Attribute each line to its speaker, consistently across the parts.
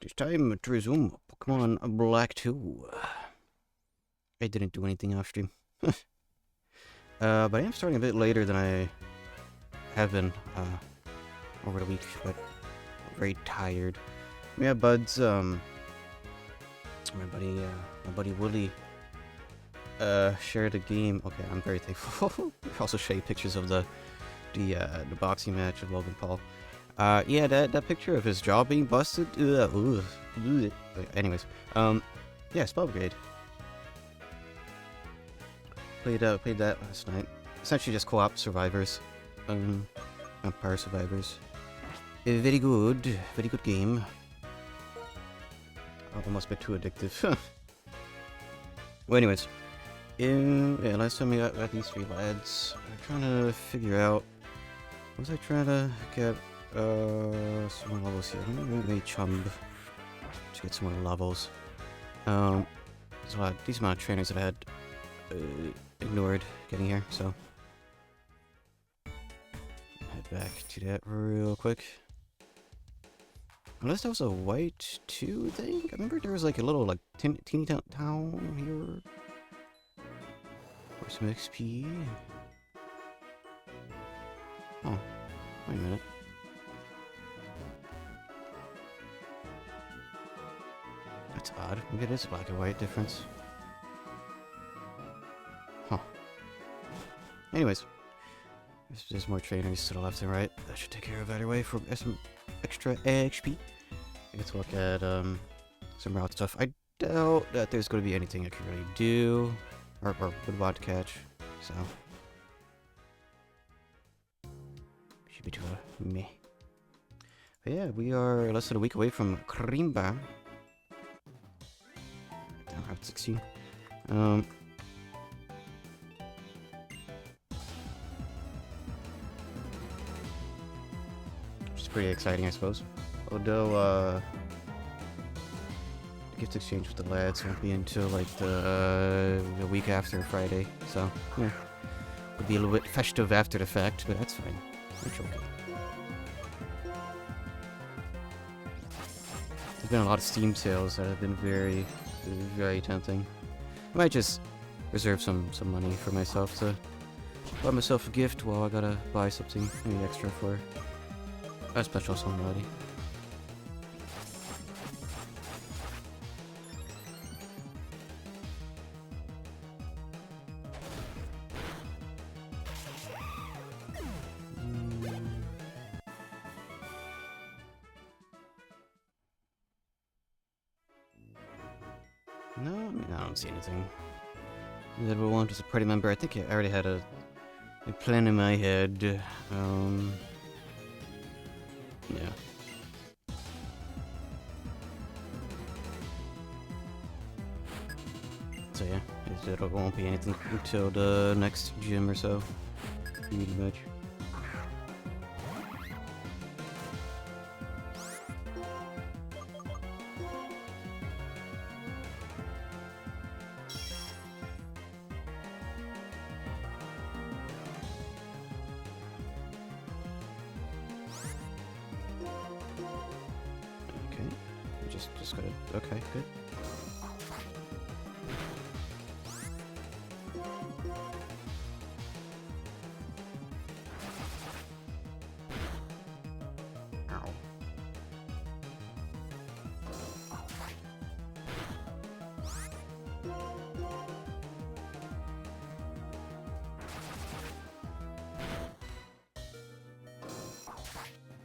Speaker 1: It's time to resume Pokemon Black 2. I didn't do anything off stream. But I am starting a bit later than I have been over the week, but I'm very tired. Yeah, Bud's, my buddy Wooly, shared a game. Okay, I'm very thankful. Also showed pictures of the boxing match of Logan Paul. Yeah, that picture of his jaw being busted. Anyways, yeah, Spellgrade. Played that last night. Essentially just co-op survivors. Vampire survivors. Very good game. Almost a bit too addictive. Well, anyways, yeah, last time we got these 3 lads. I'm trying to figure out. Was I trying to get some more levels here? I'm gonna make Chumb to get some more levels. There's a lot, decent amount of trainers that I had ignored getting here, so head back to that real quick. Unless that was a white 2 thing? I remember there was like a little like teeny town here. For some XP. Oh, wait a minute. That's odd. Maybe it is a black and white difference. Huh. Anyways, there's more trainers to the left and right. That should take care of that away for some extra XP. I get to look at some route stuff. I doubt that there's going to be anything I can really do or would want to catch. So should be too meh. But yeah, we are less than a week away from Krimba. Down Route 16. Which is pretty exciting, I suppose. Although, the gift exchange with the lads won't be until like the week after Friday, so yeah, it'll be a little bit festive after the fact, but that's fine. It's okay. There's been a lot of Steam sales that have been very, very tempting. I might just reserve some money for myself to buy myself a gift while I gotta buy something maybe extra for a special somebody. No, I mean, I don't see anything. That we want as a party member. I think I already had a plan in my head. Yeah. So yeah, it won't be anything until the next gym or so. Pretty much. Just gotta. Okay, good. Ow.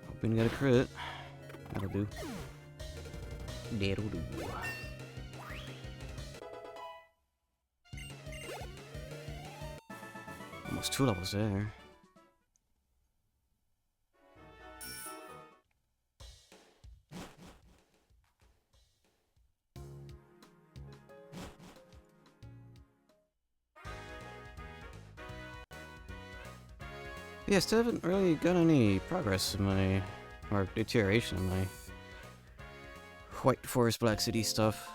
Speaker 1: Hoping to get a crit. That'll do. That'll do. Almost 2 levels there. Yeah, still haven't really got any progress in my, or deterioration in my White Forest Black City stuff.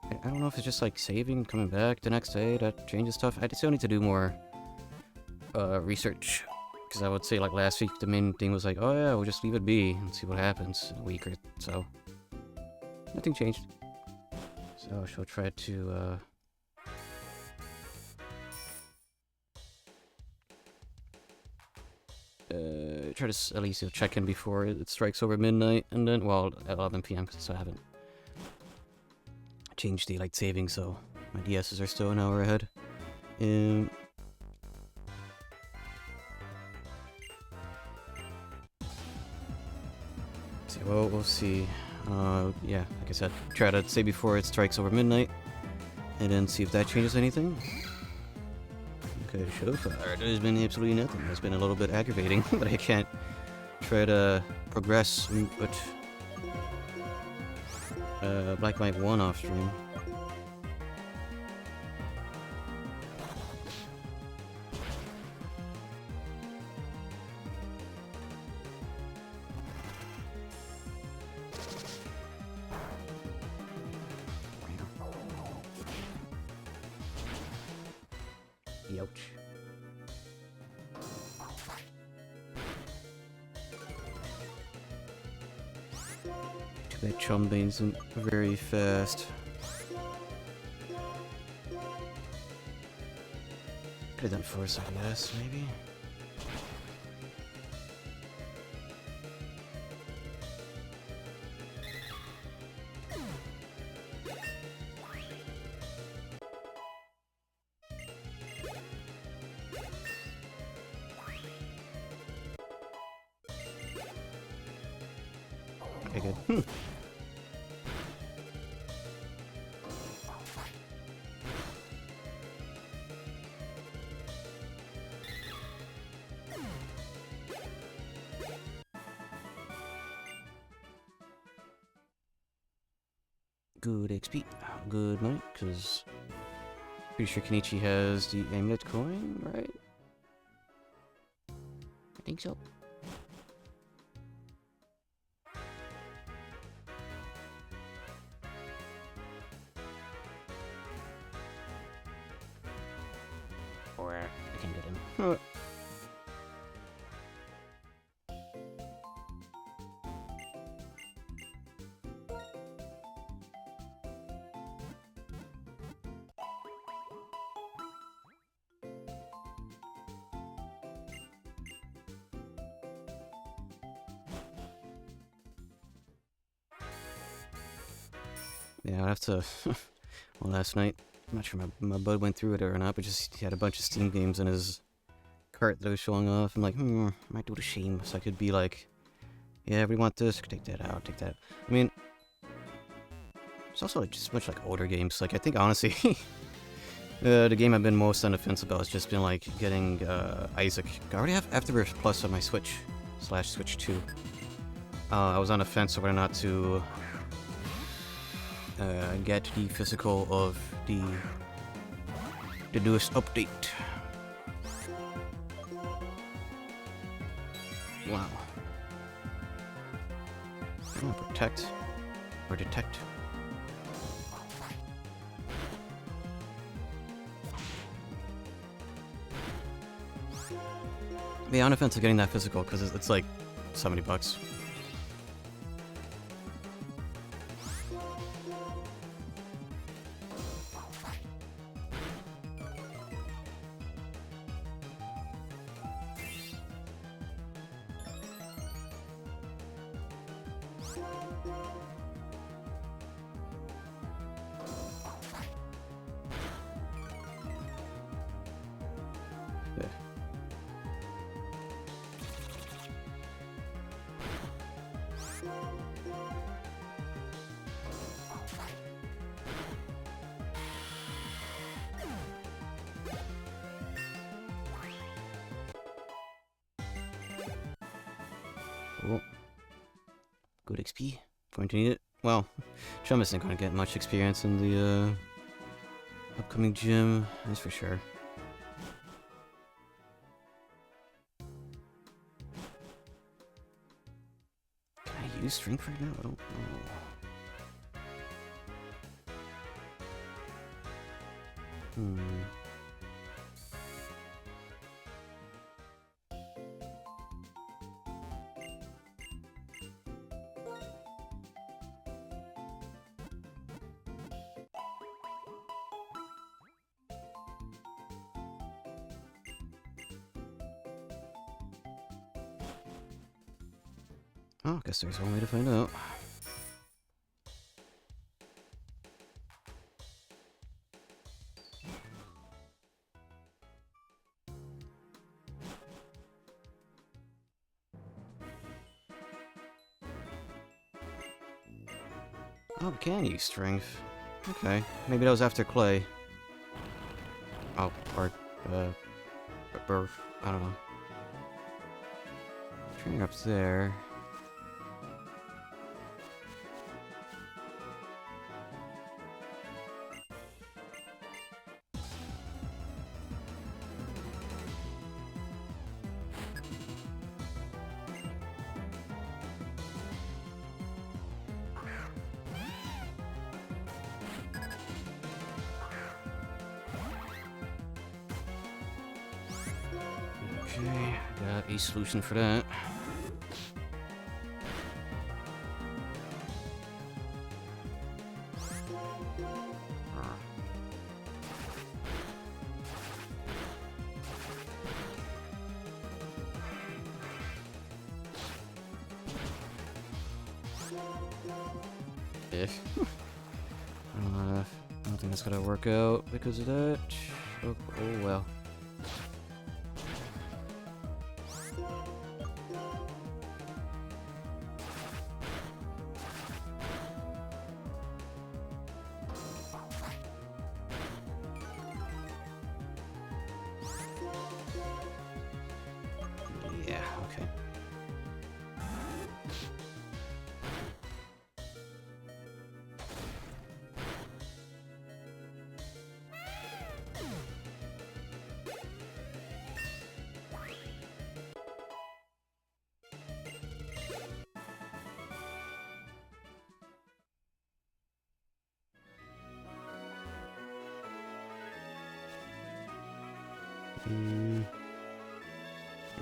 Speaker 1: I don't know if it's just like saving, coming back the next day, that changes stuff. I still need to do more research. Because I would say like last week the main thing was like, oh yeah, we'll just leave it be and see what happens in a week or so. nothing changed. So she'll try to try to at least check in before it strikes over midnight, and then, well, at 11 p.m. because I haven't changed daylight saving, so my DSs are still an hour ahead. So, well, we'll see. Yeah, like I said, try to save before it strikes over midnight, and then see if that changes anything. Okay, so far there's been absolutely nothing. It's been a little bit aggravating, but I can't try to progress with Black Knight 1 off stream. Ouch. Too bad Chumbane isn't very fast. Could have done force, I guess, maybe. Okay, good. Good XP. Good night, because pretty sure Kenichi has the amulet coin, right? I think so. Or I can get him. Yeah, I have to. Well, last night, I'm not sure my bud went through it or not, but just he had a bunch of Steam games in his cart that was showing off. I'm like, might do it a shame. So I could be like, yeah, we want this, take that out, take that. I mean, it's also like just much like older games. Like, I think honestly, the game I've been most on the fence about has just been like getting Isaac. I already have Afterbirth Plus on my Switch / Switch 2. I was on the fence whether or not to get the physical of the newest update. Wow. Protect or detect. Yeah, on the fence of getting that physical because it's like $70. Yeah. Cool. Good XP. Going to need it. Well, Chum isn't going to get much experience in the upcoming gym, that's for sure. Can I use strength right now? I don't know. Oh, I guess there's one way to find out. Oh, we can use strength. Okay, maybe that was after clay. Oh, or, birth. I don't know. Training up there. Okay, got a solution for that. I don't think that's gonna work out because of that. Oh well. Yeah, okay.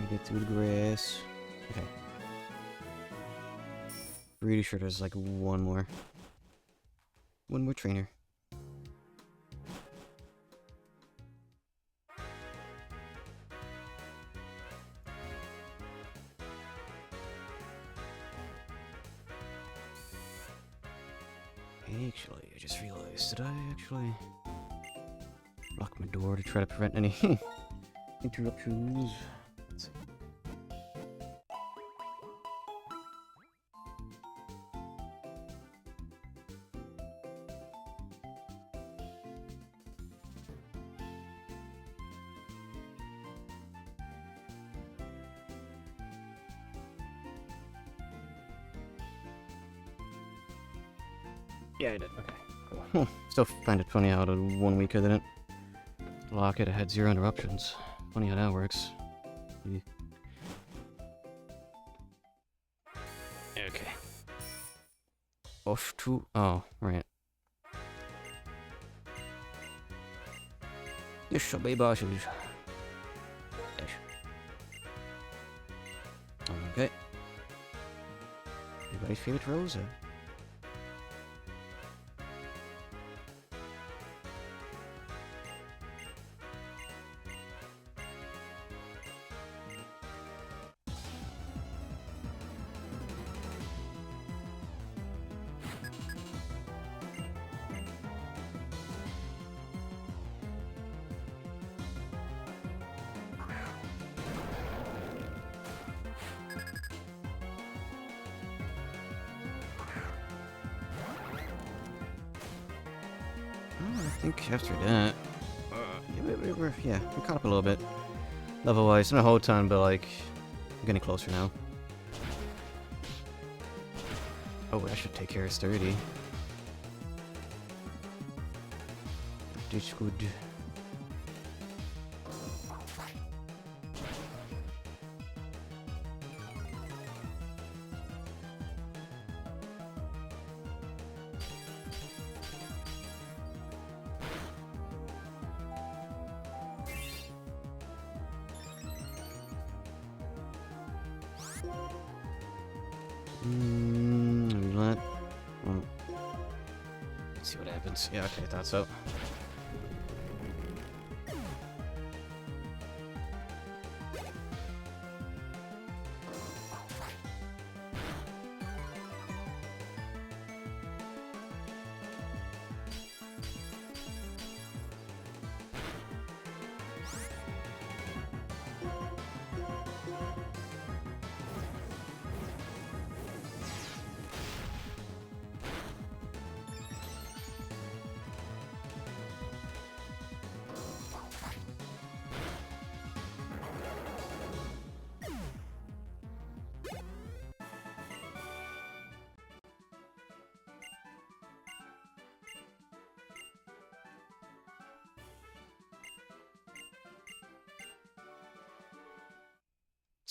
Speaker 1: Get through the grass. Okay. Pretty sure there's like one more trainer. Actually, I just realized, did I actually lock my door to try to prevent any interruptions? Let's see. Yeah, I did. Okay, cool. Still find it funny how the 1 week I didn't lock it. I had 0 interruptions. Funny how that works. Yeah. Okay. Off to... Oh, right. This shall be bosses. Yes. Okay. Everybody's favorite Rosa. I think after that, yeah, we caught up a little bit. Level-wise, not a whole ton, but like, I'm getting closer now. Oh, I should take care of Sturdy. That's good. Let. Well, let's see what happens. Yeah, okay, I thought so.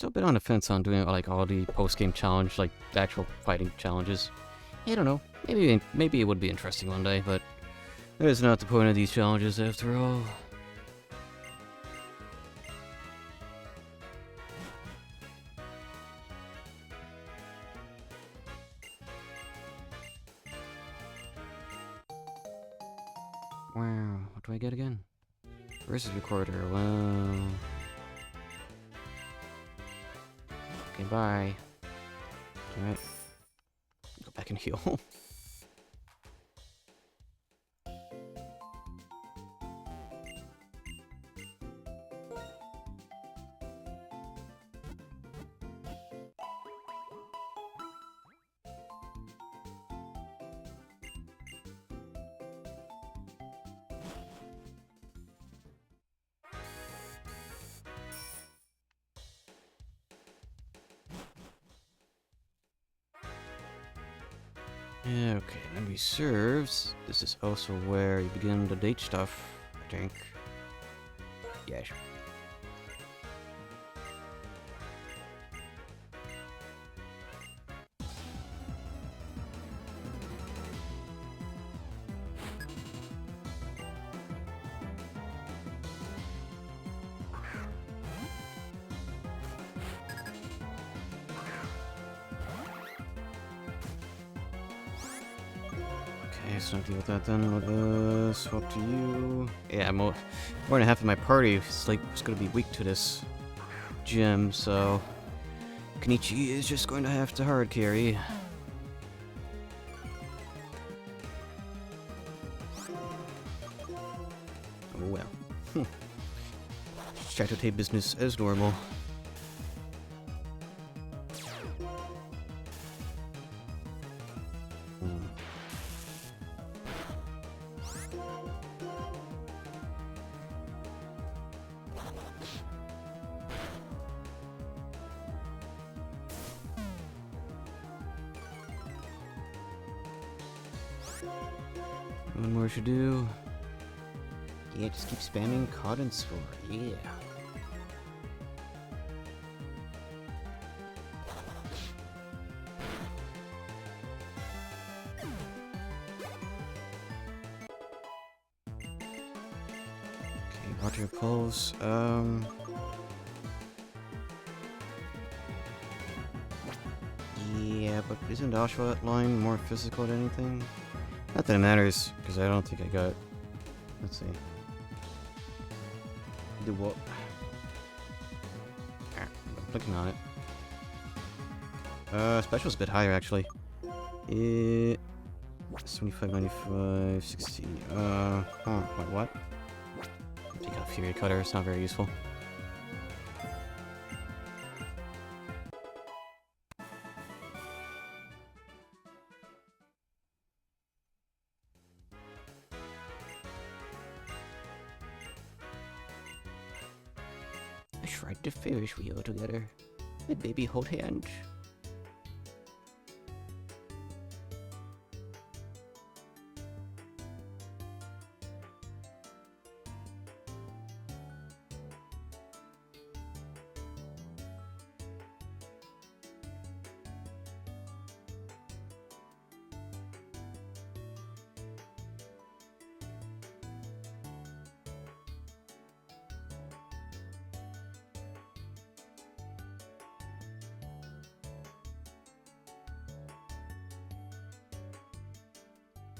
Speaker 1: still a bit on the fence on doing like all the post-game challenge, like the actual fighting challenges. I don't know. Maybe it would be interesting one day, but that is not the point of these challenges after all. Wow, what do I get again? Versus recorder, well... Okay, bye. Alright. Go back and heal. Yeah, okay, memory serves. This is also where you begin the date stuff, I think. Yeah, sure. Okay, so I'll deal with that then. Let us swap to you. Yeah, more than half of my party is like gonna be weak to this gym, so Kenichi is just going to have to hard carry. Oh well. Chateau business as normal. One more should do. Yeah, just keep spamming cotton spore. Yeah. Okay, water pulse. Yeah, but isn't Joshua line more physical than anything? Not that it matters, because I don't think I got... Let's see. Do what? I'm clicking on it. Special's a bit higher, actually. 75, 95, 60... wait, what? Take out Fury Cutter, it's not very useful. Let's ride the Ferris wheel together. Hey, baby, hold hands.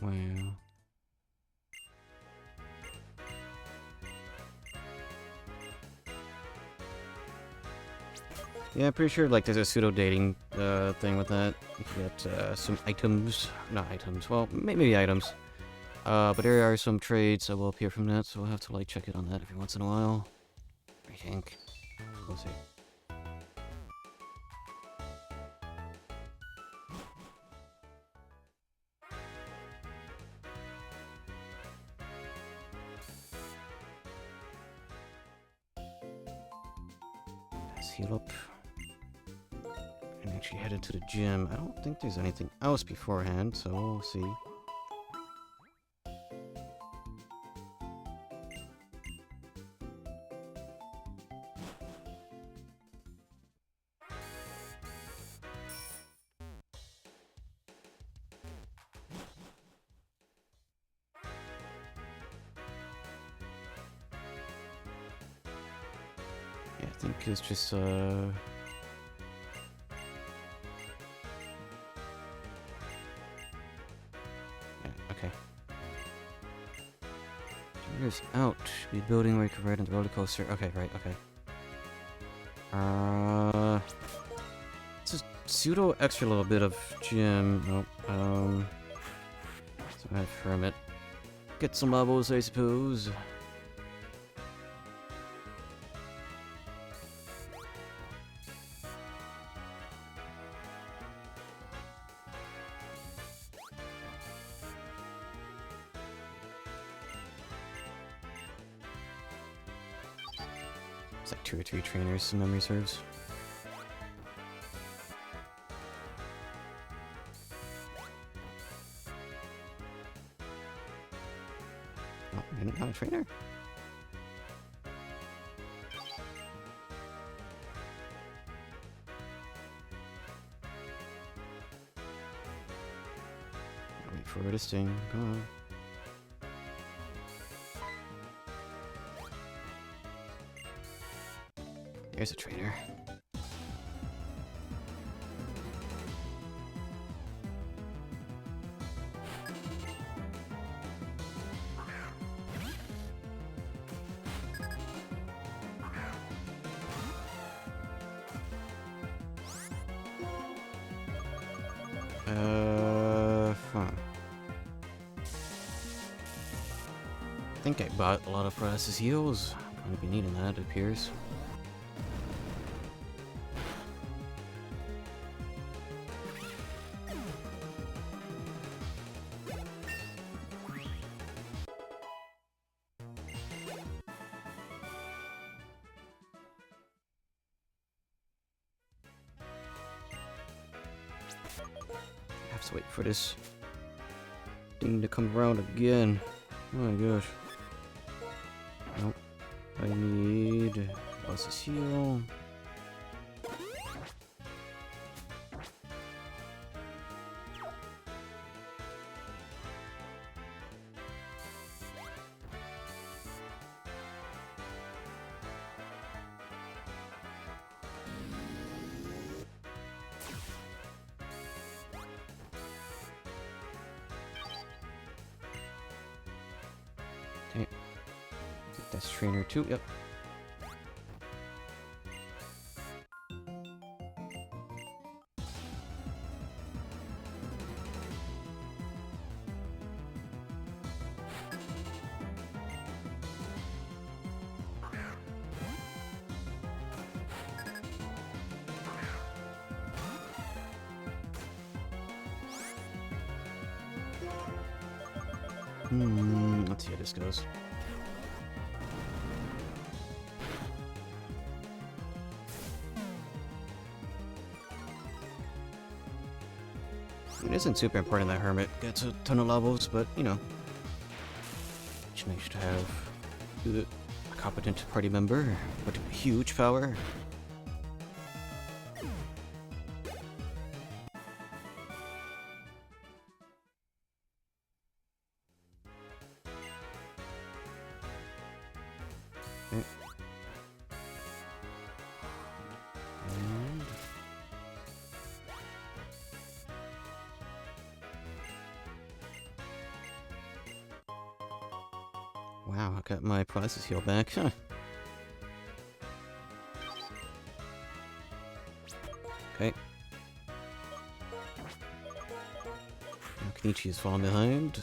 Speaker 1: Wow. Yeah, I'm pretty sure like there's a pseudo dating thing with that. You get some items, not items. Well, maybe items. But there are some trades that will appear from that, so we'll have to like check it on that every once in a while. I think. We'll see. Let's heal up. And actually head into the gym. I don't think there's anything else beforehand, so we'll see. think it's just, yeah, okay. Trainers out. Be building where you can ride on the roller coaster. Okay, right, okay. It's a pseudo extra little bit of gym. Nope. So I have Hermit. Get some levels, I suppose. It's like 2 or 3 trainers, some memory serves. Oh, you're not a trainer? I'll wait for it to sting. Come on. There's a trainer. I think I bought a lot of paralysis heals. I'm gonna be needing that, it appears. I have to wait for this thing to come around again. Oh my gosh. Nope. I need paralysis heal. Okay. That's trainer 2, yep. Let's see how this goes. It isn't super important that Hermit gets a ton of levels, but, you know, it's nice to have a competent party member with huge power. Okay. And wow, I got my paralysis heal back. Huh. Okay. Now Kenichi is falling behind.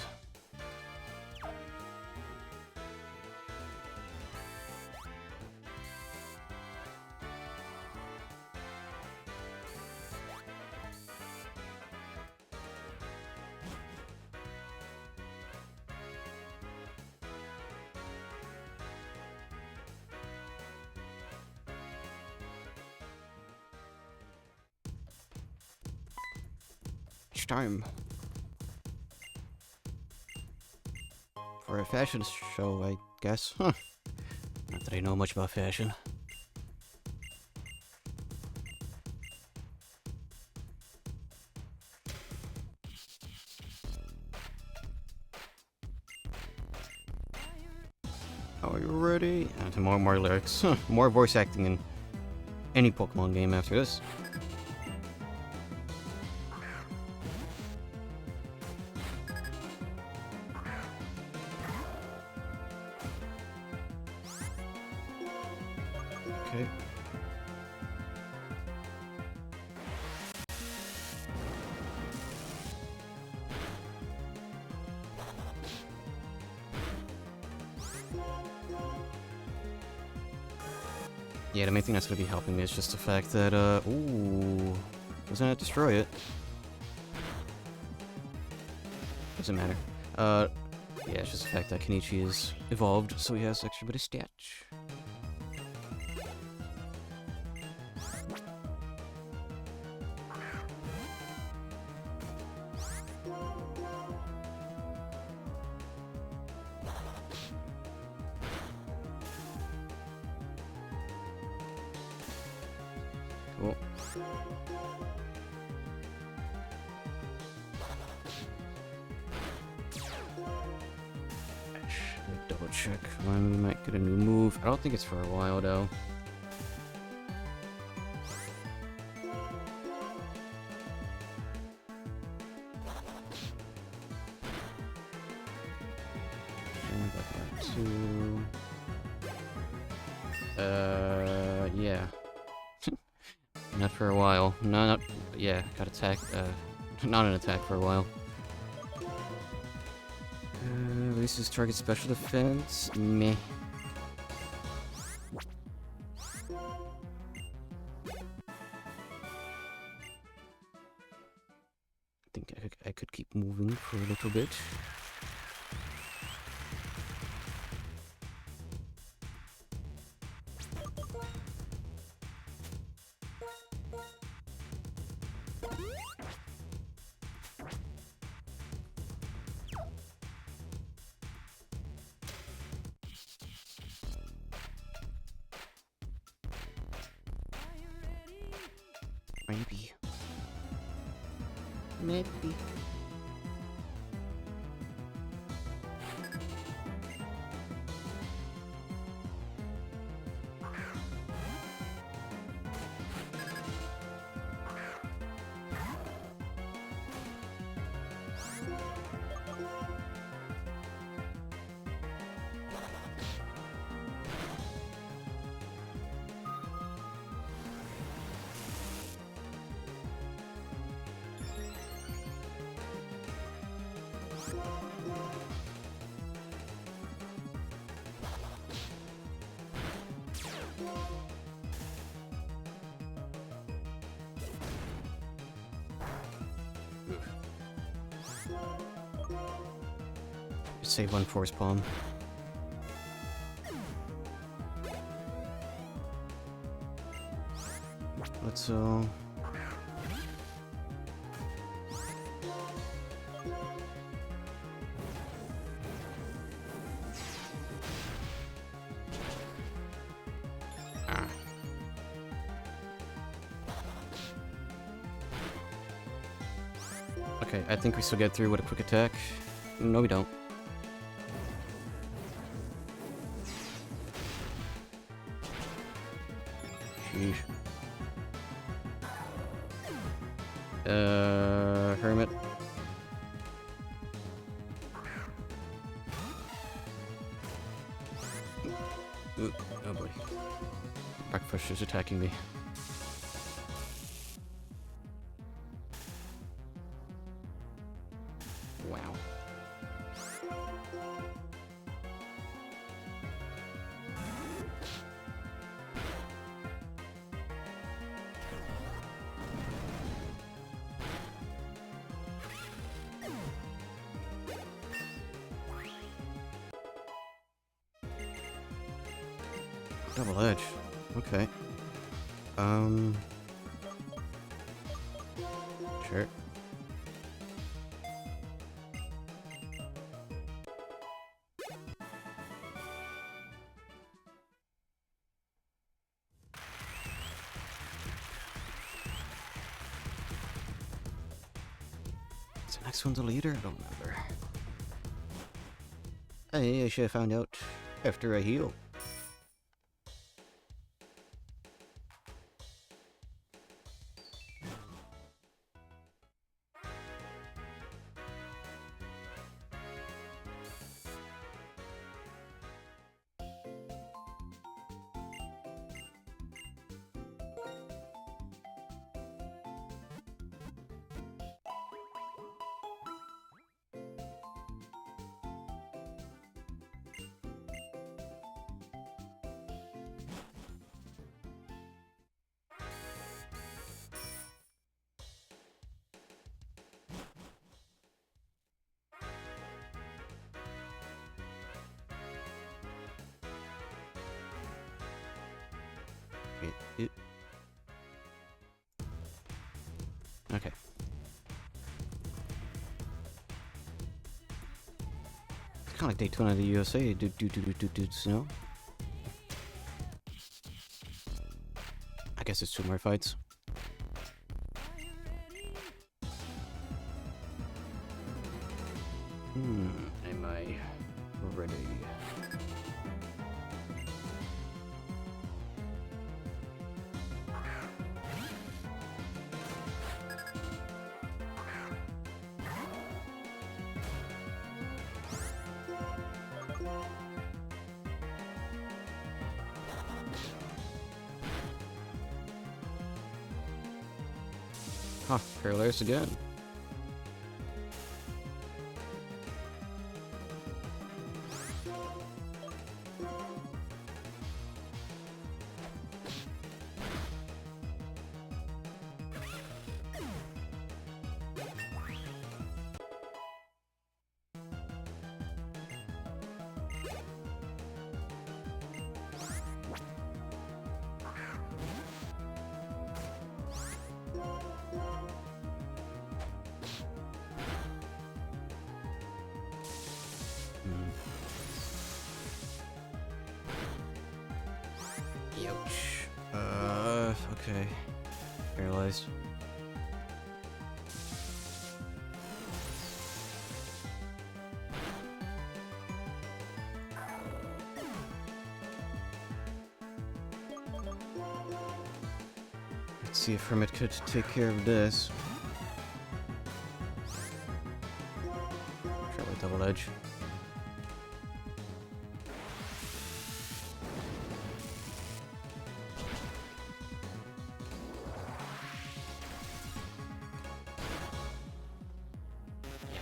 Speaker 1: It's time for a fashion show, I guess. Huh. Not that I know much about fashion. Are you ready? And more lyrics. More voice acting and any Pokemon game after this. Okay. Yeah, the main thing that's gonna be helping me is just the fact that, ooh, doesn't have to destroy it. Doesn't matter. Yeah, it's just the fact that Kenichi is evolved, so he has extra bit of stats. Cool. Double check when we might get a new move. I don't think it's for a while though. Yeah. Not for a while. No, not, yeah, got attacked, not an attack for a while. Releases target special defense. Meh. I think I could keep moving for a little bit. Maybe. Maybe. Save one Force Palm. Let's Okay, I think we still get through with a quick attack. No, we don't. Sheesh. Hermit. Ooh, oh boy. Breakfast is attacking me. Wow. Double edge. Okay. Sure. Is the next one the leader? I don't remember. Hey, I should have found out after I heal. Okay. It's kind of like Daytona of the USA, you know? I guess it's 2 more fights. Am I ready? Huh, paralyzed again. Ouch. Okay. Paralyzed. Let's see if Hermit could take care of this. Try with double edge.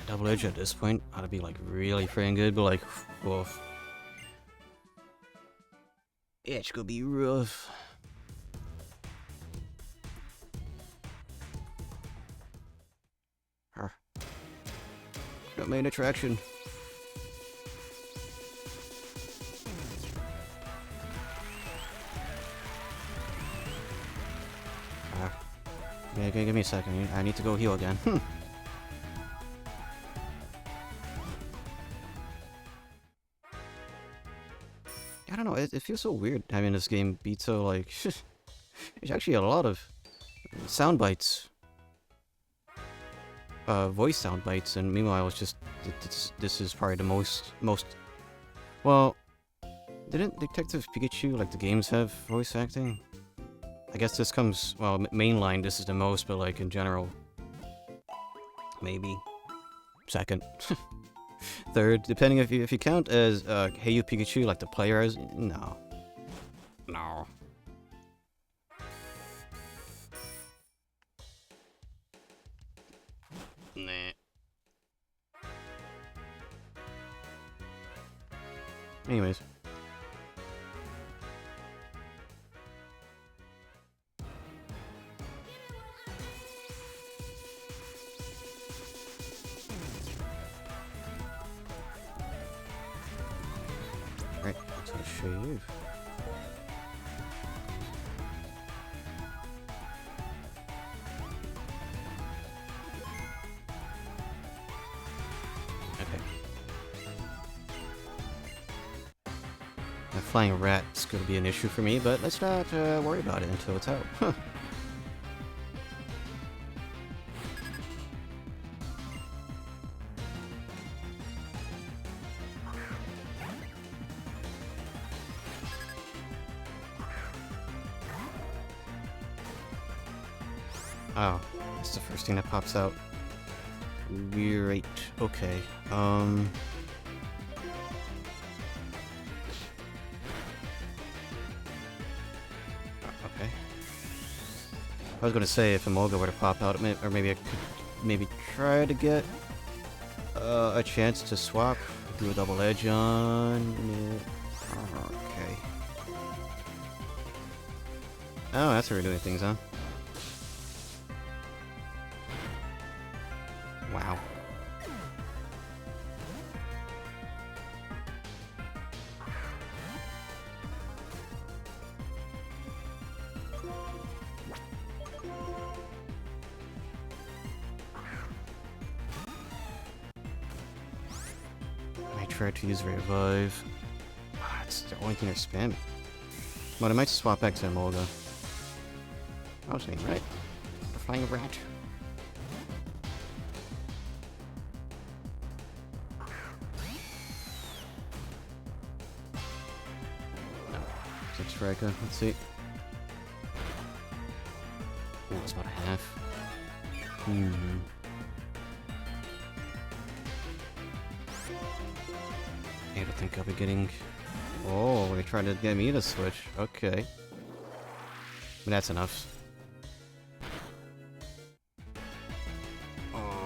Speaker 1: Double edge at this point ought to be like really freaking good, but like, woof. It's gonna be rough. Got main attraction. Yeah, give me a second. I need to go heal again. I don't know, it feels so weird having this game beat so, like... There's actually a lot of sound bites. Voice sound bites, and meanwhile it's just... This is probably the most... Well... Didn't Detective Pikachu, like the games, have voice acting? I guess this comes... Well, mainline this is the most, but like in general... Maybe... Second. Third, depending if you count as Hey You Pikachu, like the player as... No. No. Nah. Anyways. Right, let's go shave. Okay. A flying rat's gonna be an issue for me, but let's not worry about it until it's out. Huh. Oh, that's the first thing that pops out. Great. Okay. Okay. I was gonna say if Emolga were to pop out, or maybe I could try to get a chance to swap, do a double edge on it. Okay. Oh, that's how we're doing things, huh? Wow. try to use Revive. Ah, it's the only thing they're spamming. But I might swap back to Emolga. I was saying, right? The flying rat. No. Six Striker. Let's see. Oh, that's about a half. I don't think I'll be getting... Oh, they tried to get me to switch. Okay. But that's enough. Oh.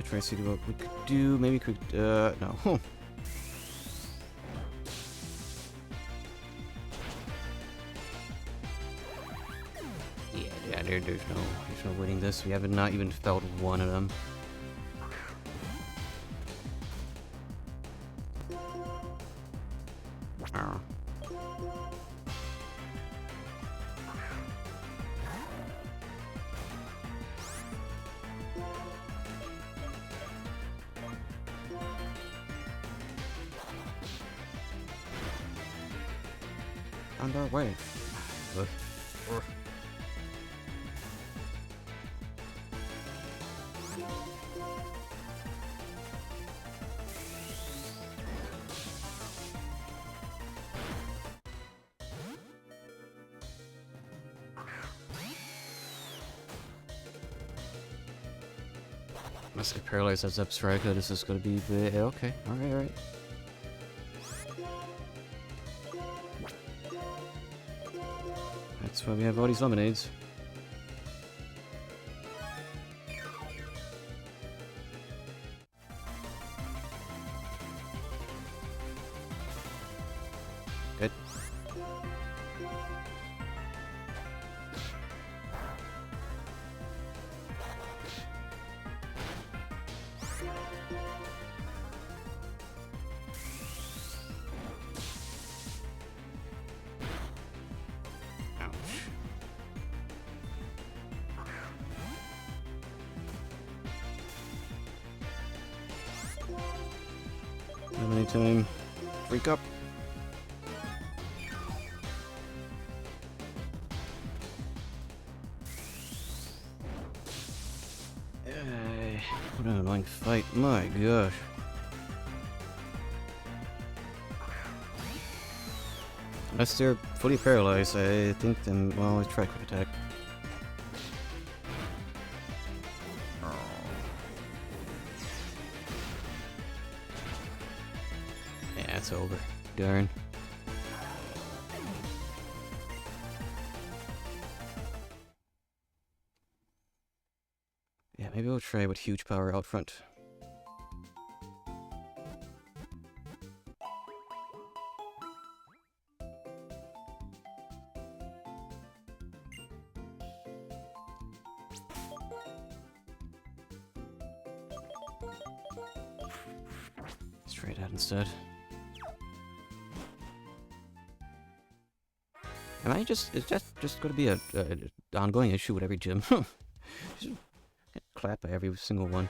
Speaker 1: Try to see what we could do. Maybe we could, no. Yeah, there's no winning this. We haven't not even felt one of them. On our way. Must get paralyzed as up striker. This is gonna be the okay. Alright. That's why we have all these lemonades. Good. Lemonade time. Freak up. What an annoying fight. My gosh. Unless they're fully paralyzed, I think then, well, let's try quick attack. Yeah, it's over. Darn. Yeah, maybe we'll try with huge power out front. Let's try that instead. Am I just... Is that just going to be a ongoing issue with every gym? Just get clapped by every single one.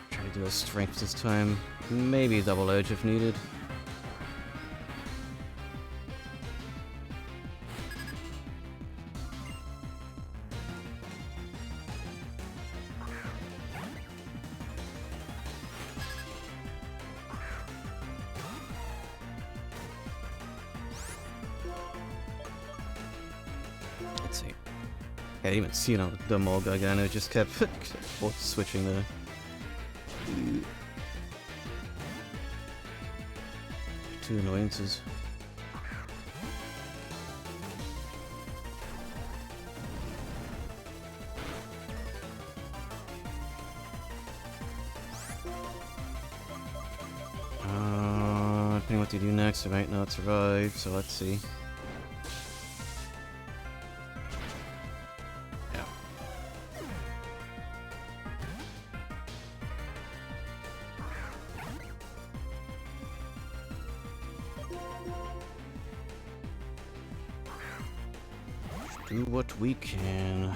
Speaker 1: Try to do a strength this time. Maybe double edge if needed. Let's see. I didn't even see it on the Mulga again, it just kept switching the... Two annoyances. Depending what they do next, I might not survive, so let's see. Yeah. Do what we can.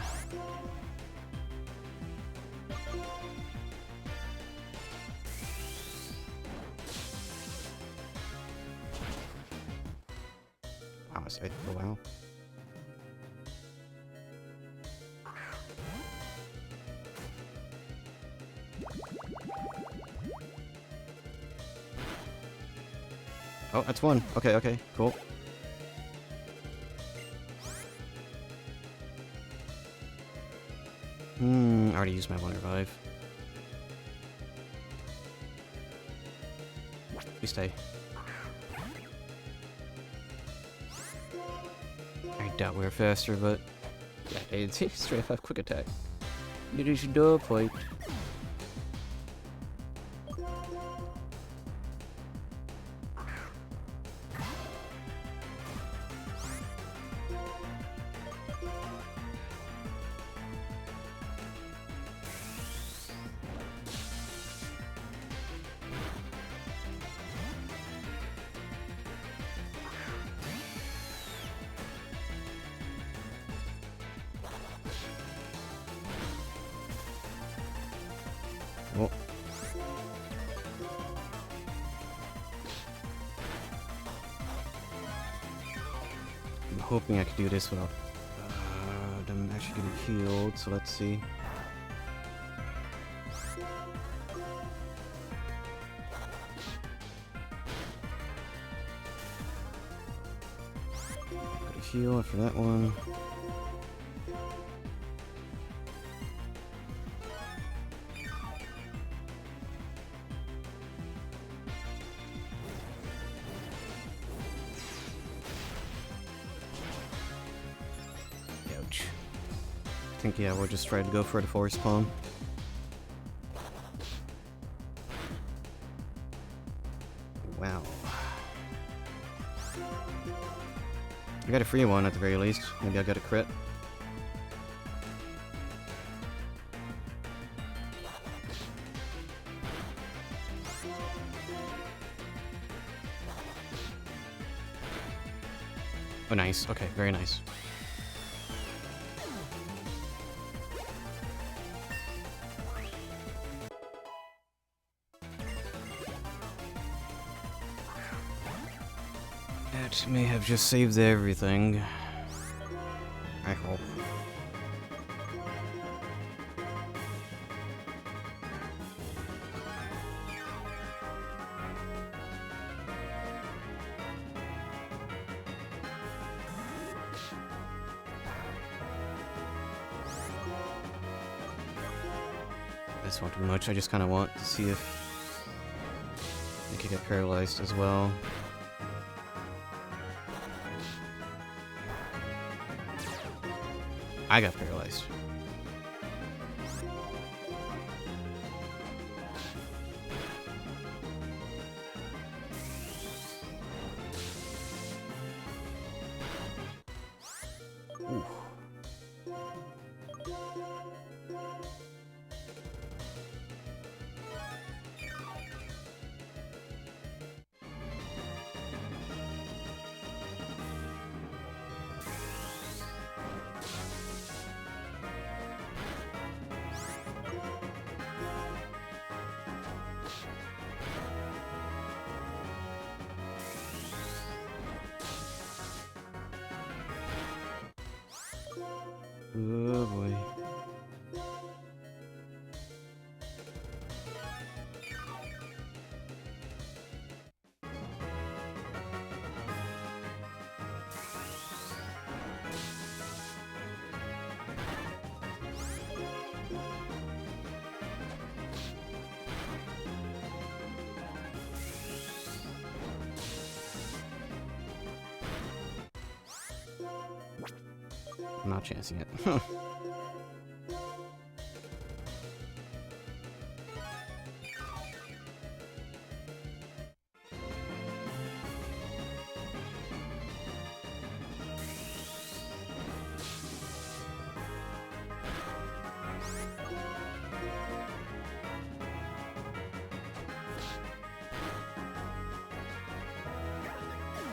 Speaker 1: Oh wow. Oh, that's one. Okay, okay, cool. I already used my one revive. Please stay. I doubt we're faster, but yeah, it's straight up quick attack. It is your point. Oh. I'm hoping I could do this without them actually getting healed, so let's see. Got a heal after that one. I think, yeah, we'll just try to go for the force palm. Wow. I got a free one at the very least. Maybe I got a crit. Oh, nice. Okay, very nice. That may have just saved everything. I hope. This won't do much, I just kind of want to see if I could get paralyzed as well. I got paralyzed. Ooh. Oh boy. I'm not chancing it.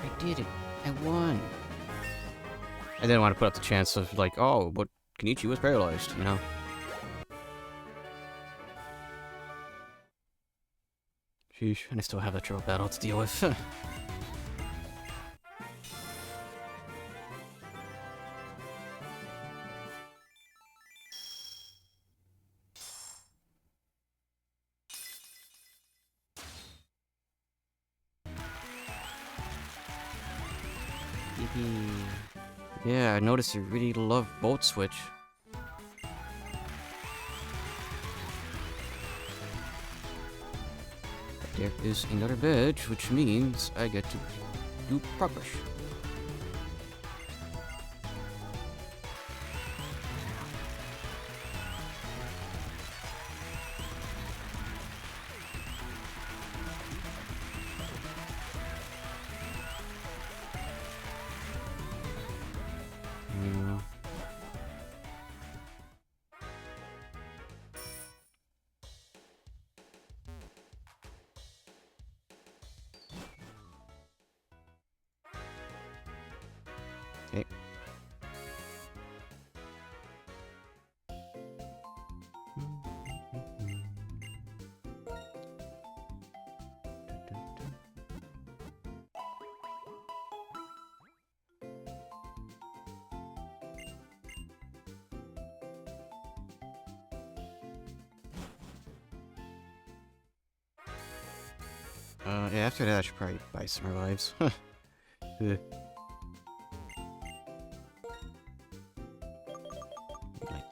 Speaker 1: I did it. I won. I didn't want to put up the chance of, like, oh, but Kenichi was paralyzed, you know? Sheesh, and I still have a triple battle to deal with. Yeah, I noticed you really love Bolt Switch. There is another badge, which means I get to do progress. Okay. Yeah, after that I should probably buy some revives. Like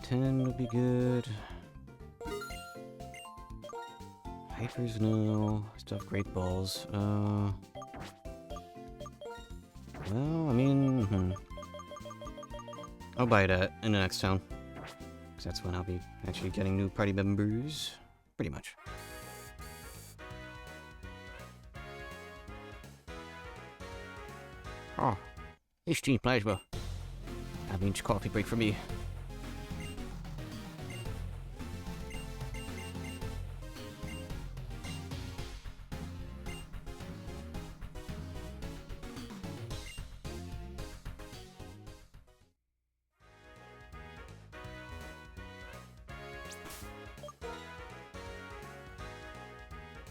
Speaker 1: 10 would be good. Hypers, no. Still have great balls. Well, I mean, I'll buy that in the next town. Because that's when I'll be actually getting new party members. Pretty much. Oh, it's teen plasma. That means coffee break for me.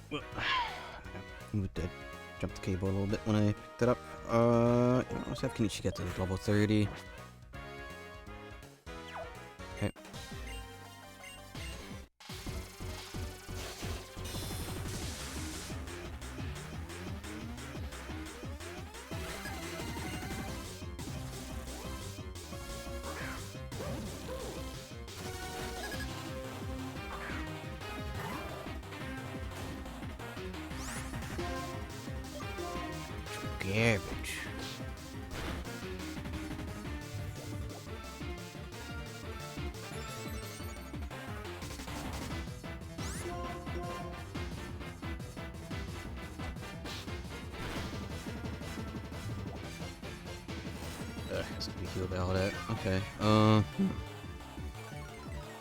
Speaker 1: Well, jumped the cable a little bit when I picked it up. Let's have Kenichi get to level 30. Okay. Garbage. Has to be healed all that. Okay.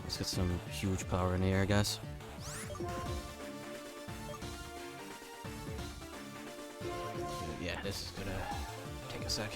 Speaker 1: Let's get some huge power in the air, I guess. Yeah, this is gonna take a sec.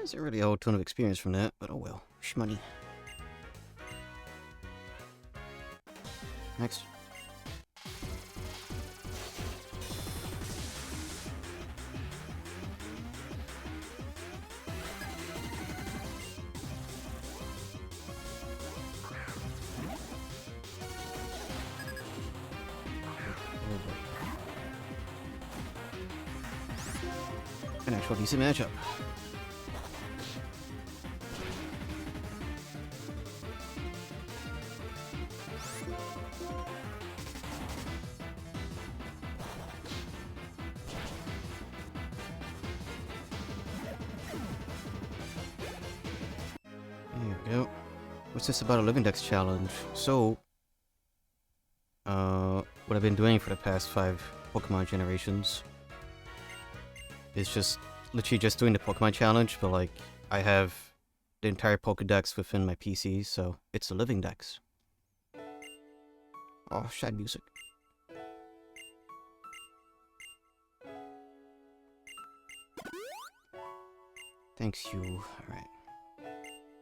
Speaker 1: Isn't really a whole ton of experience from that, but oh well. Shmoney. Next. An actual decent matchup. There we go. What's this about a LivingDex challenge? So, what I've been doing for the past 5 Pokemon generations is just literally just doing the Pokemon challenge, but like I have the entire Pokedex within my PC, so it's a LivingDex. Oh, sad music. Thanks, you. Alright.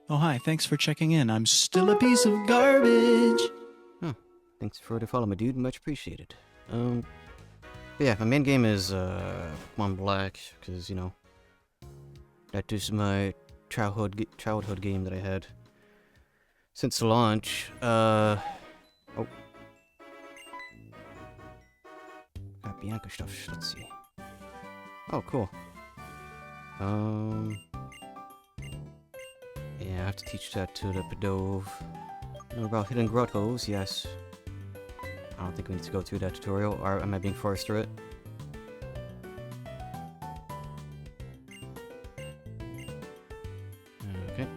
Speaker 2: Oh, hi. Thanks for checking in. I'm still a piece of garbage.
Speaker 1: Oh, thanks for the follow, my dude. Much appreciated. But yeah, my main game is Pokemon Black, because, you know, that is my childhood game that I had since launch. Oh. Got Bianca stuff. Let's see. Oh, cool. Yeah, I have to teach that to the Pidove. Know about hidden grottos, yes. I don't think we need to go through that tutorial, or am I being forced through it? Okay.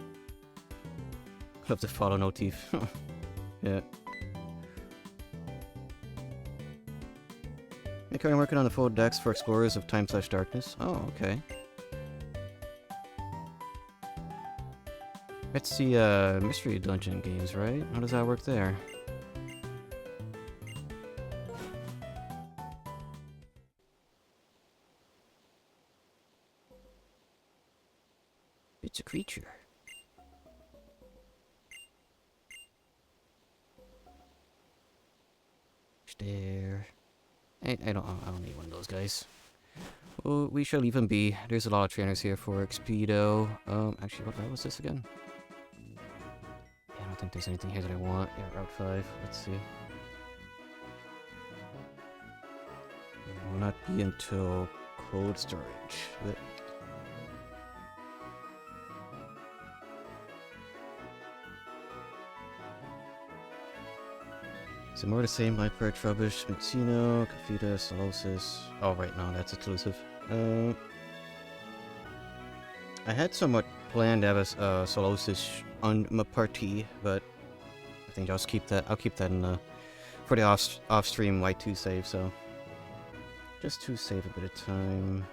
Speaker 1: Love to follow no teeth. Yeah. Hey, currently working on the full decks for Explorers of Time/Darkness. Oh, okay. That's the mystery dungeon games, right? How does that work there? It's a creature. There. I don't need one of those guys. Well, we shall leave him be. There's a lot of trainers here for Expedo. Actually, what was this again? Yeah, I don't think there's anything here that I want. Yeah, Route 5. Let's see. It will not be until cold storage. But some more to say, my perch rubbish, Mixino, Cafita, Solosis. Oh, right, no, that's exclusive. I had somewhat planned to have a Solosis on my party, but I think I'll keep that in the for the off-stream Y2 save, so just to save a bit of time.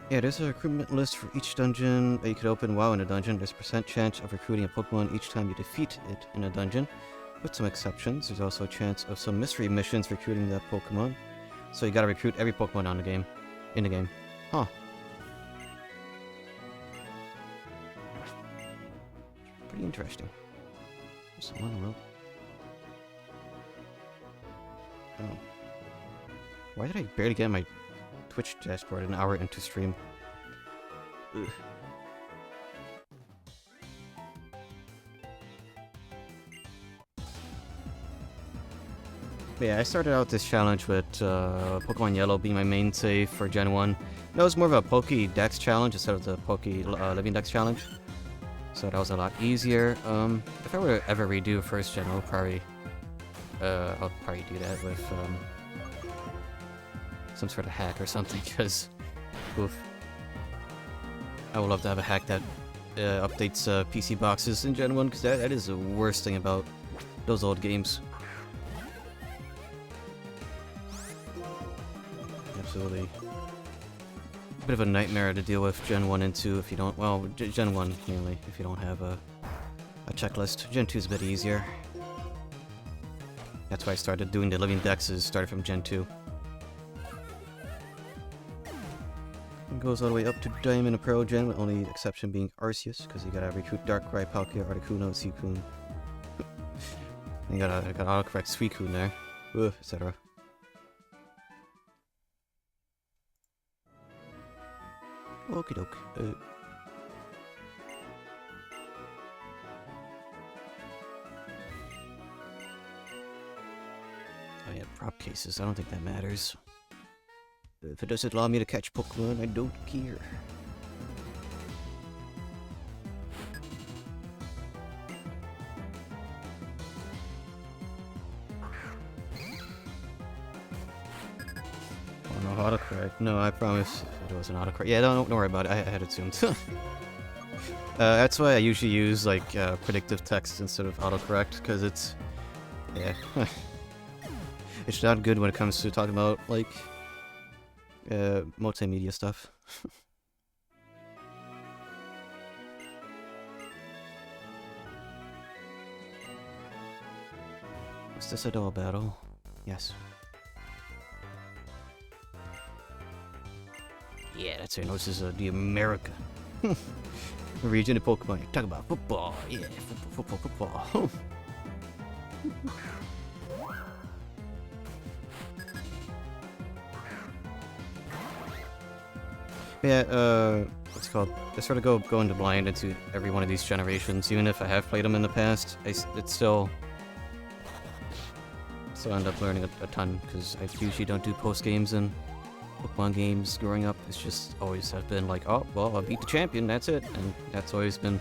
Speaker 1: Yeah, there's a recruitment list for each dungeon that you could open while in a dungeon. There's a % chance of recruiting a Pokemon each time you defeat it in a dungeon. With some exceptions, there's also a chance of some mystery missions recruiting that Pokemon. So you gotta recruit every Pokemon in the game. Huh. Pretty interesting. There's some one rope. Oh. Why did I barely get my Twitch dashboard an hour into stream? Ugh. But yeah, I started out this challenge with Pokemon Yellow being my main save for Gen 1. That was more of a Pokédex challenge instead of the LivingDex challenge. So that was a lot easier. If I were to ever redo first gen, I'll probably do that with some sort of hack or something, because I would love to have a hack that updates PC boxes in Gen 1, because that is the worst thing about those old games. Absolutely. A bit of a nightmare to deal with Gen 1 and 2 if you don't, well, Gen 1 mainly, if you don't have a checklist. Gen 2 is a bit easier. That's why I started doing the LivingDexes, started from Gen 2. goes all the way up to Diamond and Pearl Gem, with only exception being Arceus, because you gotta recruit Darkrai, Palkia, Articuno, Suicune. You gotta autocorrect Suicune there, etc. Okie doke. Oh yeah, prop cases. I don't think that matters. If it doesn't allow me to catch Pokemon, I don't care. Oh no, autocorrect. No, I promise it was an autocorrect. Yeah, don't worry about it. I had it zoomed. That's why I usually use like predictive text instead of autocorrect, because it's yeah, it's not good when it comes to talking about like multimedia stuff. Was this a dull battle? Yes. Yeah, that's right. No, this is the America region of Pokemon. You're talking about football. Yeah, football. Yeah, what's it called? I sort of go into blind into every one of these generations. Even if I have played them in the past, it's still end up learning a ton, because I usually don't do post games and Pokemon games growing up. It's just always have been like, oh, well, I beat the champion, that's it. And that's always been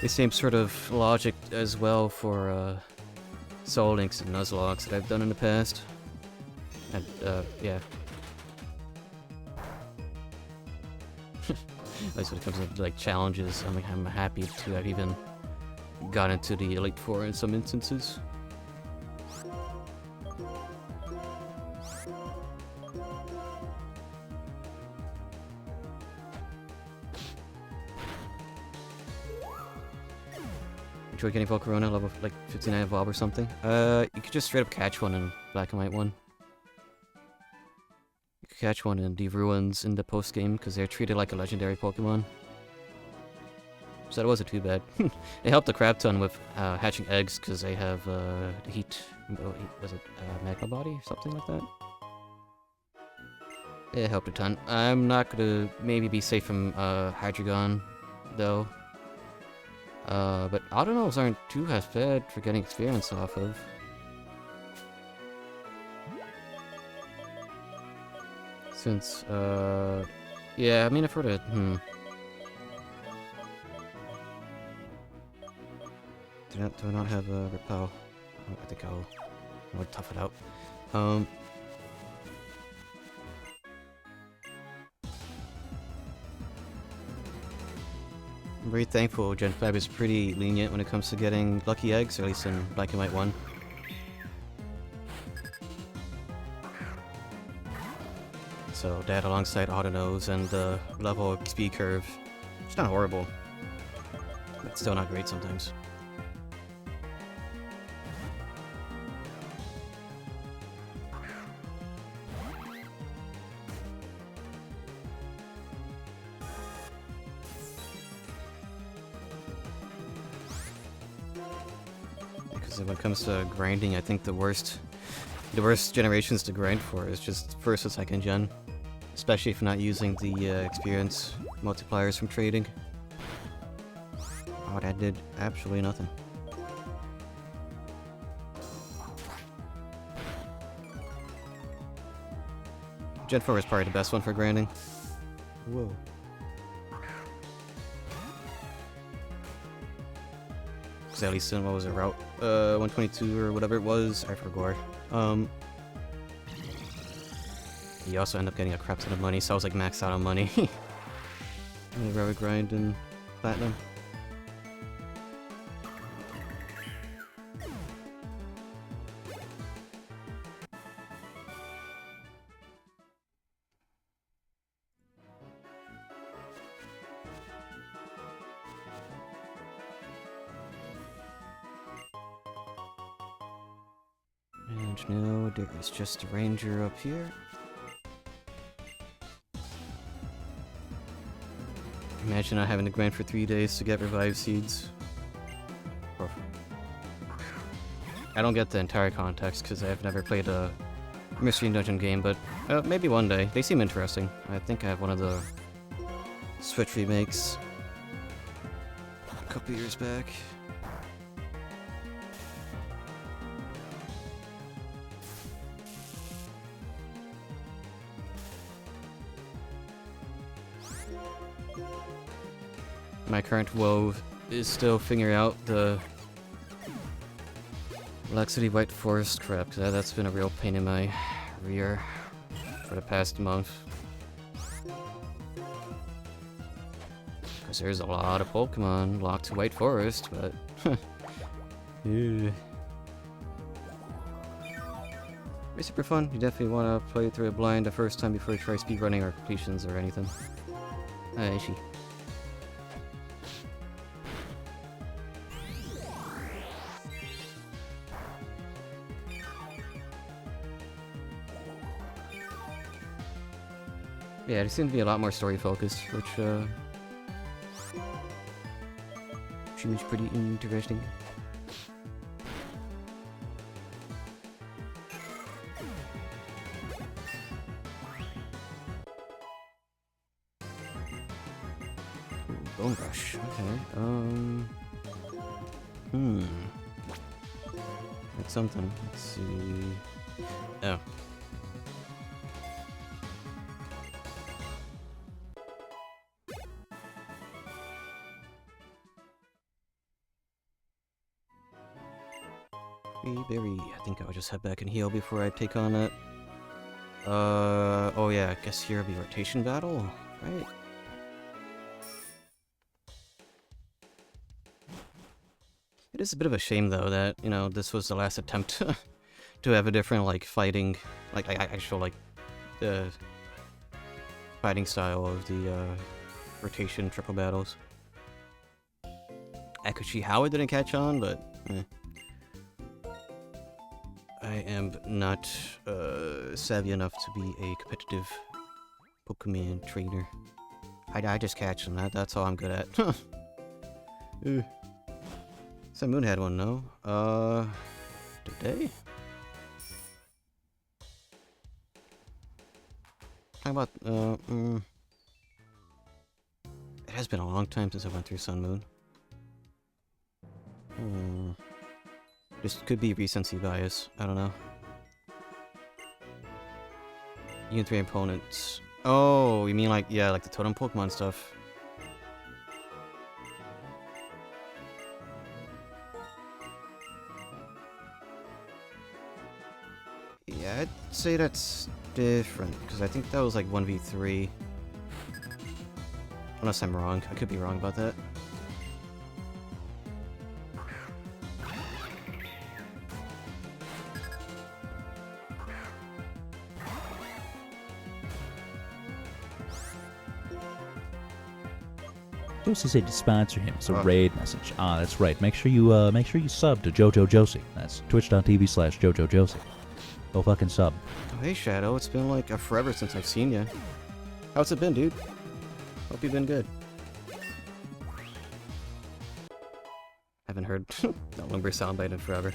Speaker 1: the same sort of logic as well for Soul Links and Nuzlockes that I've done in the past. And, yeah. At least when it comes to like challenges, I'm happy to have even got into the Elite Four in some instances. Enjoy getting Volcarona level like 59 evolve or something. You could just straight up catch one in Black and White 1. You could catch one in the Ruins in the post game because they're treated like a legendary Pokemon. So that wasn't too bad. It helped a crap ton with hatching eggs because they have the heat. Was it Magma Body or something like that? It helped a ton. I'm not gonna maybe be safe from Hydreigon though. But Autonos aren't too half bad for getting experience off of. Since, yeah, I mean, if we're to, Do I not have a Repel? I think I would tough it out. I'm very thankful Gen 5 is pretty lenient when it comes to getting lucky eggs, or at least in Black and White 1. So that alongside Autonos and the level XP curve, it's not horrible. But still not great sometimes. When it comes to grinding, I think the worst generations to grind for is just first and second gen, especially if you're not using the experience multipliers from trading. Oh, that did absolutely nothing. Gen 4 is probably the best one for grinding. Whoa. At least in, what was it, Route 122 or whatever it was, I forgot. You also end up getting a crap ton of money, so I was like maxed out on money. I'd rather grind in Platinum. And now there is just a ranger up here. Imagine not having to grind for 3 days to get revive seeds. I don't get the entire context because I've never played a Mystery Dungeon game, but maybe one day. They seem interesting. I think I have one of the Switch remakes a couple years back. My current woe is still figuring out the Laxity White Forest crap, because that's been a real pain in my rear for the past month. Because there's a lot of Pokemon locked to White Forest, but... yeah. It's super fun. You definitely want to play through it blind the first time before you try speedrunning or completions or anything. Ishi. Yeah, it seems to be a lot more story focused, which seems pretty interesting. Ooh, Bone Rush. Okay. That's something. Let's see. Oh. Berry. I think I'll just head back and heal before I take on it. Oh yeah, I guess here will be rotation battle, right? It is a bit of a shame though that, you know, this was the last attempt to have a different, like, fighting, like, actual, like, fighting style of the, rotation triple battles. I could see how it didn't catch on, but, I am not savvy enough to be a competitive Pokemon trainer. I just catch them. That's all I'm good at. Sun Moon had one, no? Today? How about it has been a long time since I went through Sun Moon. This could be recency bias. I don't know. You can 3 opponents. Oh, you mean like, yeah, like the totem Pokemon stuff. Yeah, I'd say that's different, because I think that was like 1v3. Unless I'm wrong. I could be wrong about that.
Speaker 3: Josie said to sponsor him. It's a raid message. Ah, that's right. Make sure you sub to Jojo Josie. That's twitch.tv/Jojo Josie. Go fucking sub.
Speaker 1: Oh, hey Shadow, it's been like forever since I've seen you. How's it been, dude? Hope you've been good. Haven't heard that Lumber soundbite in forever.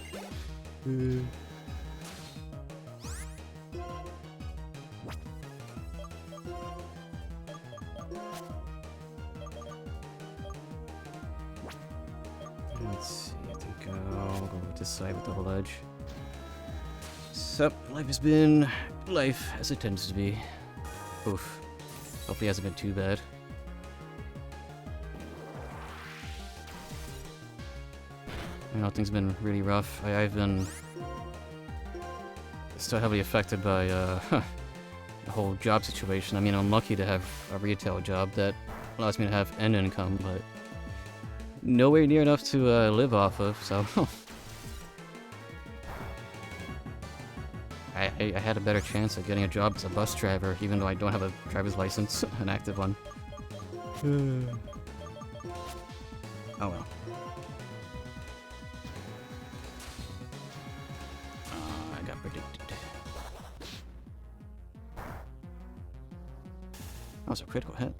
Speaker 1: Let's see, I think I'll go with this side with the whole edge. Sup, life has been life as it tends to be. Oof. Hopefully it hasn't been too bad. I know things have been really rough. I've been still heavily affected by the whole job situation. I mean, I'm lucky to have a retail job that allows me to have an income, but nowhere near enough to live off of, so... I had a better chance of getting a job as a bus driver, even though I don't have a driver's license, an active one. Oh well. I got predicted. That was a critical hit.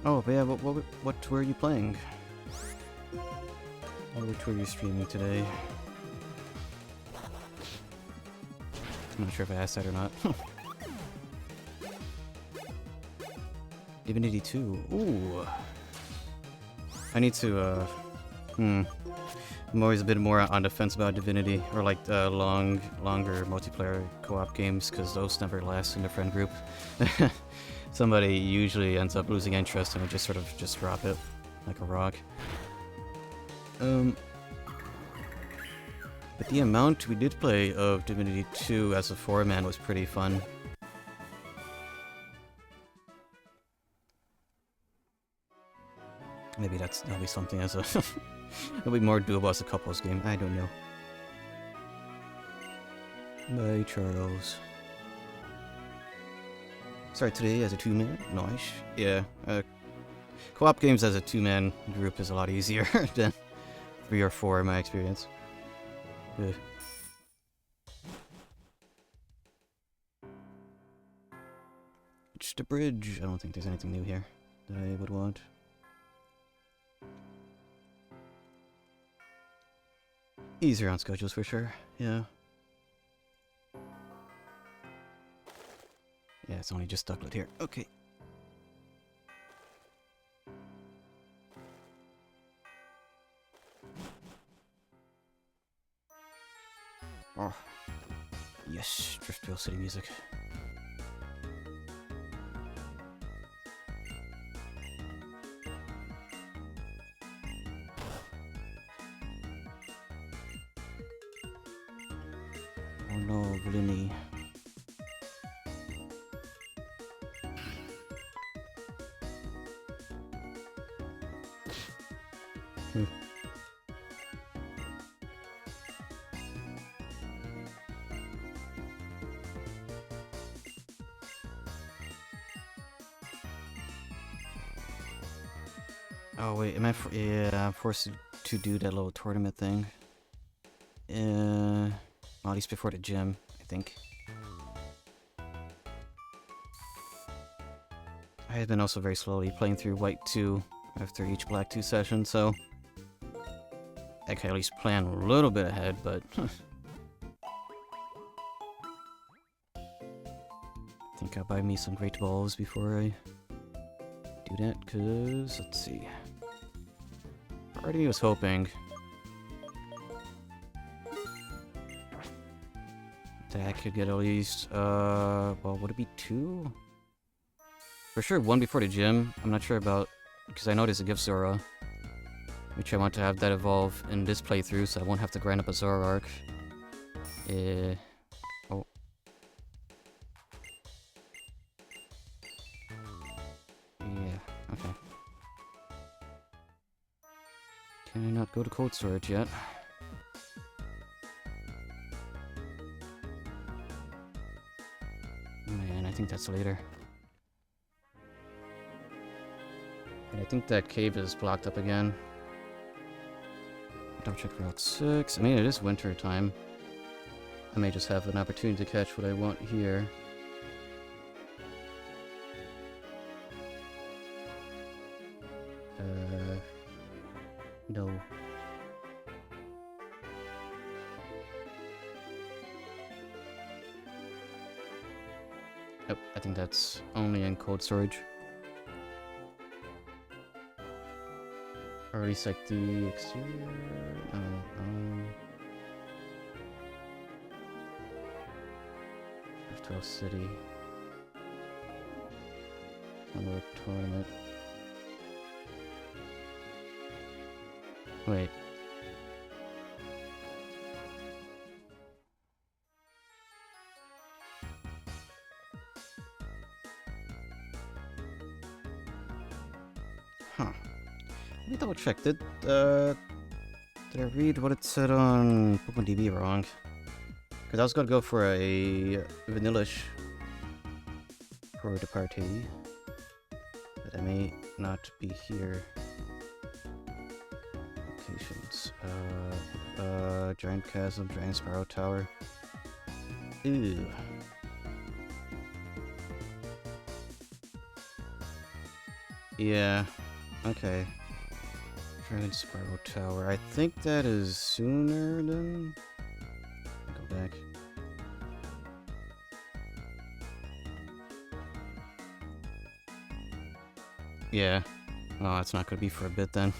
Speaker 1: Oh, but yeah, what were you playing? Or which were you streaming today? I'm not sure if I asked that or not. Divinity 2. Ooh. I need to, I'm always a bit more on the fence about Divinity, or like longer multiplayer co-op games, because those never last in the friend group. Somebody usually ends up losing interest and would just sort of just drop it like a rock. But the amount we did play of Divinity 2 as a 4-man was pretty fun. Maybe that'll be something as a... it'll be more doable as a couples game, I don't know. Bye, Charles. Sorry, today as a 2-man? Nice. Yeah, co-op games as a 2-man group is a lot easier than 3 or 4 in my experience. Ugh. It's the bridge. I don't think there's anything new here that I would want. Easier on schedules for sure, yeah. Yeah, it's only just Ducklet here. Okay. Oh. Yes, Driftwell City music. Oh no, Vinny. Oh wait, yeah, I'm forced to do that little tournament thing. Well, at least before the gym, I think. I have been also very slowly playing through White 2 after each Black 2 session, so I can at least plan a little bit ahead, but I think I'll buy me some great balls before I do that, cause let's see. Part of me was hoping that I could get at least, well, would it be 2? For sure, 1 before the gym. I'm not sure about, because I know there's a gift Zora, which I want to have that evolve in this playthrough, so I won't have to grind up a Zora arc. Oh. Yeah, okay. Can I not go to cold storage yet? Man, I think that's later. And I think that cave is blocked up again. Double check Route 6. I mean, it is winter time. I may just have an opportunity to catch what I want here. No. Yep, I think that's only in cold storage. Or at least like the exterior. Driftwell City. Another tournament. Wait. Huh. Let me double check. Did I read what it said on PokemonDB wrong? Because I was gonna go for a vanillish for the party, but I may not be here. Locations. Giant Chasm, Giant Sparrow Tower. Ew. Yeah. Okay. Dragon Spiral Tower. I think that is sooner than... Go back. Yeah. Oh, it's not gonna be for a bit then.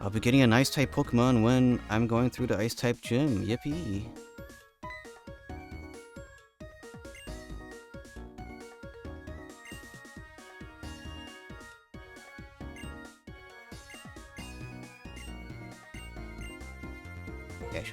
Speaker 1: I'll be getting an Ice-type Pokemon when I'm going through the Ice-type gym. Yippee. Yes.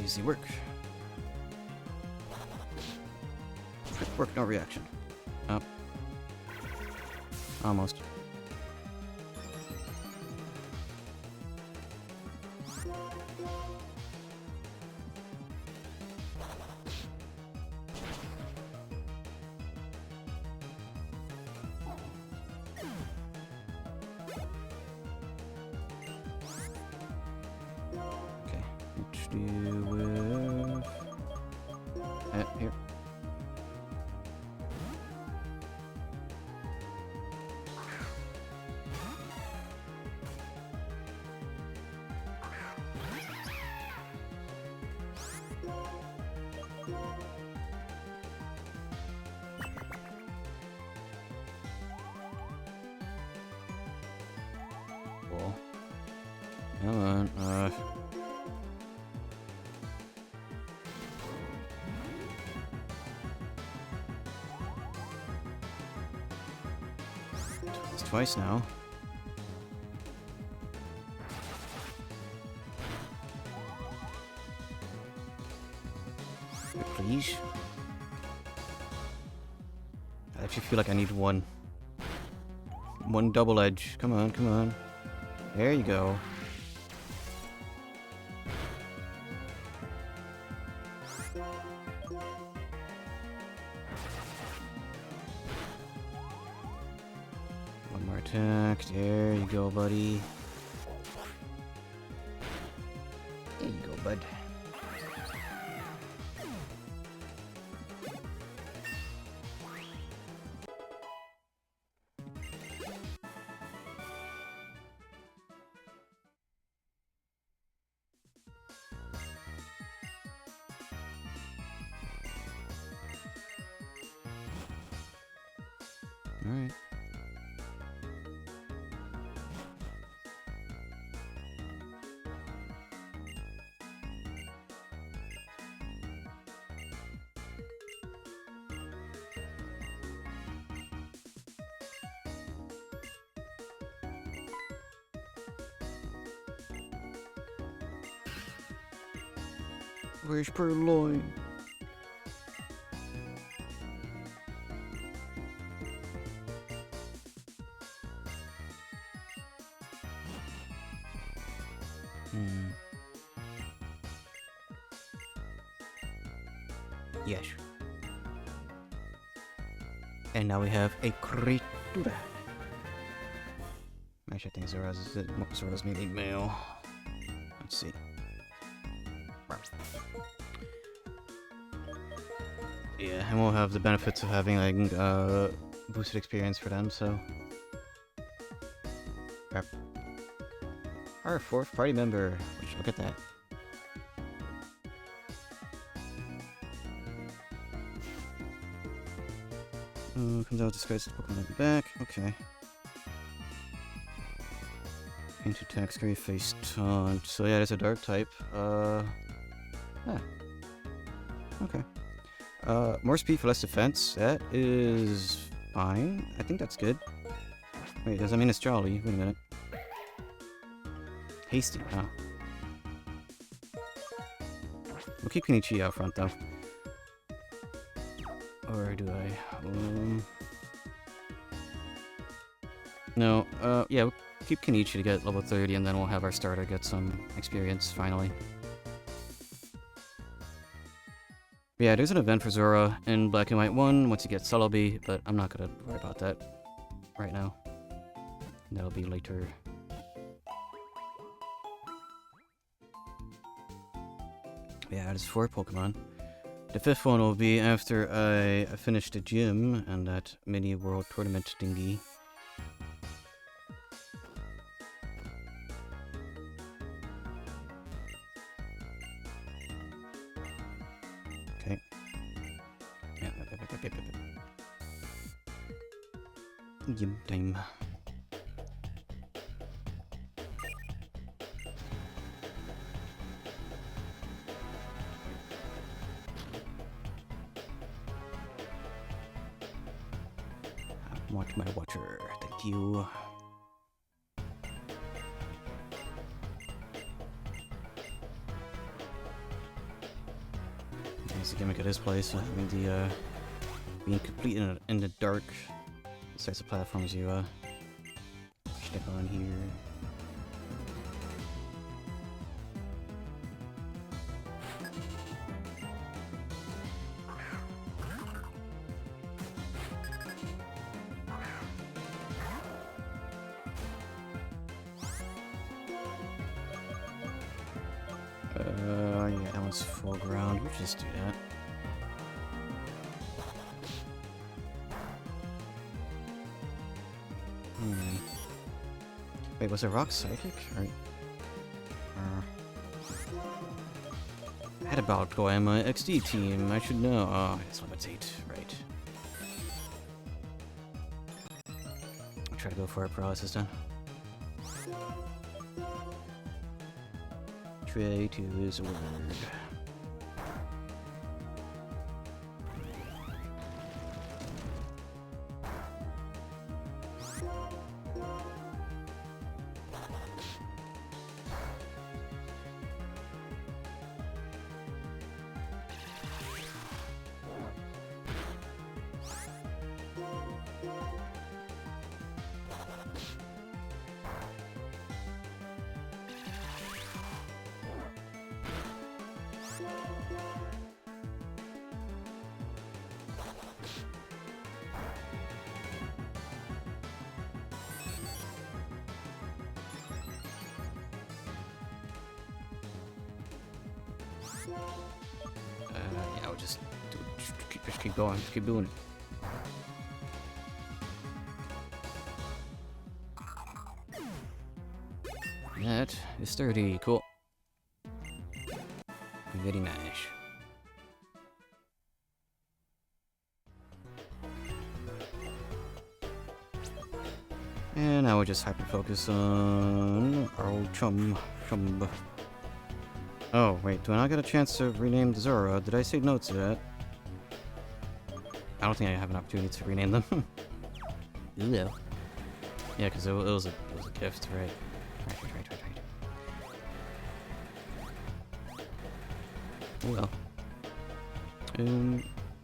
Speaker 1: Easy work. Quick work, no reaction. Oh. Almost. Okay, let's do with... here. Cool. Come on, It's twice now. Please. I actually feel like I need one. One double edge. Come on, come on. There you go. One more attack. There you go, buddy. There you go, bud. Alright. Where's Purloin? Yes. And now we have a creature. Actually, I think Zora's maybe male. Let's see. Yeah, and we'll have the benefits of having like boosted experience for them, so. Our fourth party member. Which, look at that. Comes out disguised Pokemon at the back. Okay. Into attack, scary face, taunt. So yeah, there's a dark type. Okay. More speed for less defense. That is fine. I think that's good. Wait, does that mean it's Jolly? Wait a minute. Hasty, huh? We'll keep Kenichi out front though. Or do I? No, yeah, keep Kenichi to get level 30, and then we'll have our starter get some experience, finally. But yeah, there's an event for Zora in Black and White 1 once you get Celebi, but I'm not gonna worry about that right now. That'll be later. Yeah, there's 4 Pokemon. The 5th one will be after I finish the gym and that mini world tournament thingy. Okay. Gym time. Watch my watcher, thank you. That's the gimmick of this place. I mean, the being complete in the dark. These types of platforms you stick on here. Yeah, that one's full ground. We'll just do that. Wait, was it Rock Psychic? Or... I had a Baltoy on my XD team. I should know. Oh, it's Levitate. Right. I'll try to go for a paralysis then. Tray to his word. Yeah, I'll just keep going, just keep doing it. That is 30, cool. Very nice. And now we'll just hyper focus on our old chum. Oh, wait, do I not get a chance to rename Zora? Did I say no to that? I don't think I have an opportunity to rename them. Yeah, because it was a gift, right? Right. Oh well.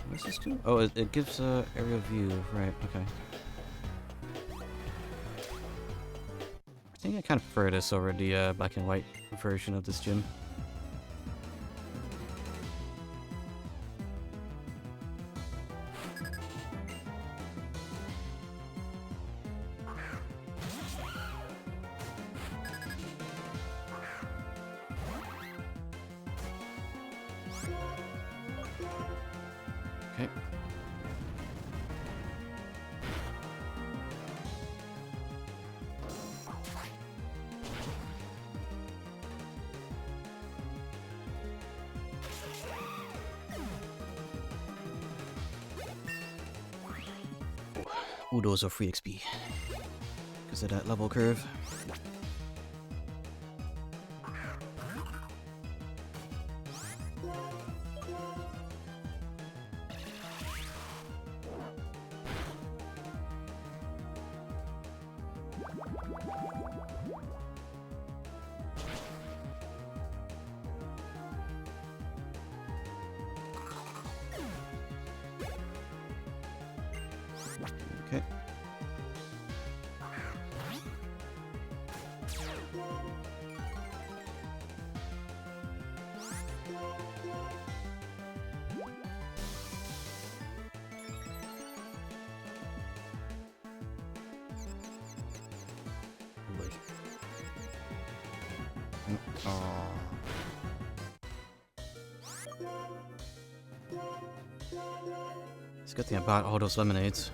Speaker 1: What's this do? Oh, it gives aerial view, right, okay. I think I kind of prefer this over the black and white version of this gym. Okay. Ooh, those are free XP. Because of that level curve. Okay. Oh. It's a good thing I bought all those lemonades.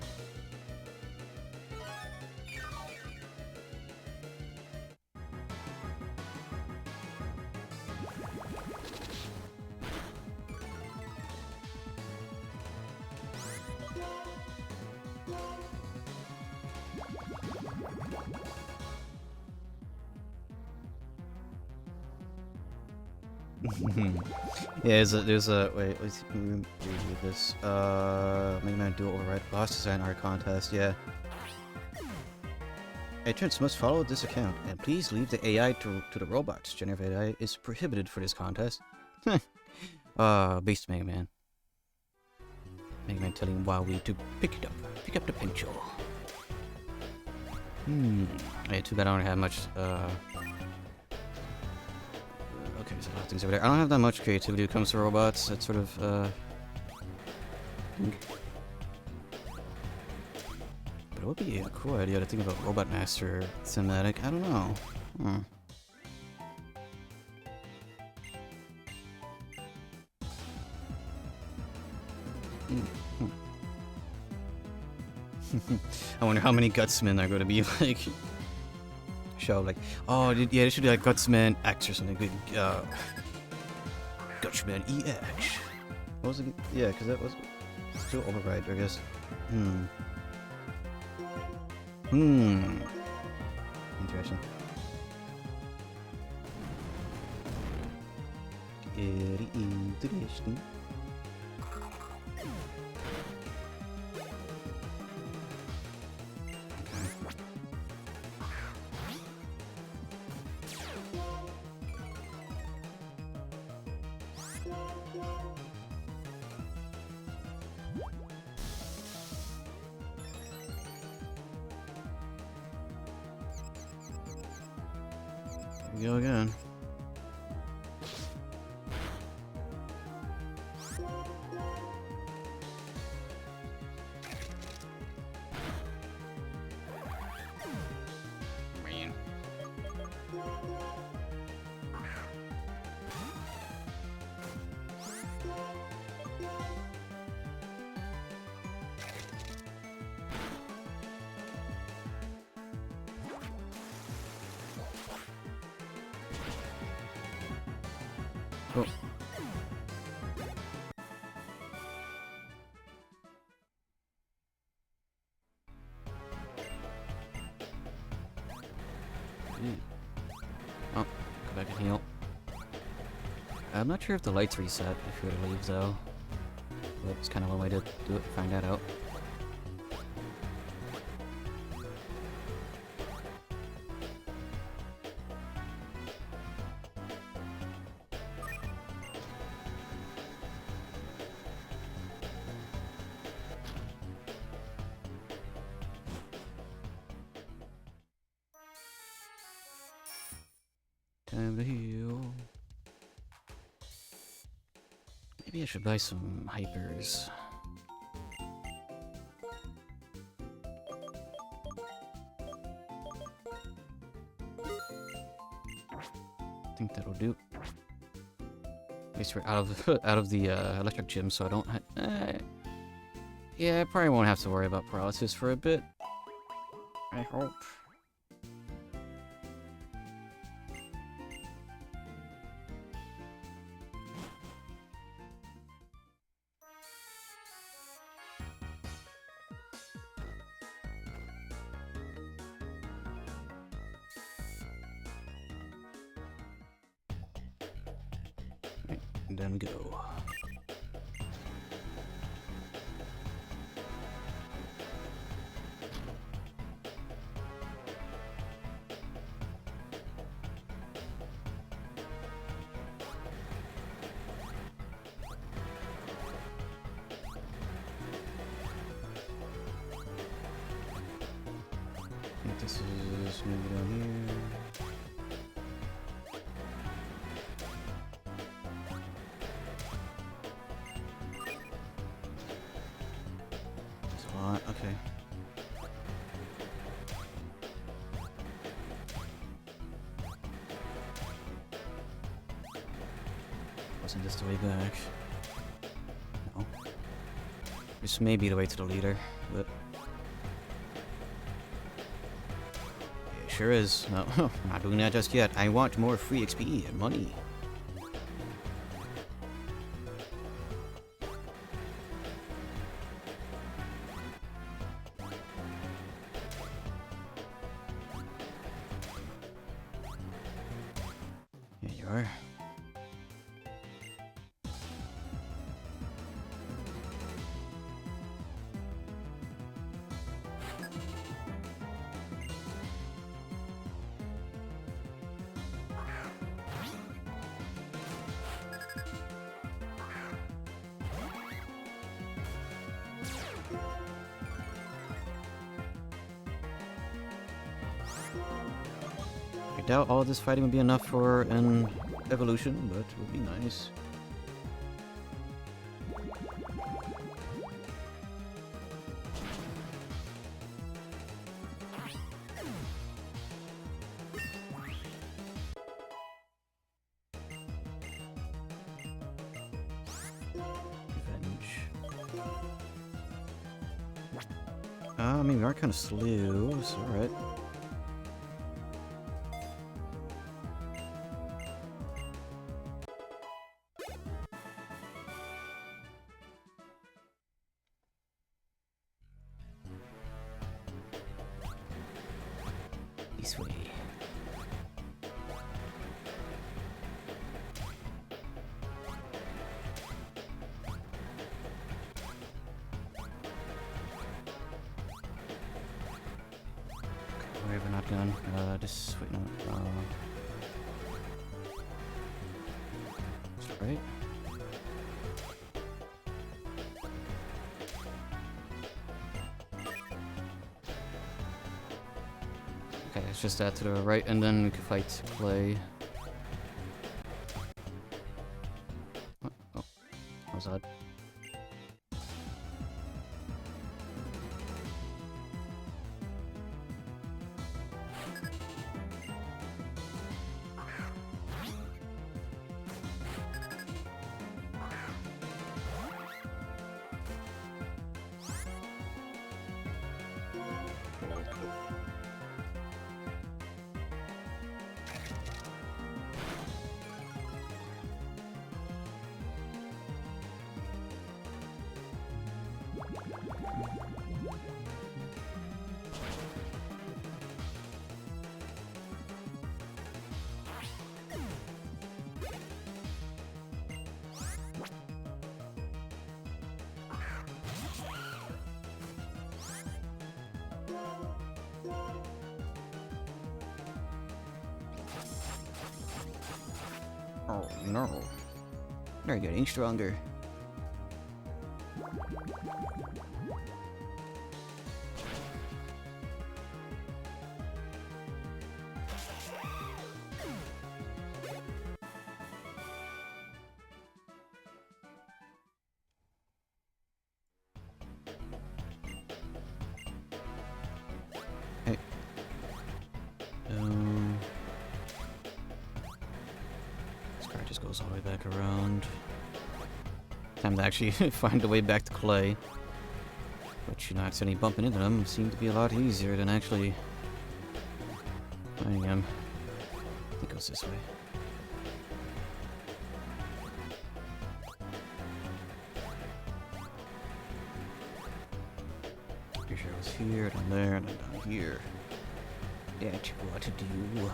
Speaker 1: Yeah, there's a wait, let's read this. Mega Man Dual Override Boss Design Art Contest, yeah. Entrants must follow this account, and please leave the AI to the robots. Generative AI is prohibited for this contest. Beast Mega Man. Mega Man telling WowWee to pick it up. Pick up the pencil. Yeah, too bad I don't have much, okay, there's a lot of things over there. I don't have that much creativity when it comes to robots. It's sort of, But it would be a cool idea to think about Robot Master cinematic. I don't know. I wonder how many Gutsmen are going to be like show like, oh yeah, it should be like Gutsman X or something. Gutsman EX. What was it? Yeah, because that was still Override, I guess. Interesting. Very interesting. Here we go again. Man. Oh. Oh, go back and heal. I'm not sure if the lights reset if you were to leave though. But it's kind of one way to do it, find that out. Time to heal. Maybe I should buy some hypers. I think that'll do. At least we're out of the electric gym, so I don't. Yeah, I probably won't have to worry about paralysis for a bit. I hope. Right, and then go. I think this is maybe down here. There's a lot. Okay. the way back. No. This may be the way to the leader, but... It sure is. No, I'm not doing that just yet. I want more free XP and money. Here you are. I doubt all this fighting would be enough for an evolution, but it would be nice. Revenge. I mean, we are kind of slow, so alright. This way. Okay, where have I not gone? Just wait, no. Right. Okay, it's just that to the right, and then we can fight Clay. Oh, that was odd. Oh no. They're getting stronger. Hey. This car just goes all the way back around. Time to actually find a way back to Clay. But you know, accidentally bumping into them seemed to be a lot easier than actually finding him. I think it goes this way. Pretty sure it was here, down there, and then down here. That's what to do.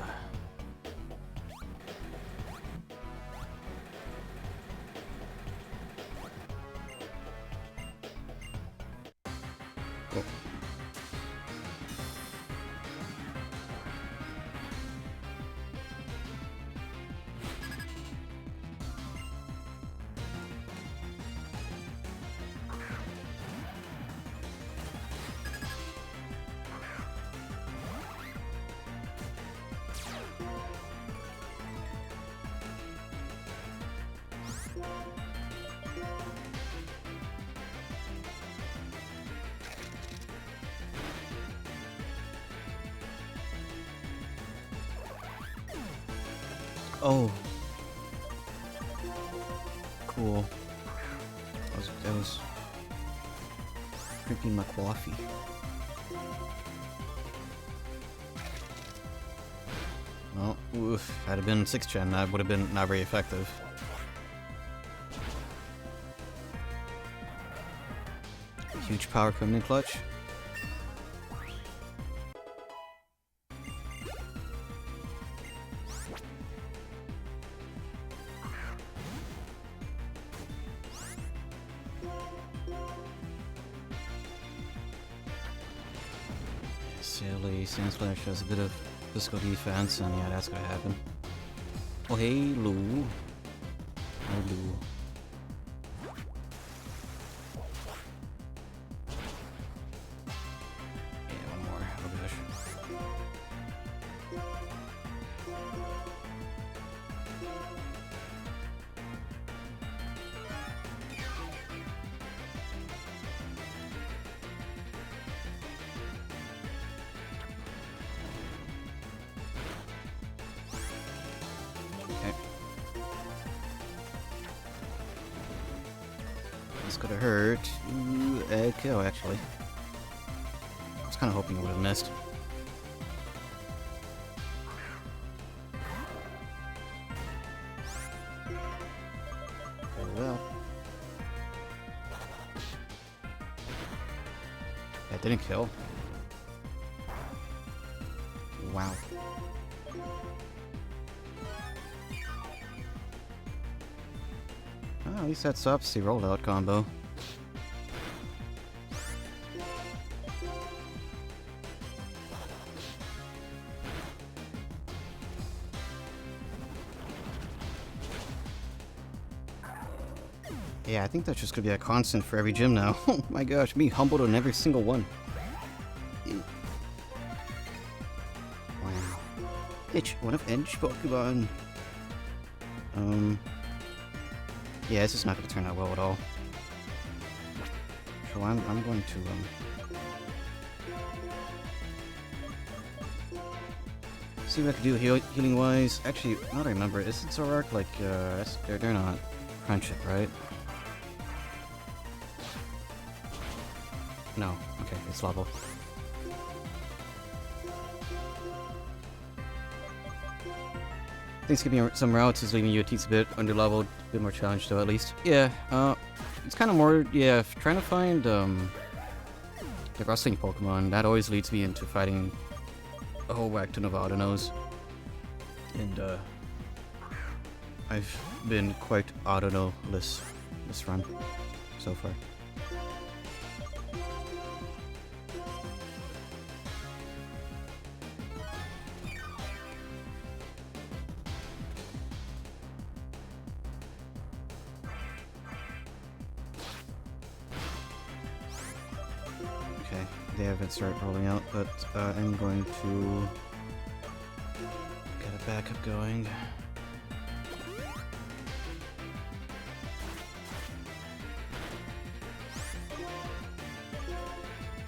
Speaker 1: Oh. I was drinking my coffee. Oh, oof. Had it been 6th gen, that would have been not very effective. Huge power coming in clutch. Silly Sand Splash has a bit of physical defense, and yeah, that's gonna happen. Oh, hey, Lou. Oh, Lou. Yeah, one more. Oh, gosh. Okay. This could have hurt. Ooh, kill, actually. I was kind of hoping it would have missed. Oh, well. That didn't kill. Wow. Oh, at least that stops the rollout combo. Yeah, I think that's just gonna be a constant for every gym now. Oh my gosh, me humbled on every single one. Wow. It's one of Edge Pokemon. Yeah, this is not gonna turn out well at all. So I'm going to see what I can do healing wise. Actually, now that I remember, isn't Zoroark like they're not friendship, right? No. Okay, it's level. I think skipping some routes is leaving you a teensy bit underleveled, a bit more challenged though at least. Yeah, it's kind of more, yeah, trying to find the wrestling Pokemon. That always leads me into fighting a whole whack ton of Autonos. And I've been quite Autono-less this run so far. Okay, they haven't started rolling out, but I'm going to get a backup going.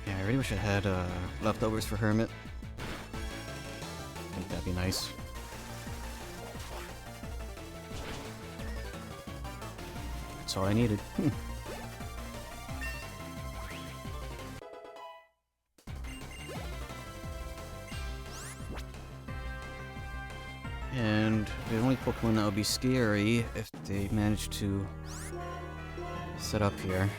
Speaker 1: Yeah, I really wish I had leftovers for Hermit. I think that'd be nice. That's all I needed. And the only Pokemon that would be scary if they manage to set up here.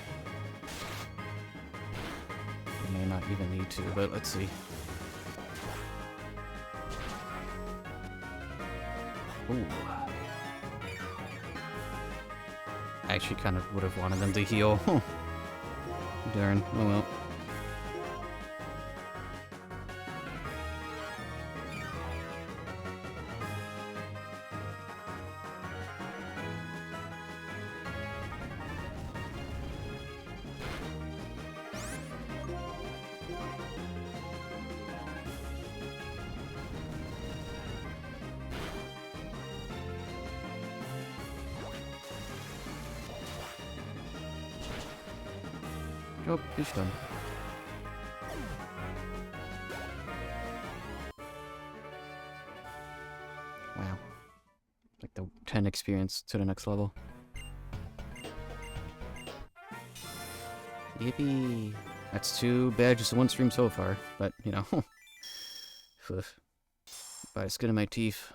Speaker 1: They may not even need to, but let's see. Ooh. I actually kind of would have wanted them to heal. Darn. Oh well. Oh, he's done. Wow. Like the 10 experience to the next level. Yippee! That's 2 badges in 1 stream so far, but, you know. By the skin of my teeth.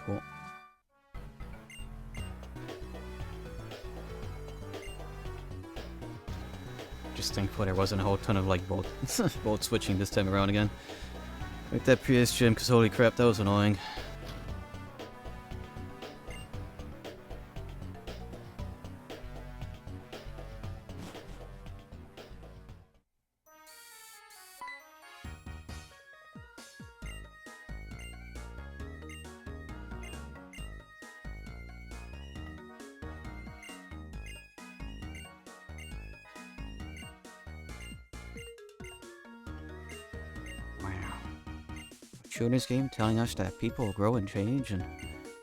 Speaker 1: Cool. Just thankful there wasn't a whole ton of, like, bolt switching this time around again. Like that previous gym, because holy crap, that was annoying. Children's game telling us that people grow and change, and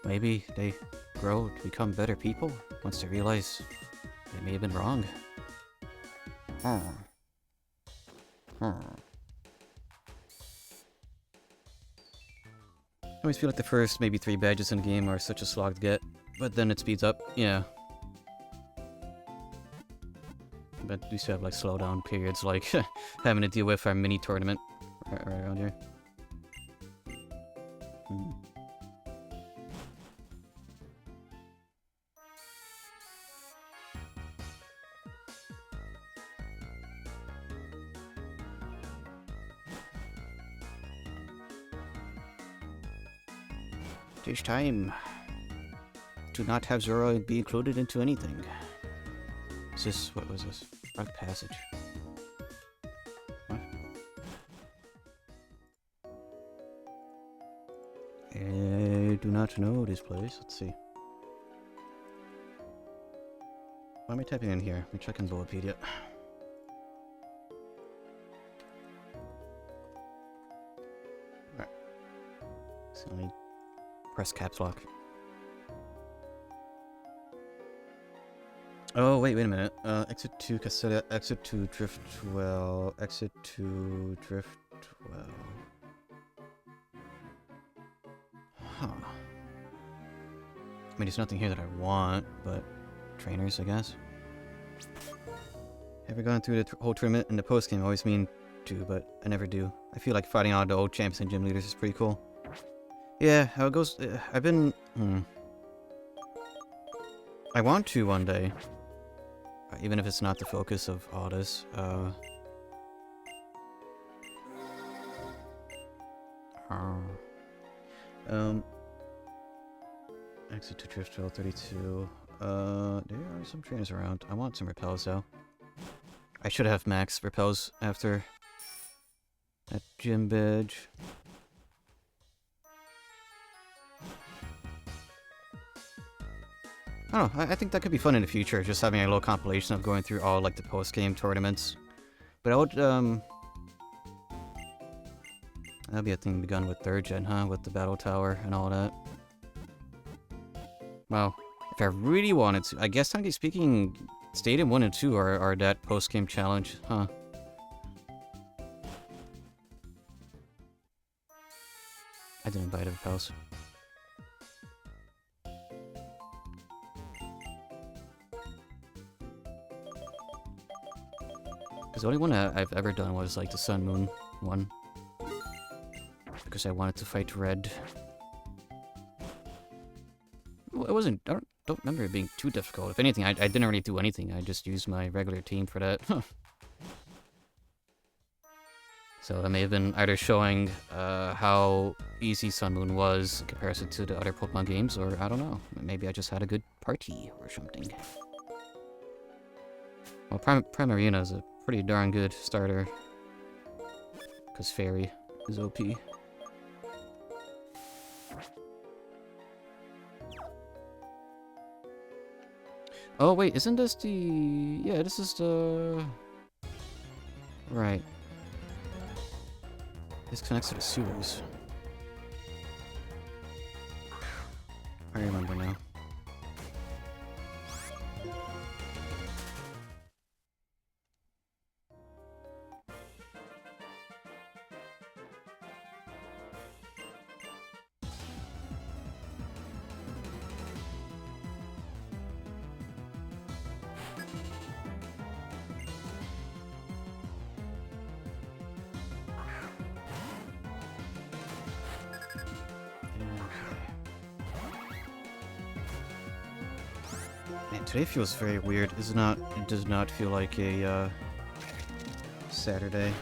Speaker 1: maybe they grow to become better people once they realize they may have been wrong. I always feel like the first maybe 3 badges in the game are such a slog to get, but then it speeds up, yeah. But you still have like slowdown periods, like having to deal with our mini tournament right around here. It's time to not have Zoro be included into anything. Is this, what was this? Dark Passage. What? I do not know this place. Let's see. Why am I typing in here? Let me check in Bulletpedia. Alright. So let me press caps lock. Oh, wait a minute. Exit to Caseta, exit to Driftwell, exit to Driftwell. Huh. I mean, there's nothing here that I want, but trainers, I guess. Ever gone through the whole tournament in the post-game? I always mean to, but I never do. I feel like fighting all the old champs and gym leaders is pretty cool. Yeah, how it goes... I've been... I want to one day. Even if it's not the focus of all this. Exit to Driftwell 32. There are some trainers around. I want some repels though. I should have max repels after that gym badge. I don't know, I think that could be fun in the future, just having a little compilation of going through all, like, the post-game tournaments. But I would, that'd be a thing begun with 3rd gen, huh? With the battle tower and all that. Well, if I really wanted to, I guess, technically speaking, Stadium 1 and 2 are that post-game challenge, huh? I didn't buy it at the house. Because the only one I've ever done was, like, the Sun Moon one. Because I wanted to fight Red. Well, it wasn't... I don't remember it being too difficult. If anything, I didn't really do anything. I just used my regular team for that. So that may have been either showing how easy Sun Moon was in comparison to the other Pokemon games, or I don't know. Maybe I just had a good party or something. Well, Primarina is a pretty darn good starter. Because Fairy is OP. Oh wait, isn't this the... Yeah, this is the... Right. This connects to the sewers. I remember now. Today feels very weird. It does not feel like a Saturday.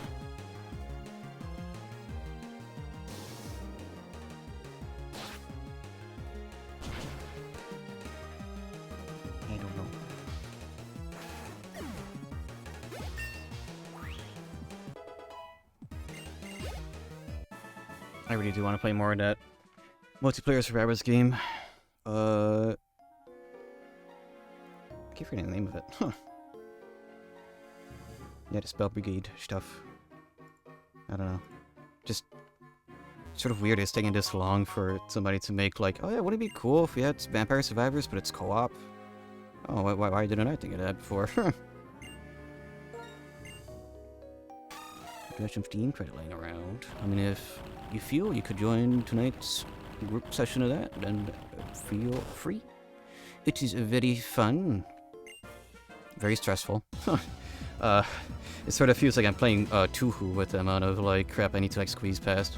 Speaker 1: I don't know. I really do want to play more of that multiplayer survivors game. I keep forgetting the name of it. Huh. Yeah, the Spell Brigade stuff. I don't know. Just sort of weird it's taking this long for somebody to make, like, oh yeah, wouldn't it be cool if we had Vampire Survivors, but it's co-op? Oh, why didn't I think of that before? Got some Steam credit laying around. I mean, if you feel you could join tonight's group session of that, then feel free. It is very fun. Very stressful. It sort of feels like I'm playing Tuhu with the amount of like crap I need to like squeeze past.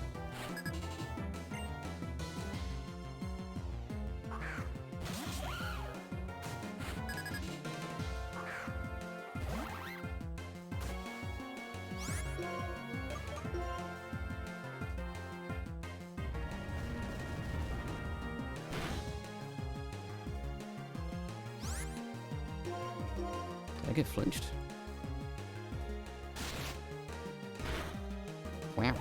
Speaker 1: Did I get flinched? Wow.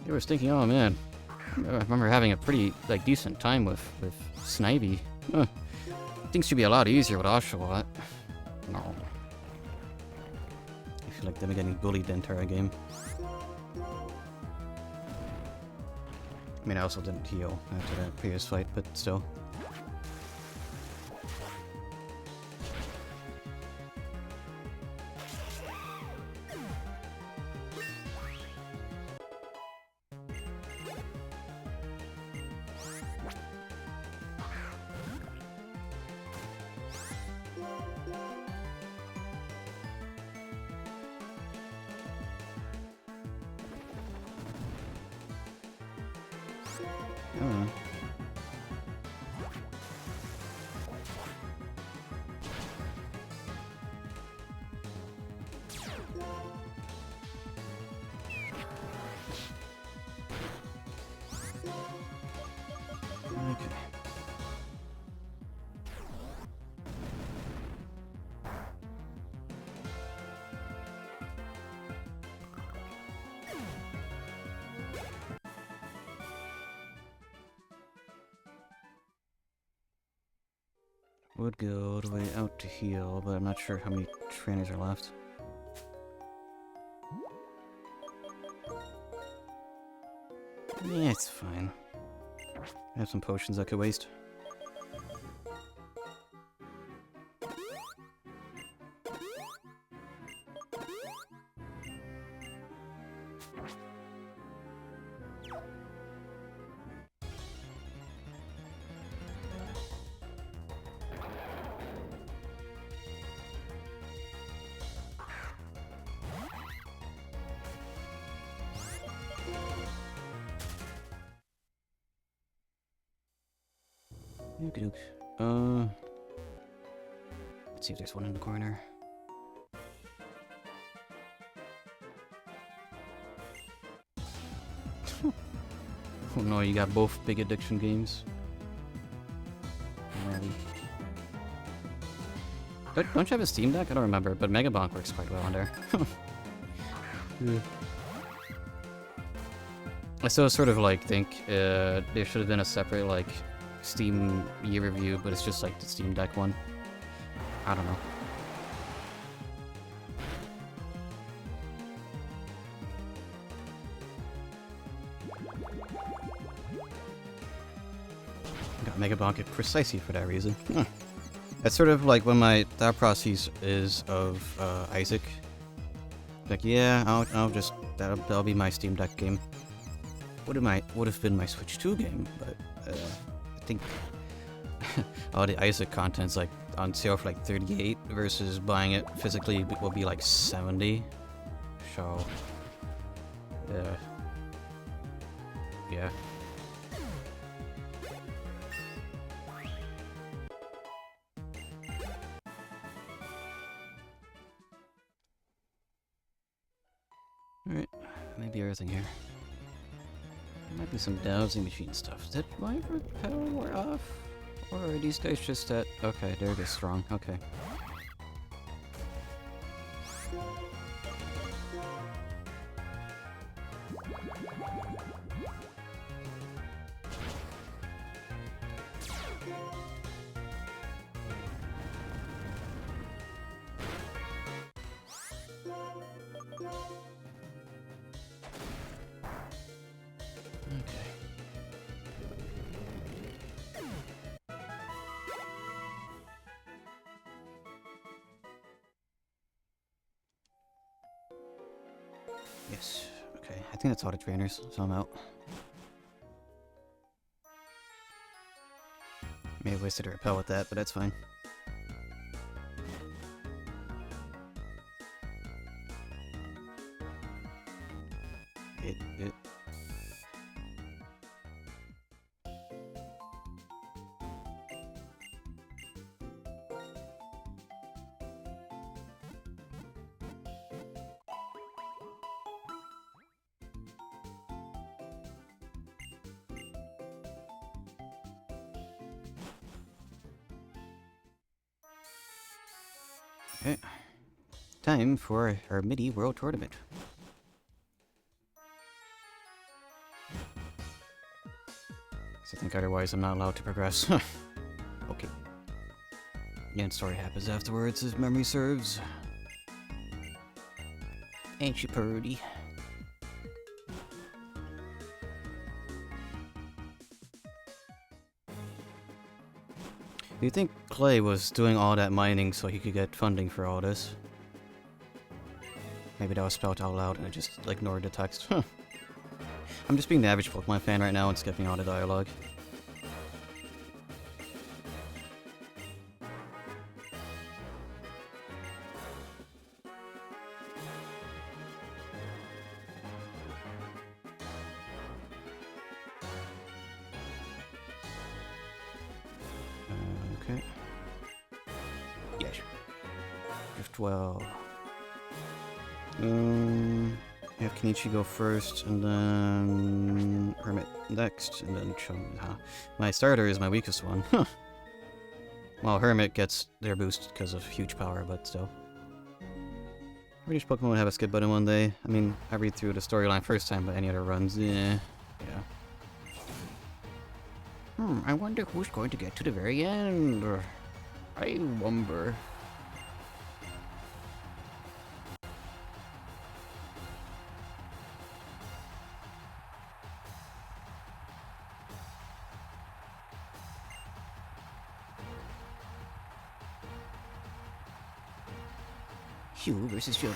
Speaker 1: I was thinking, oh man, I remember having a pretty like decent time with Snivy. Things should be a lot easier with Oshawott. No. I feel like them getting bullied the entire game. I mean, I also didn't heal after that previous fight, but still. Oh. Okay. Would go all the way out to heal, but I'm not sure how many trainers are left. Yeah, it's fine. I have some potions I could waste. Okey-doke. Let's see if there's one in the corner. Oh no, you got both big addiction games. Alrighty. Don't you have a Steam Deck? I don't remember, but Megabonk works quite well on there. Yeah. I still sort of like think there should have been a separate like Steam year review, but it's just like the Steam Deck one. I don't know. Got Megabonk precisely for that reason. That's sort of like when my thought process is of Isaac. Like, yeah, I'll just that'll be my Steam Deck game. Would have been my Switch 2 game, but I think all the Isaac content's like on sale for like 38 versus buying it physically will be like 70. So yeah. Alright, maybe everything here. There might be some dowsing machine stuff. Did my repel wear off? Or are these guys just at... Okay, they're just strong. Okay. Yes. Okay, I think that's all the trainers, so I'm out. May have wasted a repel with that, but that's fine. It. Okay. Time for our MIDI World Tournament. So I think otherwise I'm not allowed to progress. Okay. And story happens afterwards, as memory serves. Ain't she purty? Do you think Clay was doing all that mining so he could get funding for all this? Maybe that was spelled out loud and I just ignored the text. I'm just being the average Pokemon fan right now and skipping all the dialogue. Okay. Yes. Driftwell. Have Kenichi go first, and then Hermit next, and then Chung. My starter is my weakest one. Well, Hermit gets their boost because of huge power, but still. I wish Pokemon would have a skip button one day. I mean, I read through the storyline first time, but any other runs, yeah. I wonder who's going to get to the very end. I wonder. Hugh versus Jogo.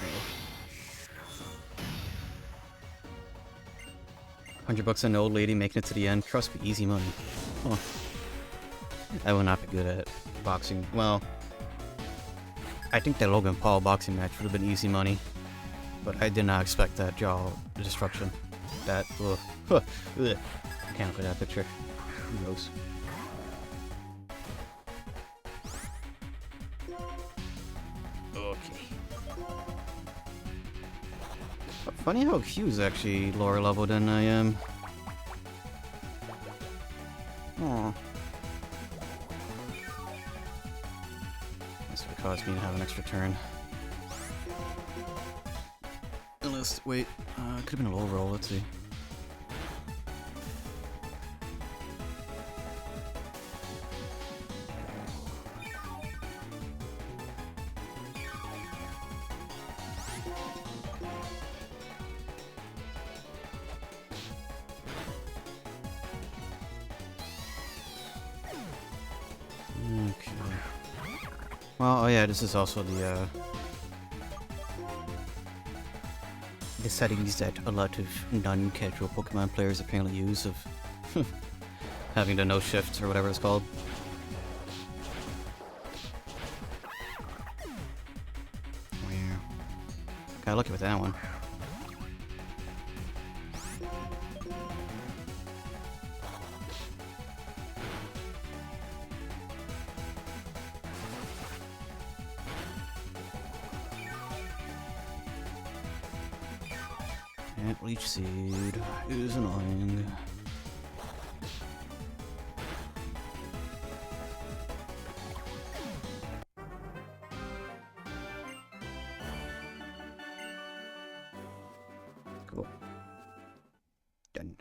Speaker 1: $100 on an old lady making it to the end. Trust me, easy money. Oh. I will not be good at boxing. Well, I think that Logan Paul boxing match would have been easy money. But I did not expect that jaw destruction. That, ugh. Ugh. I can't look at that picture. Gross. Okay. Funny how Q's actually lower level than I am. Aw. This would cause me to have an extra turn. Unless, wait, could have been a low roll, let's see. Okay. Well, oh yeah, this is also the settings that a lot of non-casual Pokemon players apparently use of having the no shift or whatever it's called. Wow. Got lucky with that one. Can't reach seed. It is annoying. Cool. Done.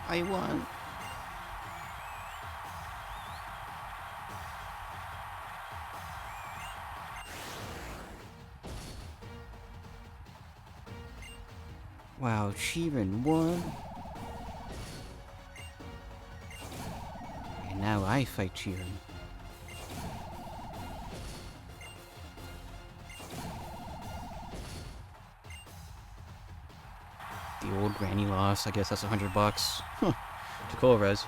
Speaker 1: I won. Wow, Sheeran won. And now I fight Sheeran. The old granny lost. I guess that's $100. Huh. To Colrez.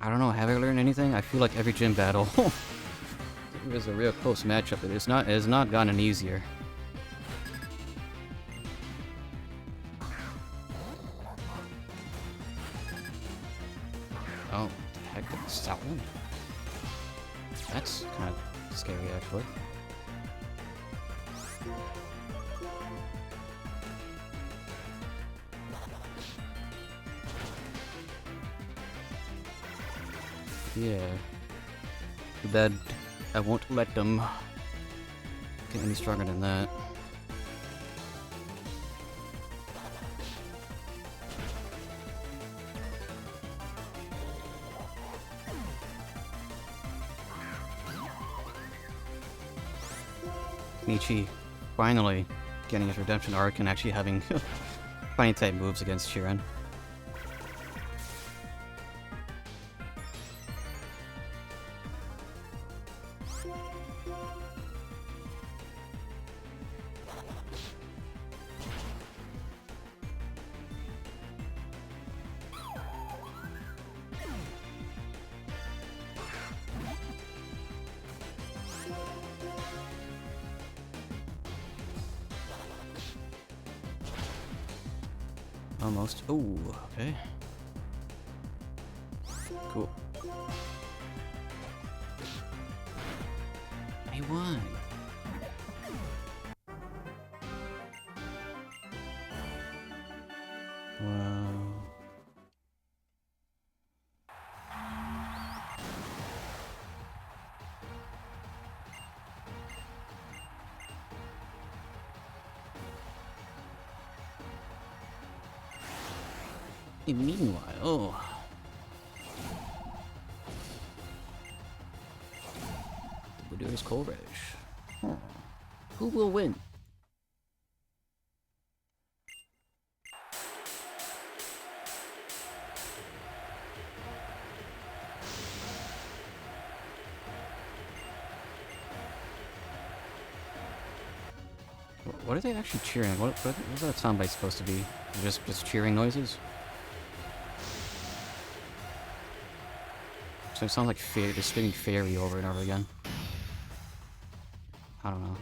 Speaker 1: I don't know, have I learned anything? I feel like every gym battle it was a real close matchup. It has not gotten easier. Oh, the heck, it's that one? That's kind of scary, actually. Yeah. Too bad I won't let them get any stronger than that. Michi finally getting his redemption arc and actually having fighting type moves against Sheeran. Almost. Oh, okay. Cool. I won. Wow. Meanwhile, the winner is Coleridge. Huh. Who will win? What are they actually cheering? What is that soundbite supposed to be? Just cheering noises? So it sounds like just spinning fairy over and over again. I don't know.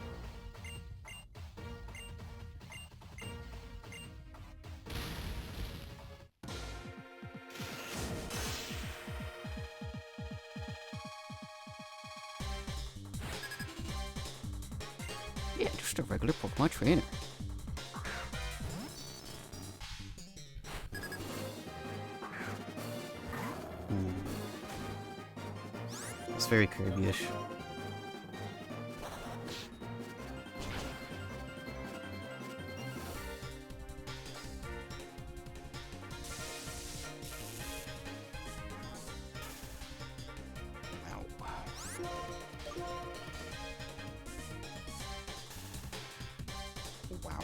Speaker 1: Yeah, just a regular Pokemon trainer. It's very Kirby-ish. Wow.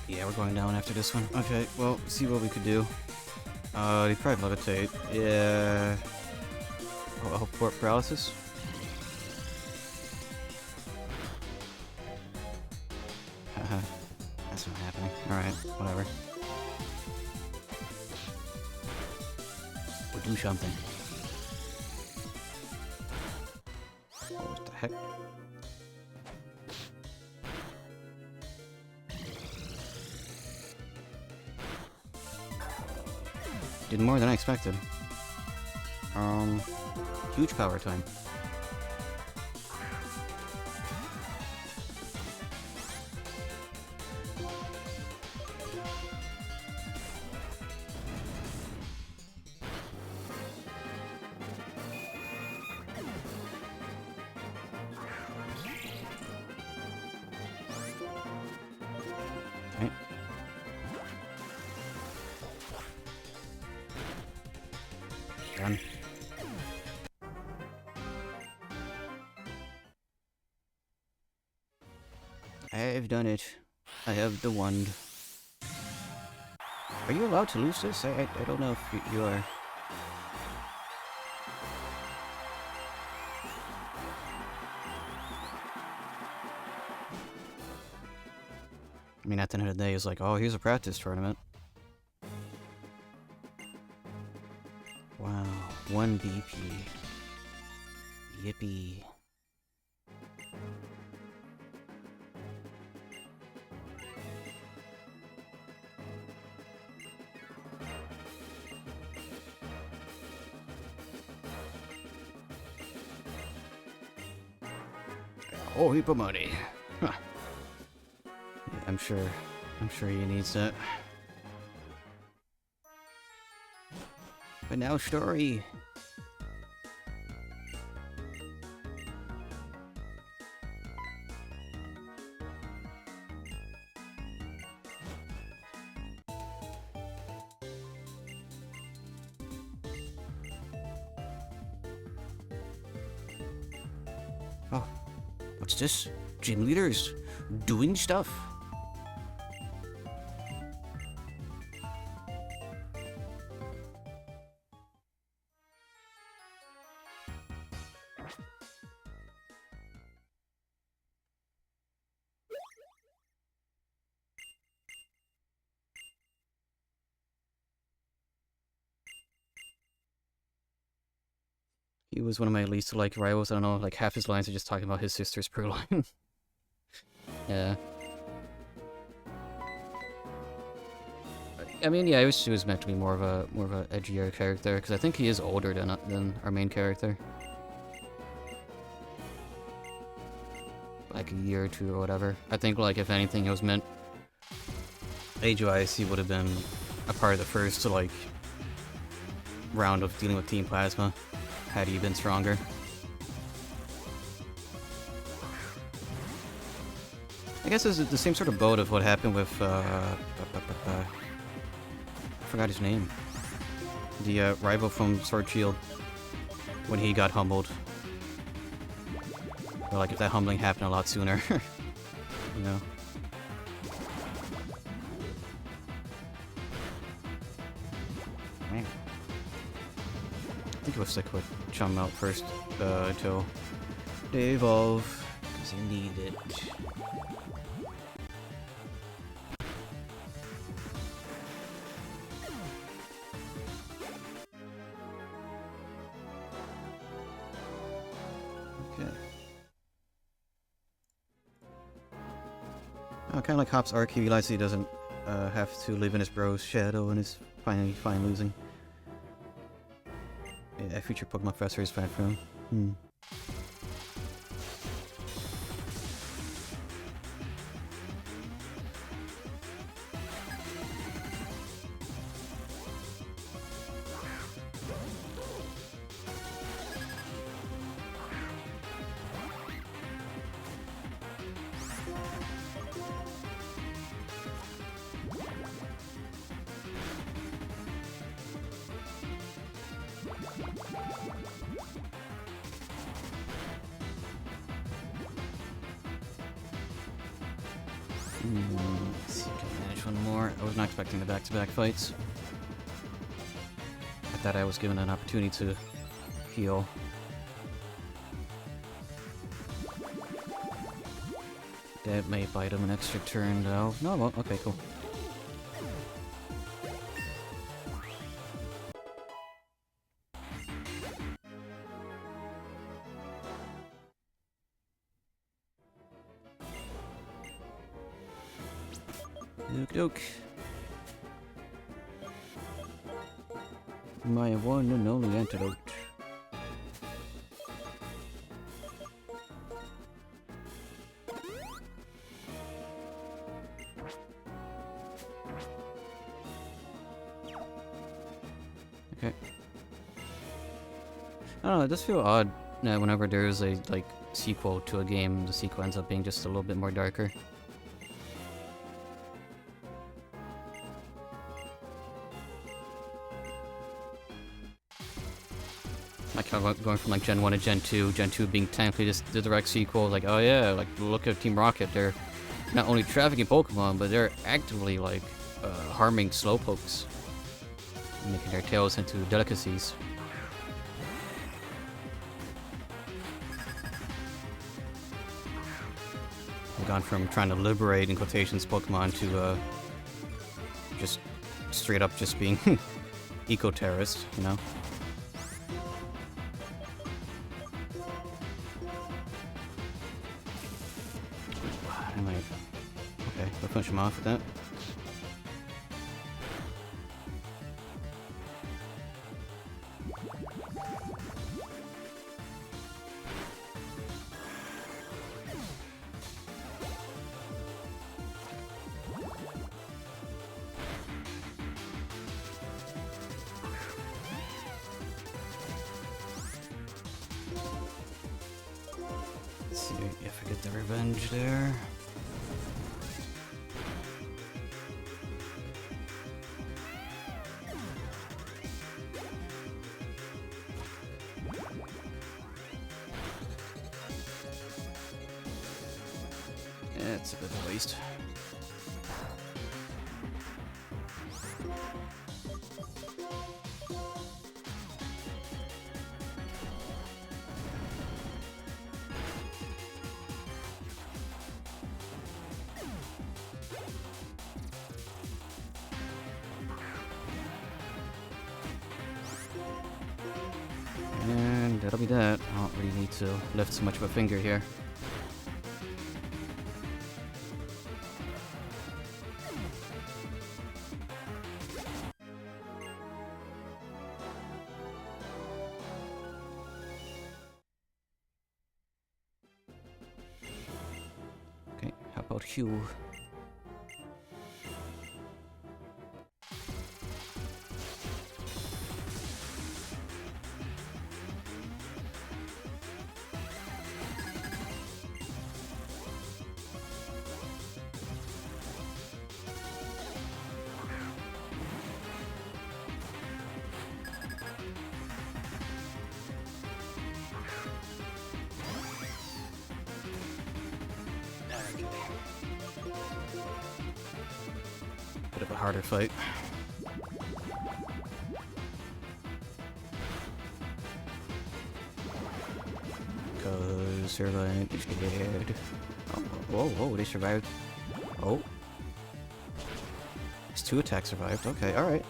Speaker 1: Yeah, we're going down after this one. Okay, well, see what we could do. He probably levitate. Yeah. Oh, port paralysis. Haha. That's not happening. Alright, whatever. We'll do something. What the heck? Did more than I expected. Huge power time. Okay. Done. I've done it. I have the wand. Are you allowed to lose this? I don't know if you are. I mean, at the end of the day, it's like, oh, here's a practice tournament. Wow, 1 BP. Yippee. A whole heap of money. Huh. Yeah, I'm sure he needs that. But now story. Oh, what's this? Gym leaders doing stuff. He was one of my least liked rivals. I don't know, like half his lines are just talking about his sister's per line. Yeah. I mean, yeah, he was meant to be more of a edgier character because I think he is older than our main character, like a year or two or whatever. I think, like, if anything, it was meant age-wise, he would have been a part of the first like round of dealing with Team Plasma had he been stronger. I guess it's the same sort of boat of what happened with, I forgot his name. The rival from Sword Shield, when he got humbled. Or like if that humbling happened a lot sooner, you know. Man. I think we'll stick with Chum out first until they evolve, because they need it. Kind of like Hop's arc, he realizes he doesn't have to live in his bro's shadow and is finally fine losing. Yeah, future Pokemon Professor is bad for him. Let's see if I can manage one more. I was not expecting the back-to-back fights. I thought I was given an opportunity to heal. That may buy them an extra turn, though. No, it won't. Okay, cool. Okie my one and only antidote. Okay. I don't know, it does feel odd that whenever there's a, like, sequel to a game, the sequel ends up being just a little bit more darker. Like how going from like Gen 1 to Gen 2 being technically just the direct sequel, like, oh yeah, like look at Team Rocket, they're not only trafficking Pokemon, but they're actively like harming Slowpokes, making their tails into delicacies. We've gone from trying to liberate, in quotations, Pokemon to just straight up just being eco-terrorists, you know? Okay, we'll punch him off with that. Let's see if I get the revenge there. It's a bit of a waste. And that'll be that. I don't really need to lift so much of a finger here. Okay, how about Hugh? Bit of a harder fight. Cause survived, scared. Oh, whoa, they survived. Oh. His 2 attacks survived. Okay, alright.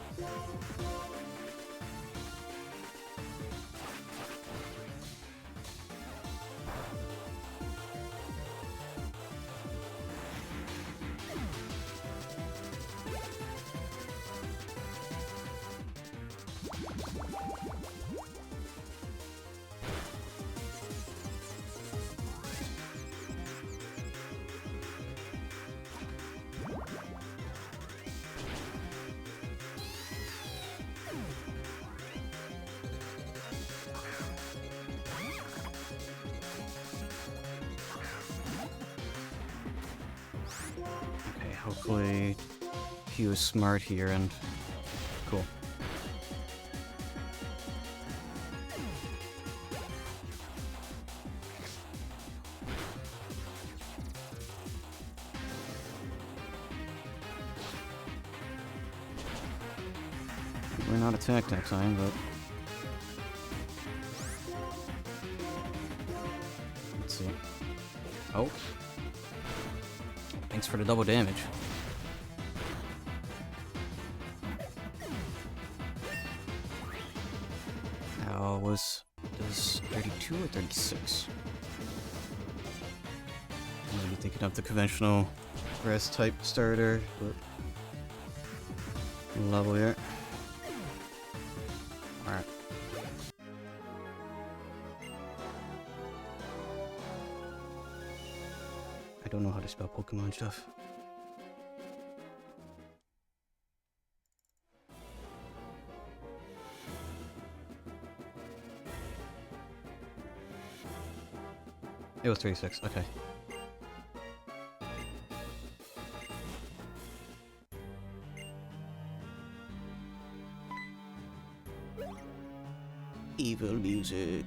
Speaker 1: Okay, hopefully he was smart here and cool. We're not attacked that time, but let's see. Oh. Thanks for the double damage. Now was this 32 or 36? Maybe thinking of the conventional grass type starter, but level here. Alright. I don't know how to spell Pokemon stuff. It was 36, okay. Evil music.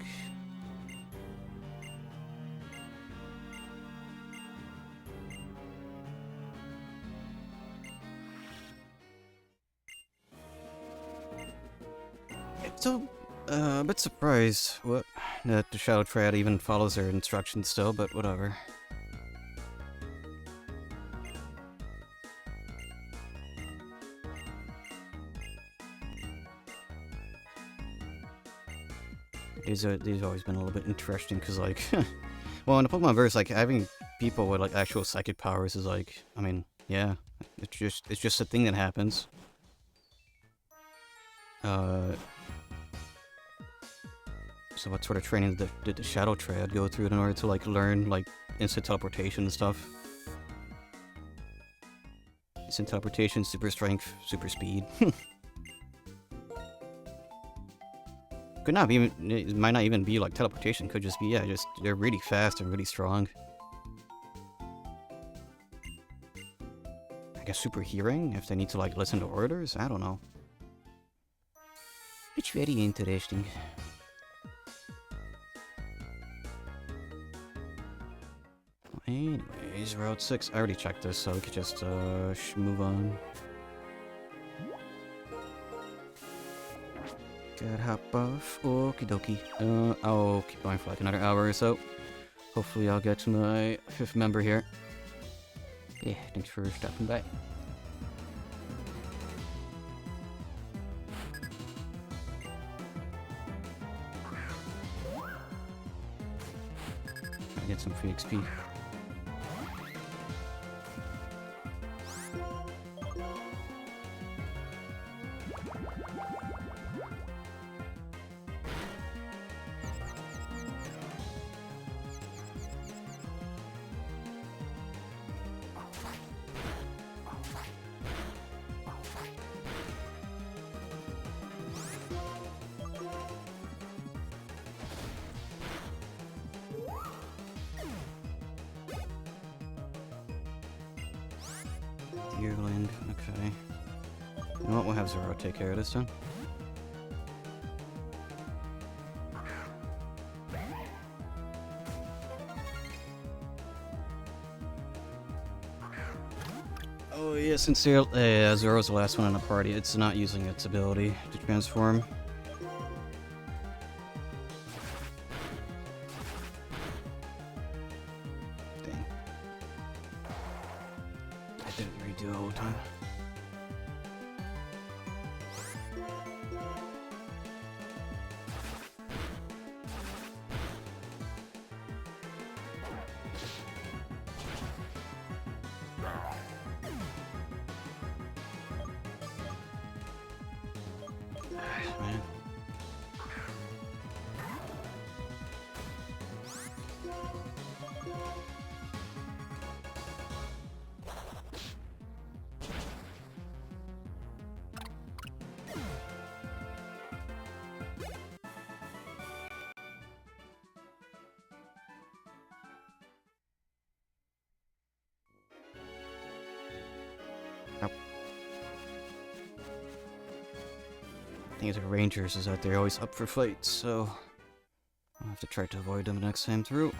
Speaker 1: So, a bit surprised that the Shadow Triad even follows their instructions still, but whatever. These have always been a little bit interesting, because, like, well, in the Pokemon verse, like, having people with, like, actual psychic powers is, like, I mean, yeah, it's just a thing that happens. So what sort of training did the Shadow Triad go through in order to, like, learn, like, instant teleportation and stuff? Instant teleportation, super strength, super speed. Could not be, it might not even be, like, teleportation, could just be, yeah, just, they're really fast and really strong. I guess super hearing, if they need to, like, listen to orders? I don't know. It's very interesting. Anyways, Route 6. I already checked this, so we could just move on. Gotta hop off. Okie dokie. I'll keep going for like another hour or so. Hopefully I'll get to my 5th member here. Yeah, thanks for stopping by. I get some free XP. Deerland, okay. You know what, we'll have Zoro take care of this then. Oh yeah, since Zoro's the last one in the party, it's not using its ability to transform. Dang. I didn't redo the whole time. Man. Thing is, the Rangers is that they're always up for fights, so I'll have to try to avoid them next time through.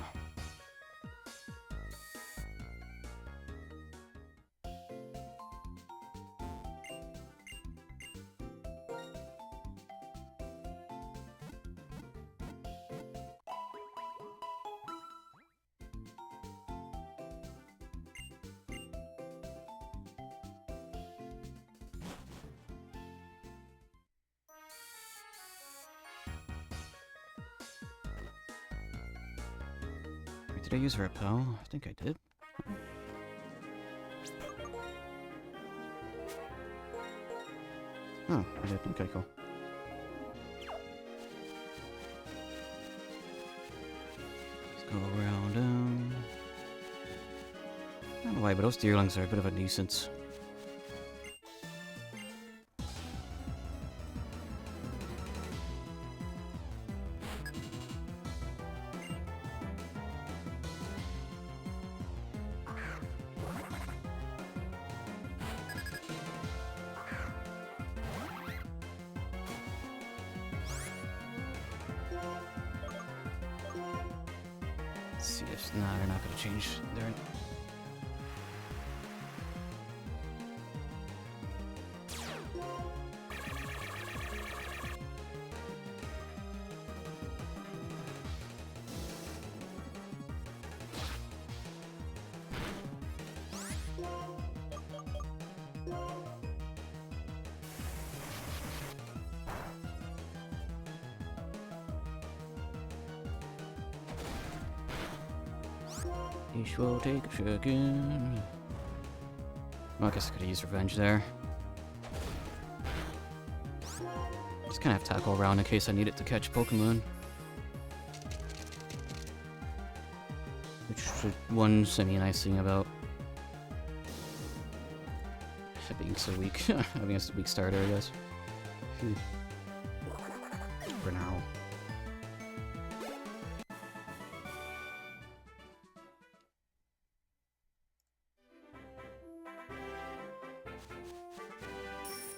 Speaker 1: Did I use repel? I think I did. Oh, I did. Okay, cool. Let's go around, I don't know why, but those deerlings are a bit of a nuisance. Let's see if... Nah, they're not gonna change. They're... Each will take a second. Well, I guess I could have used revenge there. Just kind of have tackle around in case I need it to catch Pokemon. Which is one semi-nice thing about it being so weak. I mean, it's a weak starter, I guess. For now.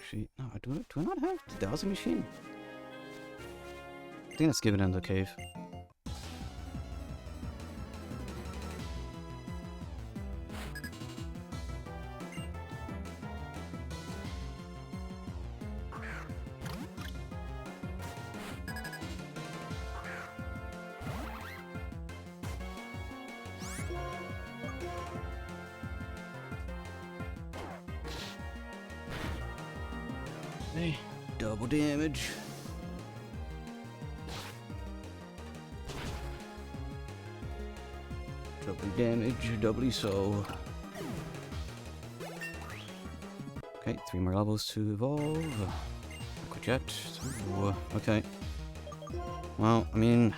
Speaker 1: Actually, no, do I not have the dowsing machine? I think that's given in the cave. Hey, double damage. Double damage, doubly so. Okay, 3 more levels to evolve. Aqua Jet. Ooh, okay. Well, I mean,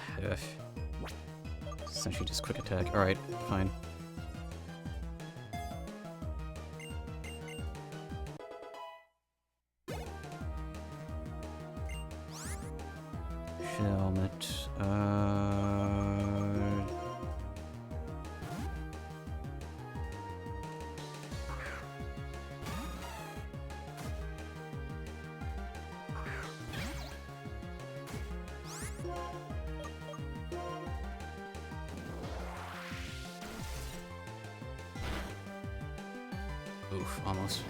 Speaker 1: essentially just quick attack. Alright, fine. Helmet. Oof, almost.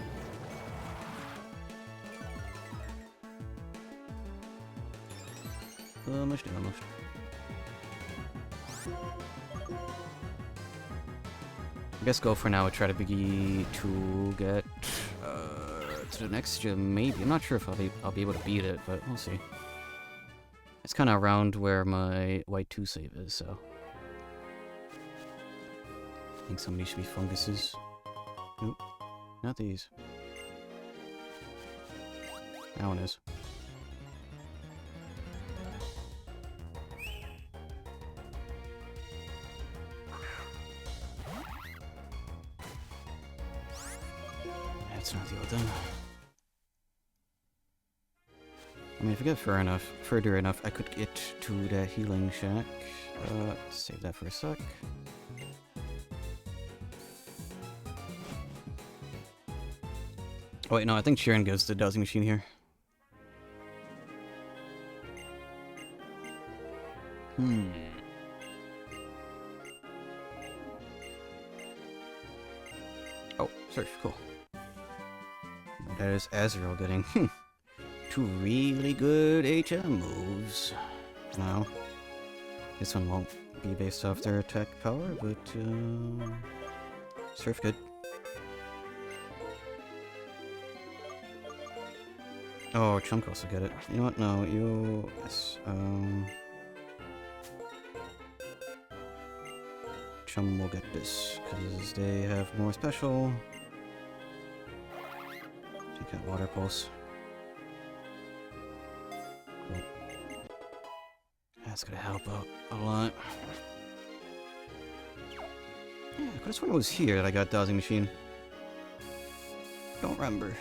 Speaker 1: Almost. I guess go for now and try to to get to the next gym. Maybe I'm not sure if I'll be able to beat it, but we'll see. It's kind of around where my white 2 save is, so I think some of these should be funguses. Nope, not these. That one is. That's not the old thing. I mean, if I get further enough, I could get to the healing shack. Save that for a sec. Oh wait, no, I think Sharon goes to the dowsing machine here. Oh, search, cool. That is Azrael getting 2 really good HM moves. Now, this one won't be based off their attack power, but Surf good. Oh, Chunk also get it. You know what? No, you... Yes, Chum will get this, because they have more special. Take out Water Pulse. Cool. That's gonna help out a lot. Yeah, I could have sworn it was here that I got Dowsing Machine. Don't remember.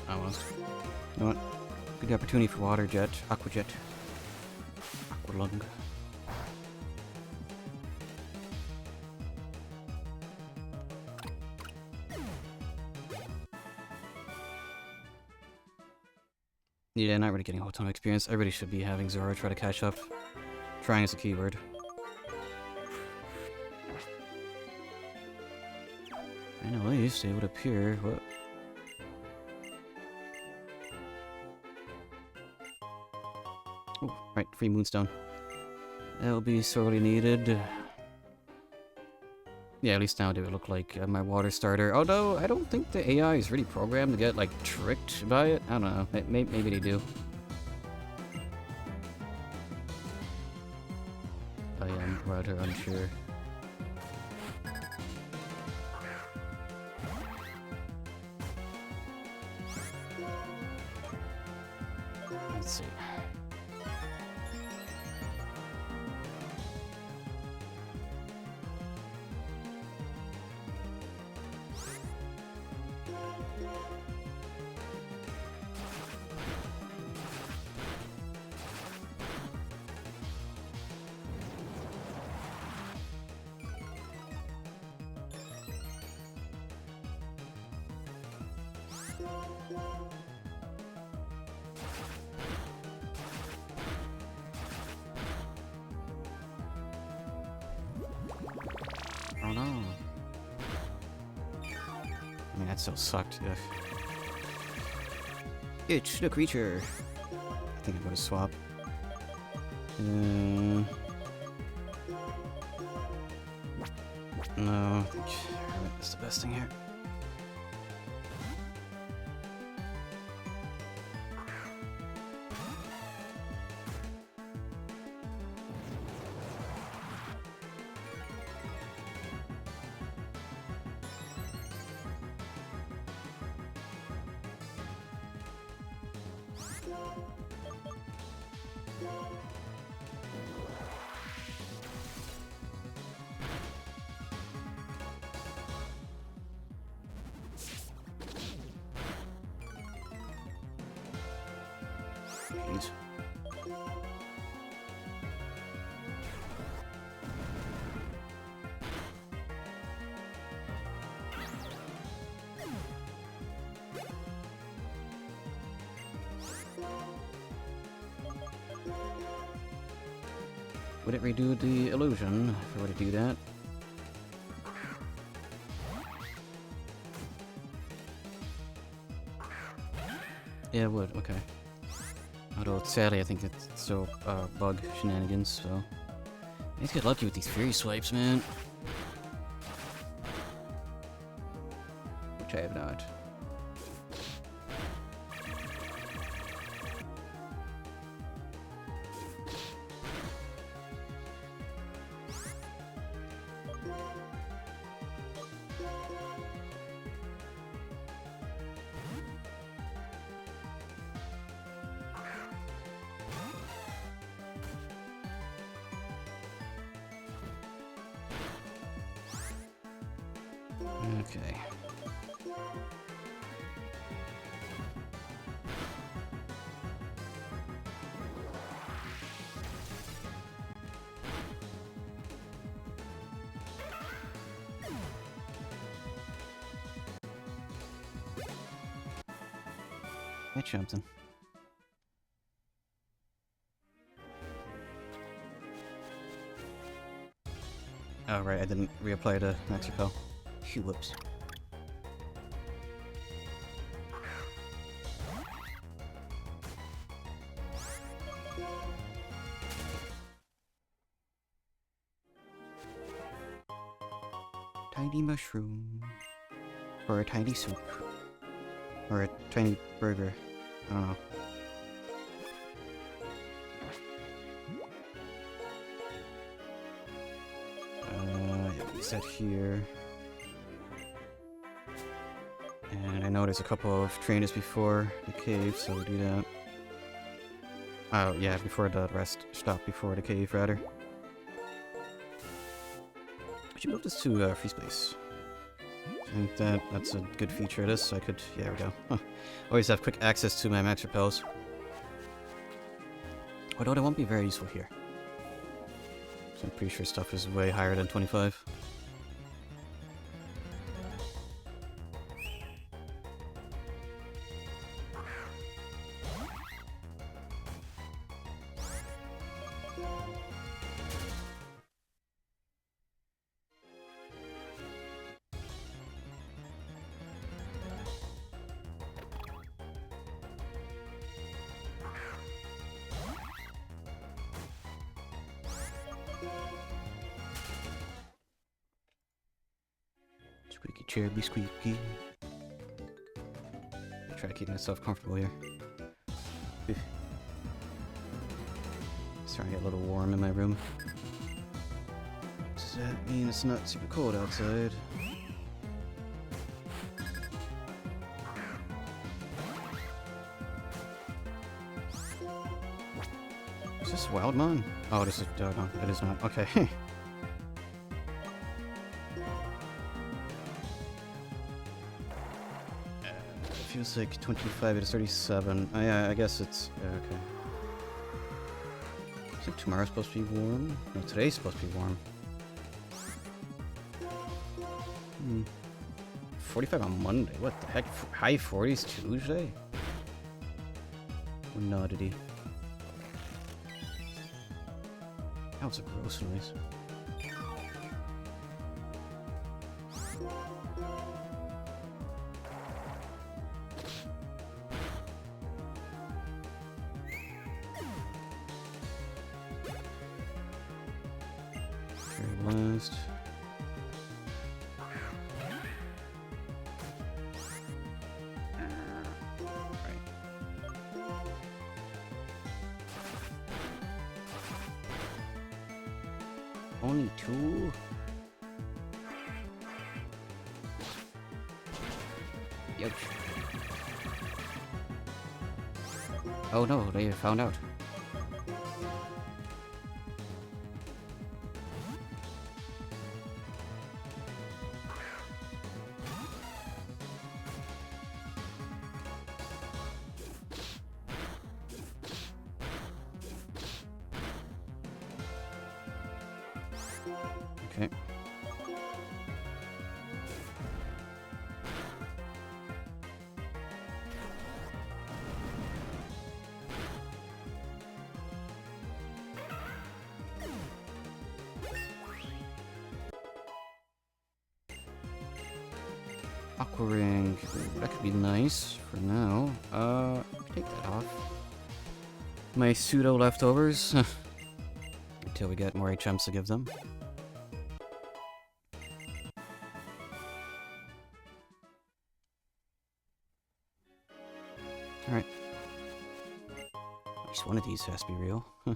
Speaker 1: Oh well. You know what? Good opportunity for Water Jet, Aqua Jet, Aqua Lung. Yeah, not really getting a whole ton of experience. I really should be having Zora try to catch up. Trying is a keyword. And at least it would appear. What? Oh, right, free Moonstone. That'll be sorely needed. Yeah, at least now do it look like my water starter. Although, I don't think the AI is really programmed to get, like, tricked by it. I don't know. Maybe they do. I am rather unsure. Let's see. Oh no. I mean, that still sucked. Ugh. Itch the creature. I think I'm gonna swap. No, I think that's the best thing here. Jeez. Would it redo the illusion if I were to do that? Yeah, it would. Okay. Although, sadly, I think it's still bug shenanigans, so... I need to get lucky with these Fury Swipes, man. Which I have not. Okay. That's something. Oh, right, I didn't reapply to Max Repel. Phew, whoops. Tiny mushroom. Or a tiny soup. Or a tiny burger. I don't know. Yeah, reset here. And I know there's a couple of trainers before the cave, so we'll do that. Oh, yeah, before the rest stop, before the cave, rather. I should move this to free space. I think that's a good feature of this. I could, yeah, there we go. Huh. Always have quick access to my max repels. Although they won't be very useful here. So I'm pretty sure stuff is way higher than 25. Squeaky chair be squeaky. I try to keep myself comfortable here. Oof. Starting to get a little warm in my room. Does that mean it's not super cold outside? Is this Wildmon? Oh, this is... Oh, no, it is not. Okay. Feels like 25 to 37. Oh, yeah, I guess it's... Yeah, okay. I think tomorrow's supposed to be warm. No, today's supposed to be warm. 45 on Monday. What the heck? High 40s Tuesday? What an oddity. That was a gross noise. Last. Only 2? Yep. Oh no, they found out. Okay. Aqua ring. Ooh, that could be nice for now. Take that off. My pseudo leftovers. Until we get more HMs to give them. Alright. At least one of these has to be real. Huh.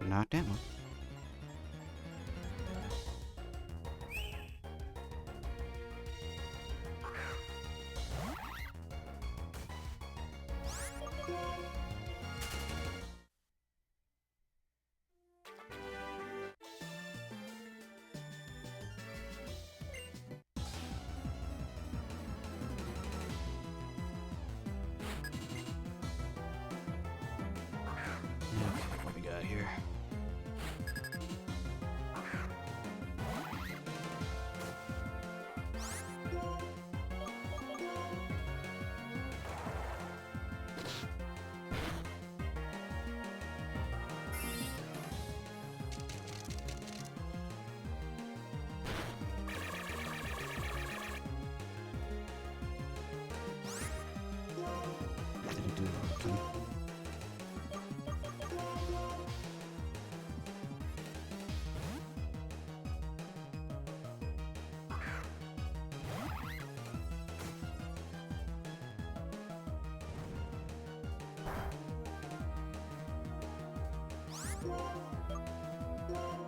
Speaker 1: Not that one. Okay, what we got here?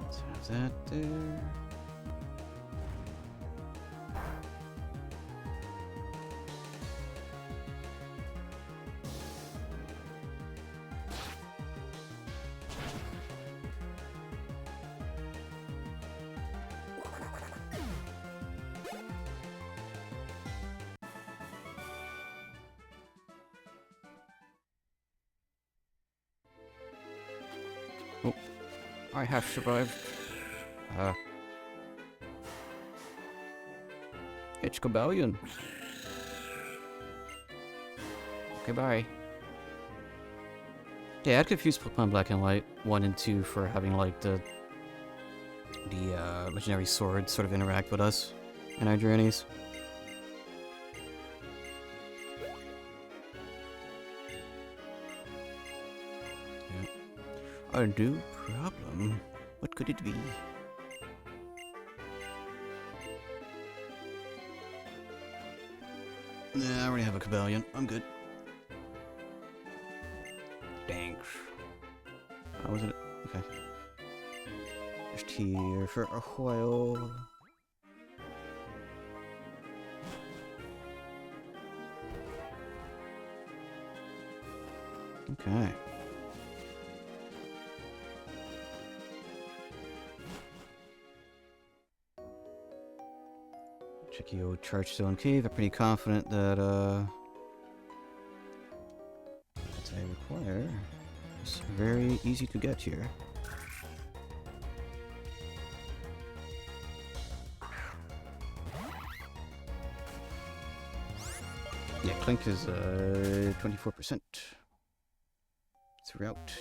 Speaker 1: Let's have that there. Oh, I have survived. It's Cabellion. Okay, bye. Yeah, I'd confuse Pokemon Black and White 1 and 2 for having like the legendary sword sort of interact with us in our journeys. Yeah. A new problem. What could it be? Nah, I already have a Cabellion. I'm good. Thanks. Oh, was it? Okay. Just here for a while. Okay. Check the old Chargestone Cave. I'm pretty confident that, what I require is very easy to get here. Yeah, Clink is, 24% throughout.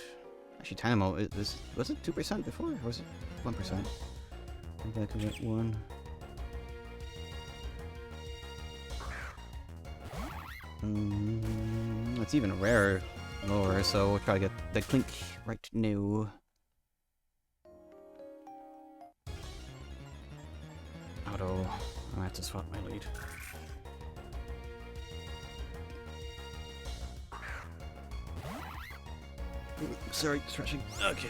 Speaker 1: Actually, Dynamo, was it 2% before, or was it 1%? Maybe I could get 1. It's even rarer lower, so we'll try to get the Clink right now. Although, I have to swap my lead. Ooh, sorry, stretching. Okay.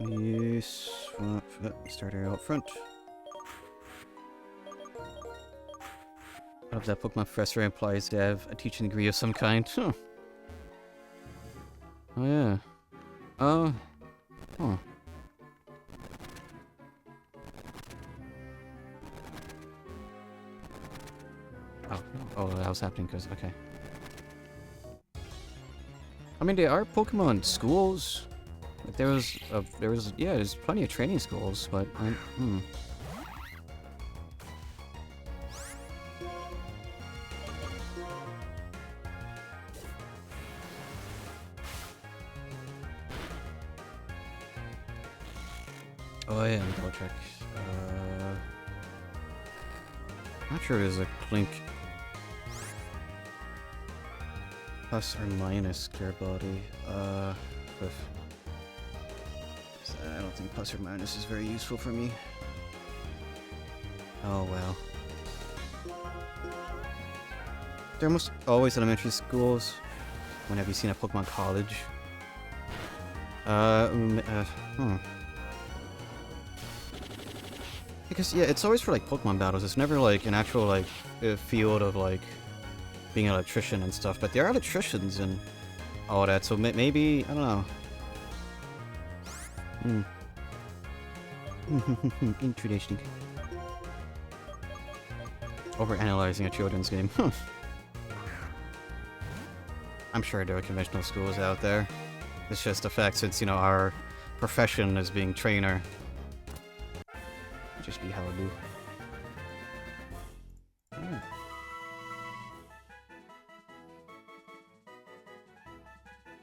Speaker 1: Let me swap starter out front. I hope that Pokemon Professor implies to have a teaching degree of some kind. Huh. Oh yeah. Huh. Oh, that was happening because, okay. I mean, there are Pokemon schools. Like yeah, there's plenty of training schools, but Oh yeah, double check. Not sure there's a Clink plus or minus clear body. I don't think plus or minus is very useful for me. Oh well. They're almost always elementary schools. When have you seen a Pokemon college? Because yeah, it's always for like Pokemon battles. It's never like an actual like field of like being an electrician and stuff. But there are electricians and all that, so maybe I don't know. Interesting. Overanalyzing a children's game. I'm sure there are conventional schools out there. It's just a fact since, you know, our profession is being trainer. Just be how I do. Yeah.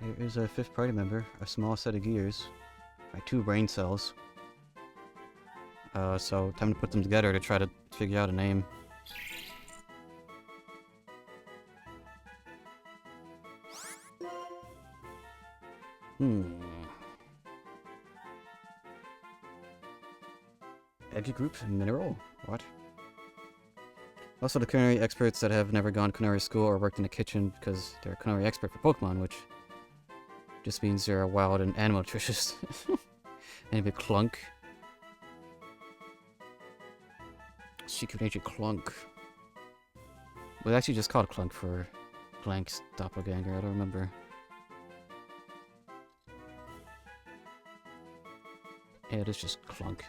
Speaker 1: Here is a fifth party member, a small set of gears, by 2 brain cells. So time to put them together to try to figure out a name. Edge group mineral? What? Also, the culinary experts that have never gone to culinary school or worked in the kitchen because they're a culinary expert for Pokemon, which just means they're a wild and animal nutritionist. Anyway, Clunk. Secret Agent Clunk. Well, actually just called Clunk for Blank's doppelganger, I don't remember. Yeah, it is just Clunk.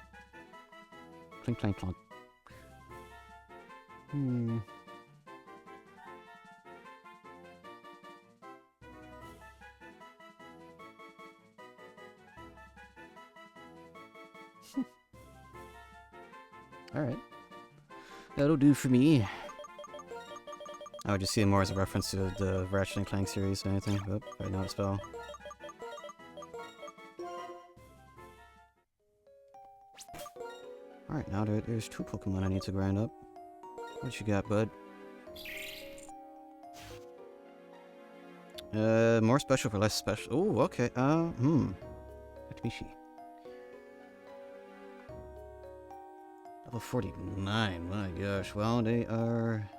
Speaker 1: Clink, clank, clunk. Alright. That'll do for me. I would just see it more as a reference to the Ratchet and Clank series than anything. Oh, right now it's spell. Alright, now there's 2 Pokemon I need to grind up. What you got, bud? More special for less special. Oh, okay. Katabishi. Level 49, my gosh. Well, they are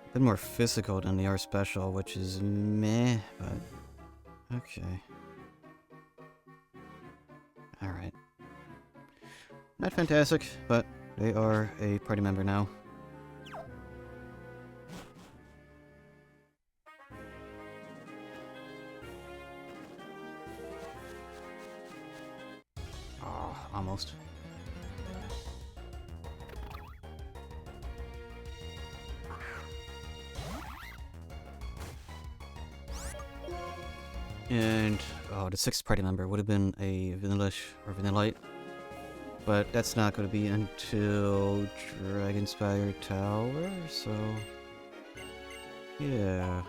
Speaker 1: a bit more physical than they are special, which is meh, but okay. Alright. Not fantastic, but they are a party member now. Oh, almost. And, oh, the 6th party member would have been a Vanillish or Vanillite. But that's not going to be until Dragonspire Tower, so... yeah.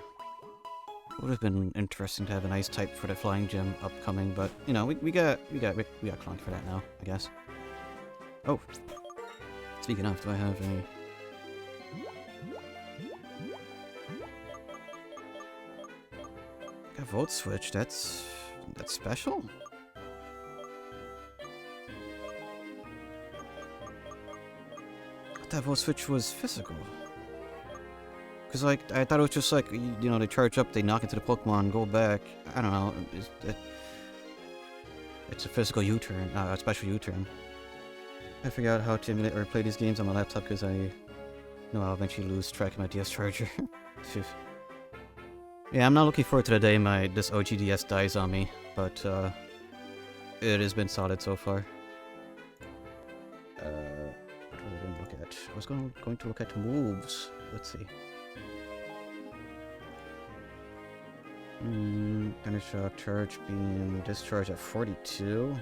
Speaker 1: Would have been interesting to have an ice type for the flying gym upcoming, but, you know, we got Clunk for that now, I guess. Oh. Speaking of, do I have a... got Volt Switch, that's special? That Volt Switch was physical. Because, like, I thought it was just like, you know, they charge up, they knock into the Pokemon, go back. I don't know. It's a physical U-turn, a special U-turn. I figured out how to emulate or play these games on my laptop because I know I'll eventually lose track of my DS charger. Yeah, I'm not looking forward to the day this OG DS dies on me, but it has been solid so far. I was going to look at moves. Let's see. Thunder Shock, Charge Beam, Discharge at 42.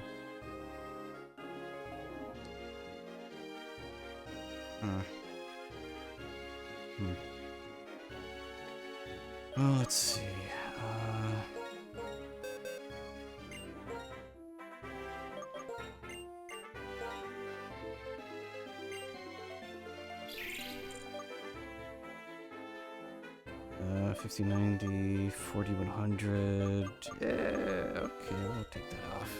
Speaker 1: Oh, let's see. Uh, 5090, 4100. Yeah, okay, we'll take that off.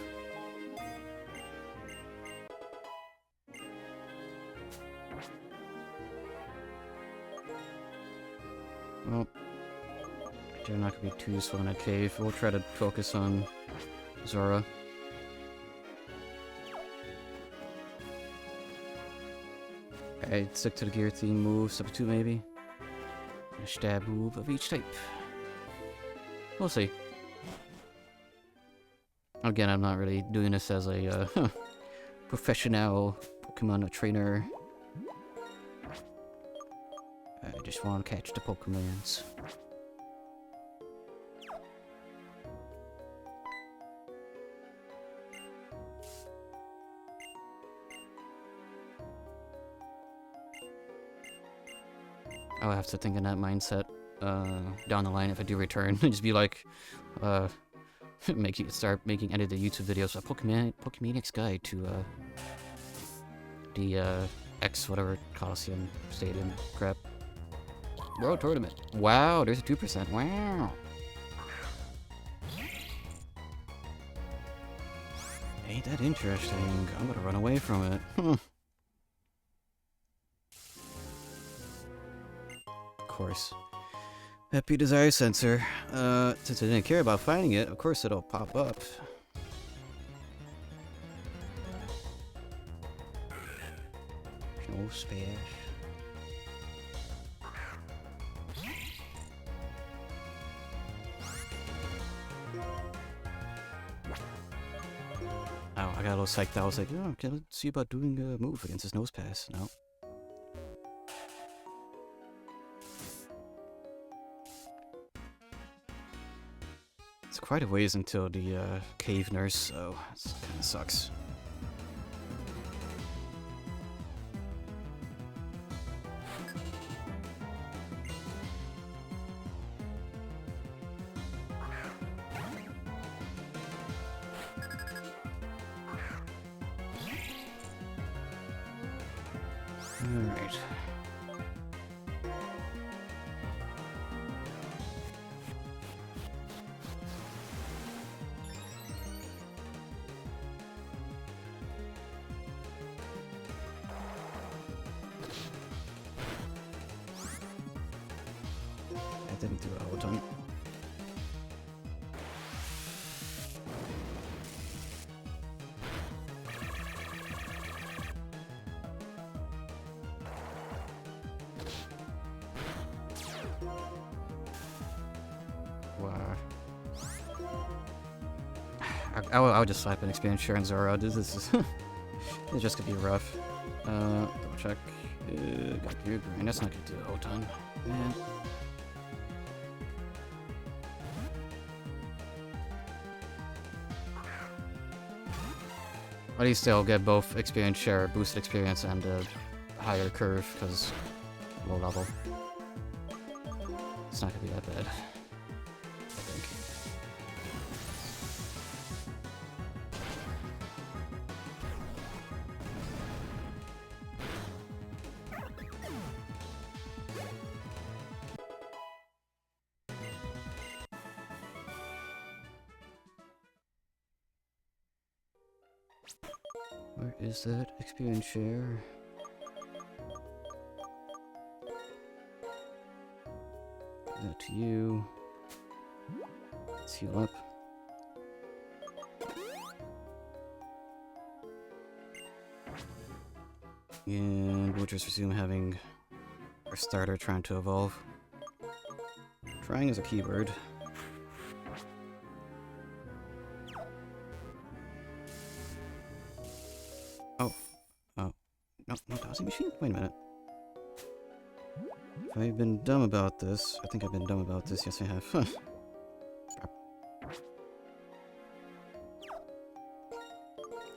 Speaker 1: Well, they're not gonna be too useful in a cave. We'll try to focus on Zora. Alright, stick to the gear theme move, substitute maybe. A stab move of each type. We'll see. Again, I'm not really doing this as a professional Pokemon trainer. I just want to catch the Pokemons. I'll have to think in that mindset down the line if I do return. Just be like, start making edited YouTube videos. A Pokemaniac's Guide to the X whatever Coliseum Stadium crap. World Tournament. Wow, there's a 2%. Wow. Ain't that interesting? I'm gonna run away from it. course. Happy desire sensor. Since I didn't care about finding it, of course it'll pop up. No spash. Oh, I got a little psyched out. I was like, oh, okay, let's see about doing a move against his nose pass. No. It's quite a ways until the cave nurse, so it kind of sucks. Alright. I didn't do it all the time. Wow. I'll just slap an experience share on Zoro. This is it's just gonna be rough. Double check. Got gear grind. That's not gonna do a whole ton. Man. At least they'll get both experience share, boosted experience, and a higher curve because low level. It's not gonna be that bad. I think. Where is that experience share? That to you. Let's heal up. And we'll just resume having our starter trying to evolve. Trying is a keyword. Oh. Oh. No, no dowsing machine? Wait a minute. Have I been dumb about this? I think I've been dumb about this. Yes, I have. Huh. Crap.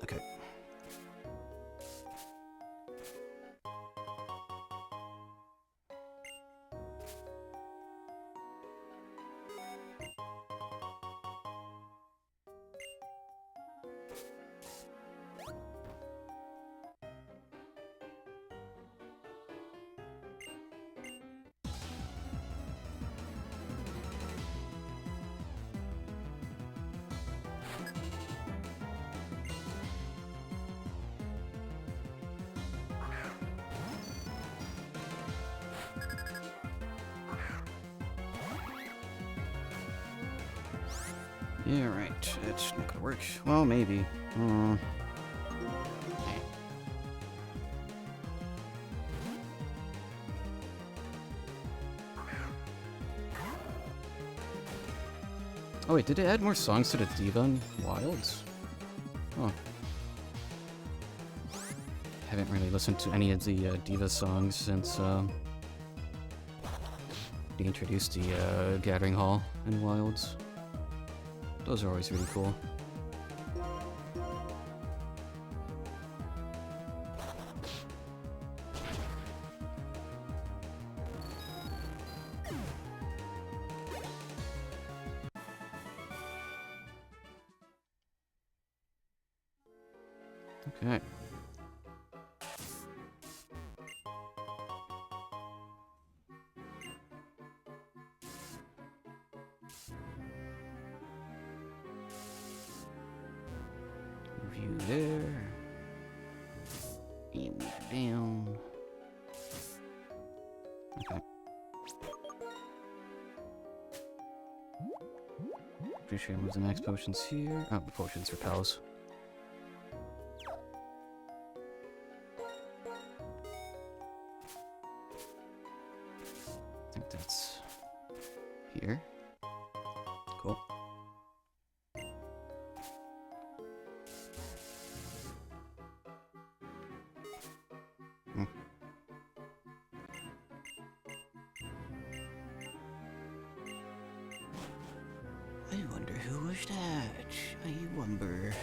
Speaker 1: Okay. Yeah, right. It's not gonna work. Well, maybe. Eh. Oh wait, did they add more songs to the Diva in Wilds? Oh. Haven't really listened to any of the Diva songs since they introduced the Gathering Hall in Wilds. Those are always really cool. Okay. Review there. And move down. Okay. Pretty sure moves the max potions here. Oh, potions for pals. I think that's here. Cool. I wonder who was that? I wonder.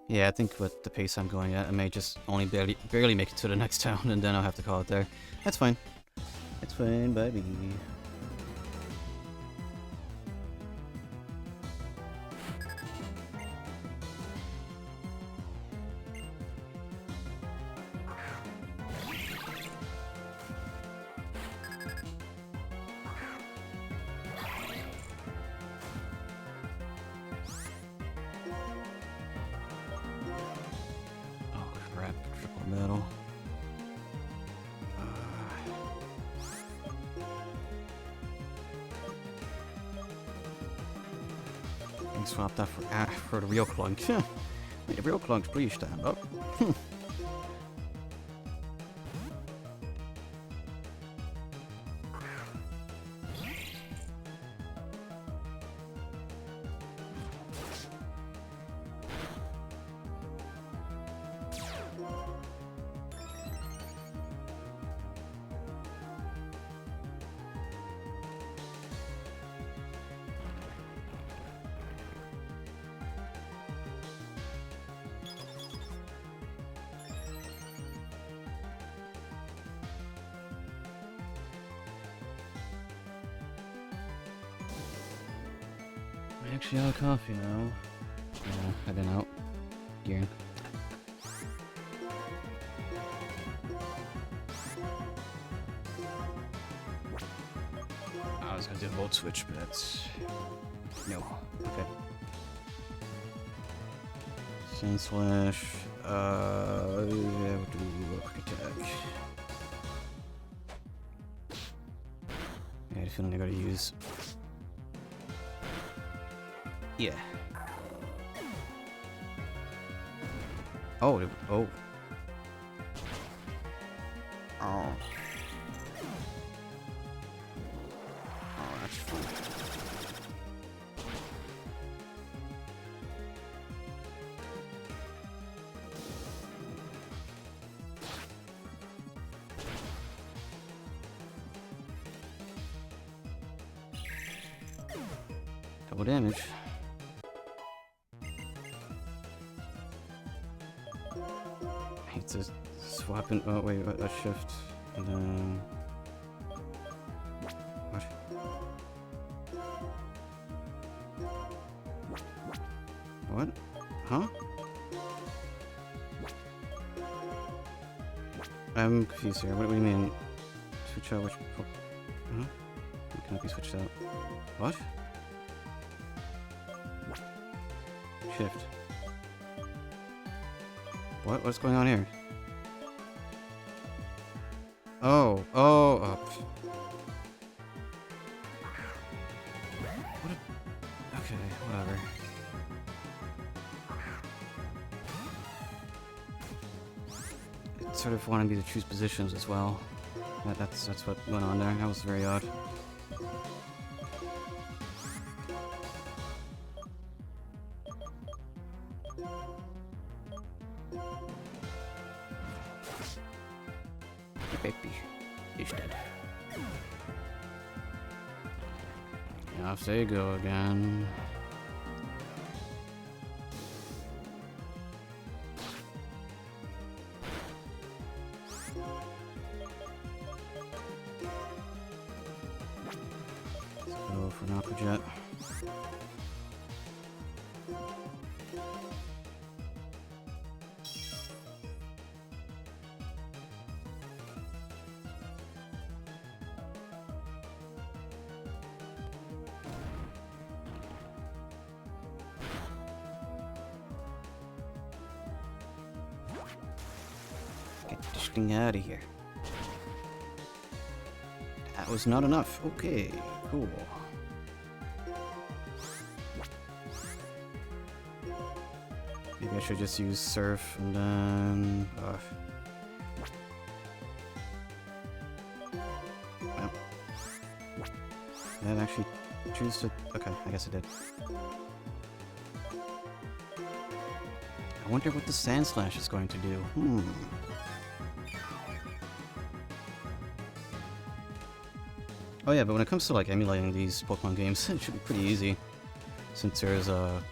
Speaker 1: Yeah, I think with the pace I'm going at, I may just only barely make it to the next town, and then I'll have to call it there. That's fine. That's fine, baby. Crap, triple metal. Getting swapped out for the real clunk. The real clunks, please stand up. I'm actually out of coffee now. Yeah, heading out. Gearing. I was gonna do a volt switch, but that's... No. Okay. Sand slash... yeah, we'll do a quick attack. I had a feeling I gotta use... Yeah. Oh, oh. Oh. Oh, that's fun. Double damage. I hate to swap in. Oh, wait, a shift. And then. What? What? Huh? I'm confused here. What do you mean? Switch out which. Huh? It cannot be switched out. What? Shift. What? What's going on here? Oh, oh, up. What a... Okay, whatever. It sort of wanted me to choose positions as well. That's what went on there. That was very odd. Baby is dead. And off they go again. Let's go for an aqua jet. Get this thing out of here. That was not enough. Okay, cool. Maybe I should just use surf and then... well, did I actually choose to... Okay, I guess I did. I wonder what the Sand Slash is going to do. Oh yeah, but when it comes to like emulating these Pokemon games, it should be pretty easy. Since there's a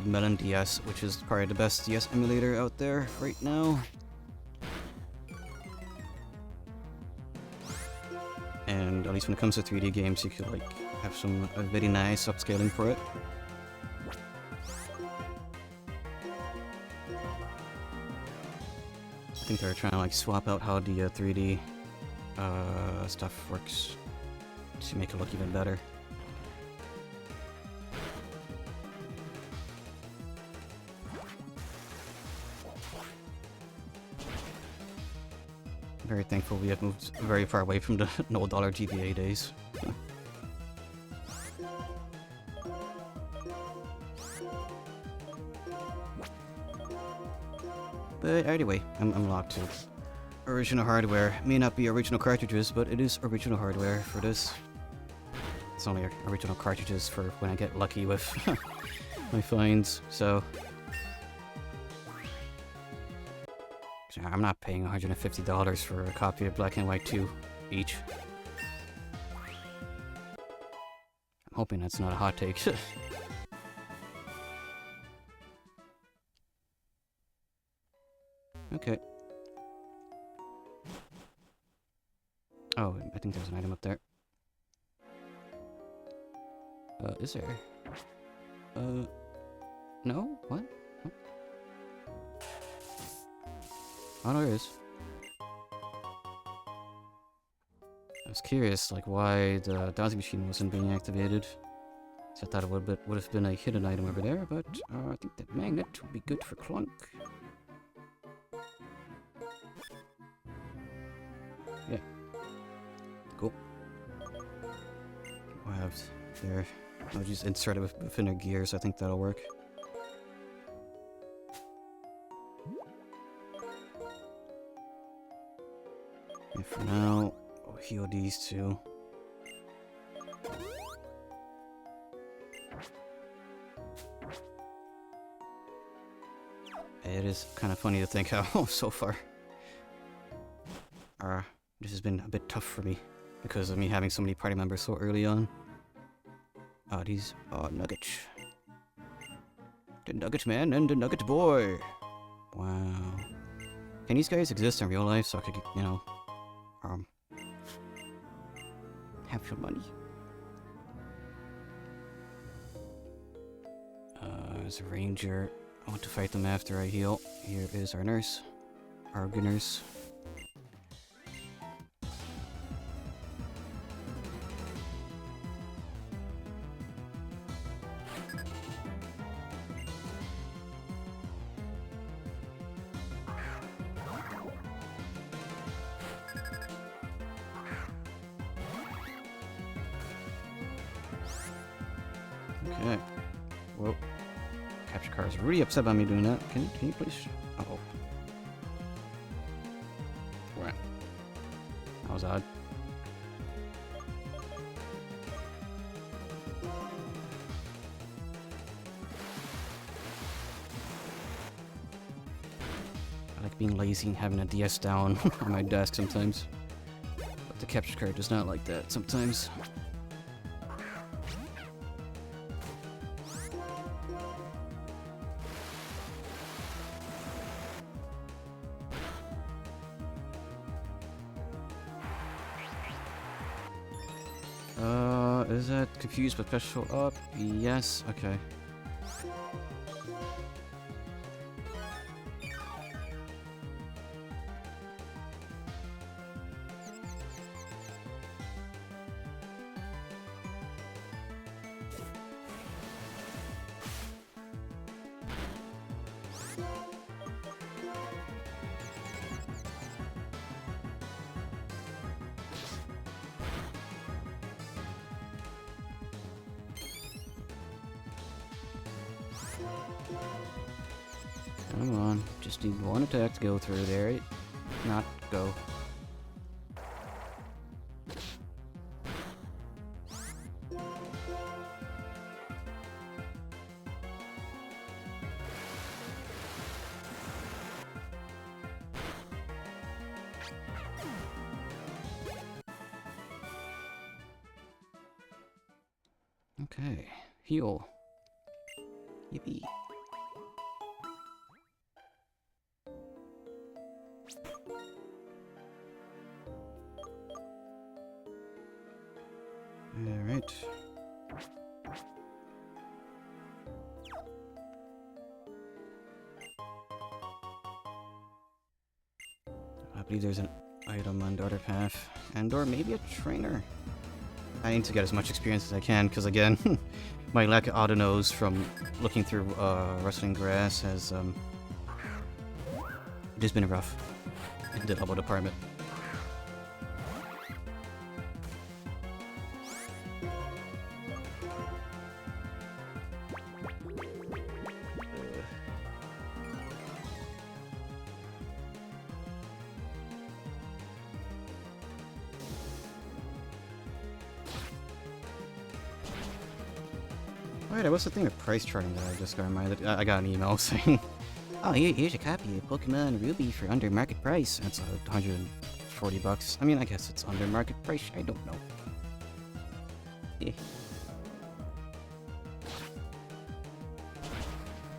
Speaker 1: Melon DS, which is probably the best DS emulator out there right now. And at least when it comes to 3D games, you could like have some very nice upscaling for it. I think they're trying to like swap out how the 3D stuff works to make it look even better. Very thankful we have moved very far away from the $0 GBA days. But anyway, I'm locked to original hardware. May not be original cartridges, but it is original hardware for this. It's only original cartridges for when I get lucky with my finds, so... I'm not paying $150 for a copy of Black and White 2 each. I'm hoping that's not a hot take. Okay. Oh, I think there's an item up there. Is there? No? What? Huh? Oh, no, there is. I was curious, like, why the dowsing machine wasn't being activated. So I thought it would have been a hidden item over there, but I think that magnet would be good for Clunk. Yeah. Cool. We'll have there. I'll just insert it within their gears. I think that'll work. And for now, I'll heal these two. It is kind of funny to think how so far this has been a bit tough for me because of me having so many party members so early on. These nuggets. The nugget man and the nugget boy. Wow. Can these guys exist in real life so I could, you know, have some money? There's a ranger. I want to fight them after I heal. Here is our nurse. Our good nurse. Okay. Whoa. Capture car is really upset about me doing that. Can you please? Uh-oh. What? That was odd. I like being lazy and having a DS down on my desk sometimes. But the capture card does not like that sometimes. Is that confused with special up? Yes, okay. Come on, just need one attack to go through there. Not go. Okay, heal. Yippee. Alright. I believe there's an item on the other path. And/or maybe a trainer. I need to get as much experience as I can, because again, my lack of auto-knows from looking through rustling grass has just been rough in the level department. Alright, what's the thing with price charting that I just got reminded? I got an email saying, oh, here's a copy of Pokemon Ruby for under market price. That's $140. I mean, I guess it's under market price. I don't know. Eh.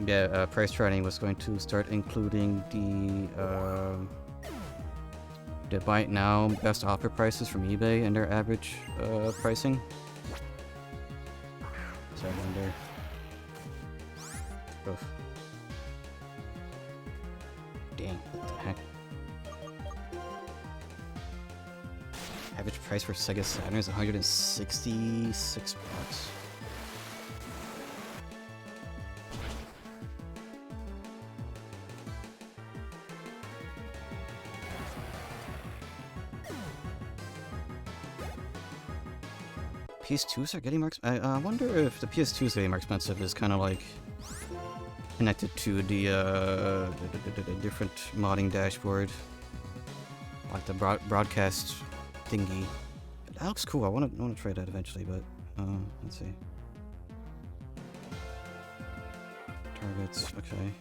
Speaker 1: Yeah, price charting was going to start including the buy it now best offer prices from eBay and their average pricing. So I wonder. Oof. Dang, what the heck? Average price for Sega Saturn is $166. PS2s are getting more expensive. I wonder if the PS2s getting more expensive is kind of like connected to the different modding dashboard, like the broadcast thingy. That looks cool. I want to try that eventually, but let's see. Targets. Okay.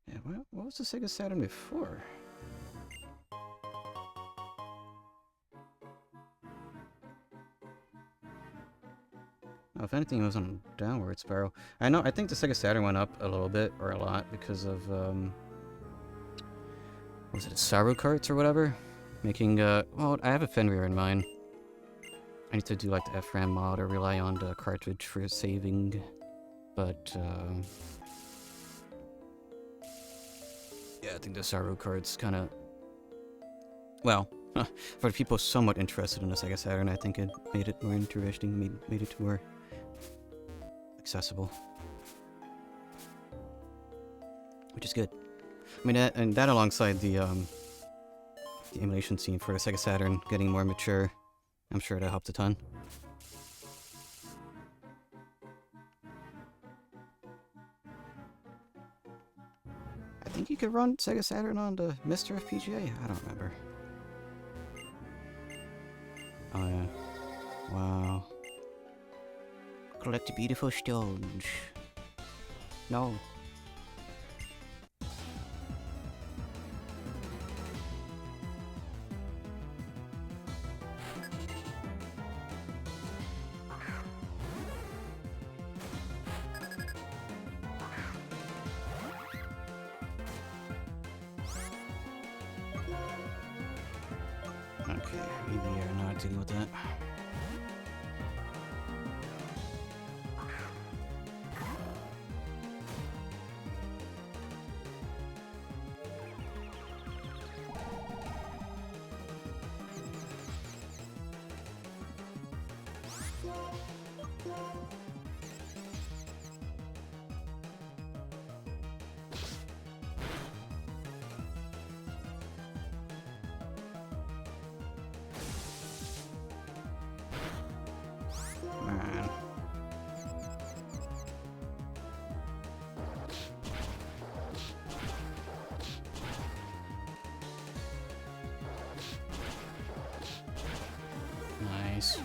Speaker 1: Yeah, what was the Sega Saturn before? Oh, if anything, it was on a downward spiral. I think the Sega Saturn went up a little bit, or a lot, because of, was it Saru carts or whatever? Making, well, I have a Fenrir in mind. I need to do, like, the FRAM mod or rely on the cartridge for saving, but, yeah, I think the Saru cards kind of, well, for people somewhat interested in the Sega Saturn, I think it made it more interesting, made it more accessible, which is good. I mean, that alongside the emulation scene for the Sega Saturn getting more mature, I'm sure that helped a ton. I think you could run Sega Saturn on the Mr. FPGA? I don't remember. Oh yeah. Wow. Collect beautiful stones. No. Okay, maybe I know how to deal with that. nice.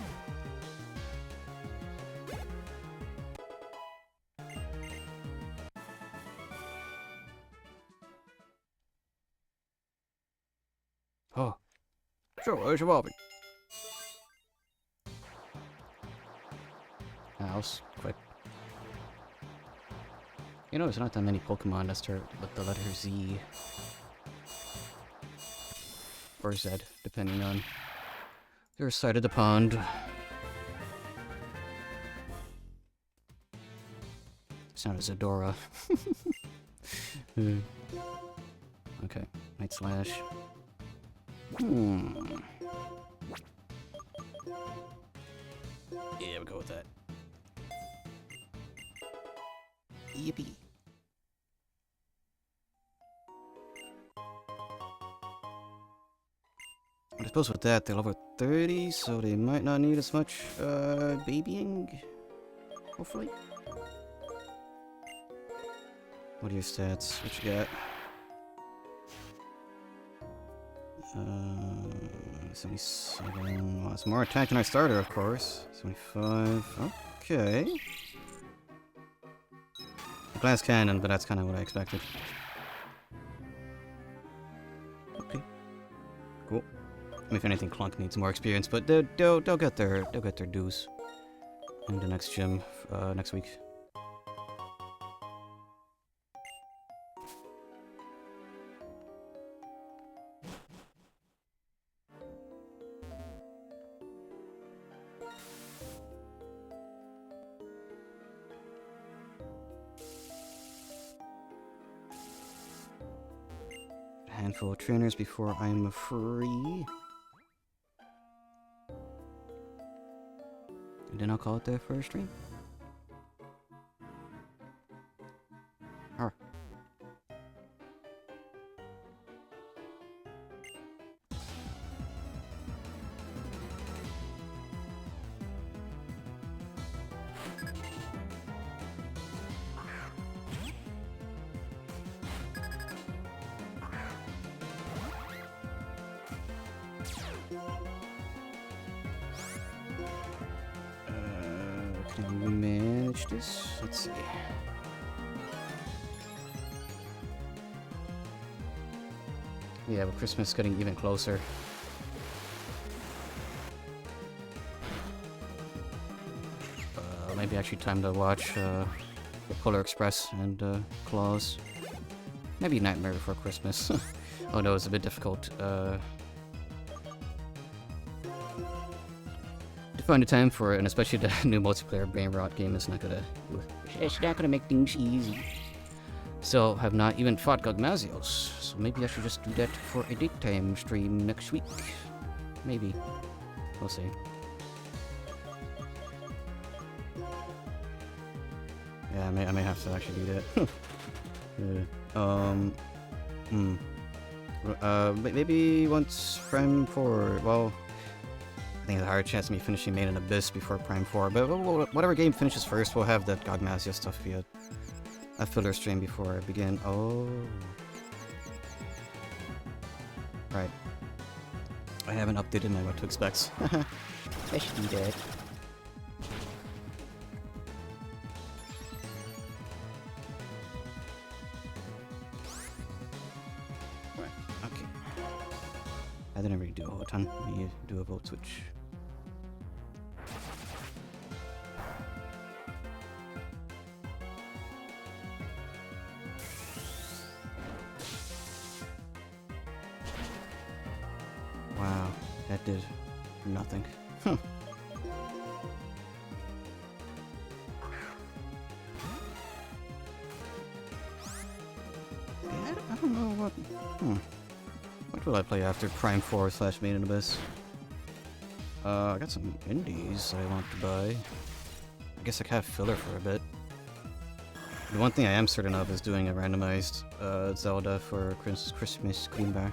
Speaker 1: Oh. Sure, where's your Bobby? House, quick. You know, there's not that many Pokemon that start with the letter Z. Or Z, depending on your side of the pond. It's not a Zadora. Okay, Night Slash. Yeah, we'll go with that. Yippee. I suppose with that, they're level 30, so they might not need as much, babying. Hopefully. What are your stats? What you got? 77. Well, it's more attack than our starter, of course. 75. Okay. A glass cannon, but that's kind of what I expected. Okay. Cool. I mean, if anything, Clunk needs more experience, but they'll get their dues in the next gym next week. Handful of trainers before I'm free. And then I'll call it there for a stream. Arr. Can we manage this? Let's see. Yeah, but Christmas is getting even closer. Maybe actually time to watch the Polar Express and Claws. Maybe Nightmare Before Christmas. Although it's a bit difficult to find the time for it, and especially the new multiplayer brain rot game is not gonna. It's not gonna make things easy. So have not even fought Gogmazios, so maybe I should just do that for a daytime stream next week. Maybe. We'll see. Yeah, I may have to actually do that. Maybe once Prime 4, well, I think there's a higher chance of me finishing Main and Abyss before Prime 4, but whatever game finishes first, we'll have that Gogmazia stuff be a filler stream before I begin. Oh. Right. I haven't updated my what to expect. I should do that. Right, okay. I didn't really do a whole ton. We do a vote switch. Wow, that did nothing. Huh. Yeah, I don't know what. What will I play after Prime 4 / Main and Abyss? I got some indies that I want to buy. I guess I can have filler for a bit. The one thing I am certain of is doing a randomized Zelda for Christmas Queen Bar.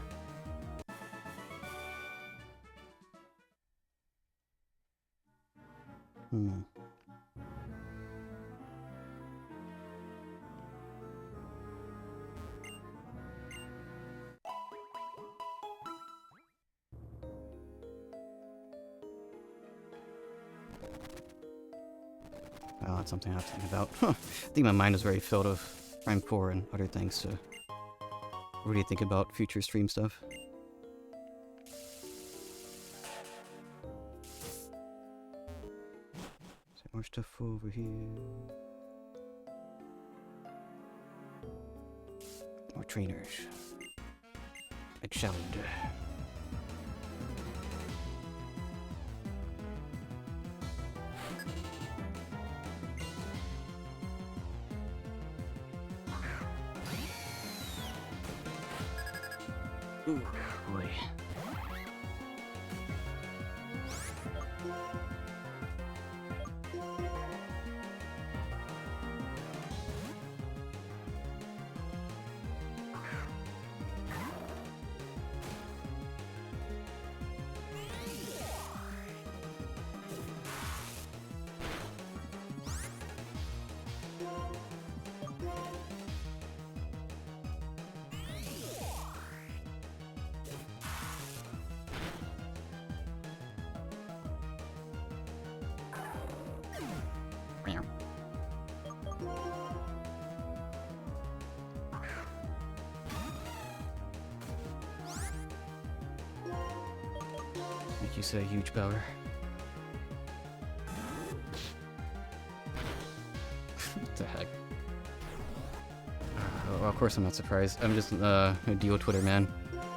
Speaker 1: not something I have to think about. I think my mind is very filled of Prime 4 and other things to really think about future stream stuff. Is there more stuff over here? More trainers. Excellent. Ooh, boy. Make you say huge power. What the heck? Well, of course I'm not surprised. I'm just a Dio Twitter man.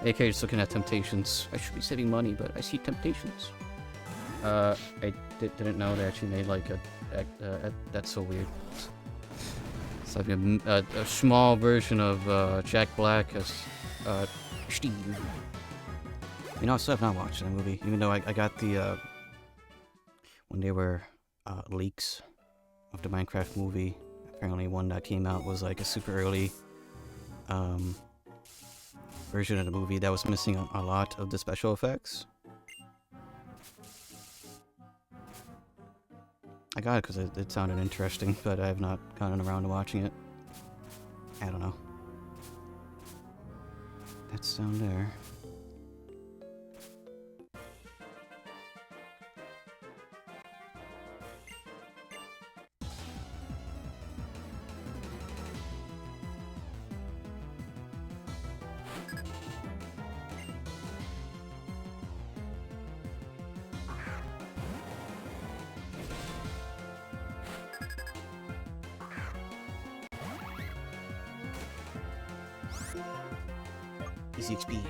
Speaker 1: AK just looking at temptations. I should be saving money, but I see temptations. I didn't know they actually made like that's so weird. It's like a small version of Jack Black as Steve. You know, I still have not watched that movie, even though I got the when they were leaks of the Minecraft movie. Apparently one that came out was like a super early version of the movie that was missing a lot of the special effects. I got it because it sounded interesting, but I have not gotten around to watching it. I don't know. That's down there. Easy XP.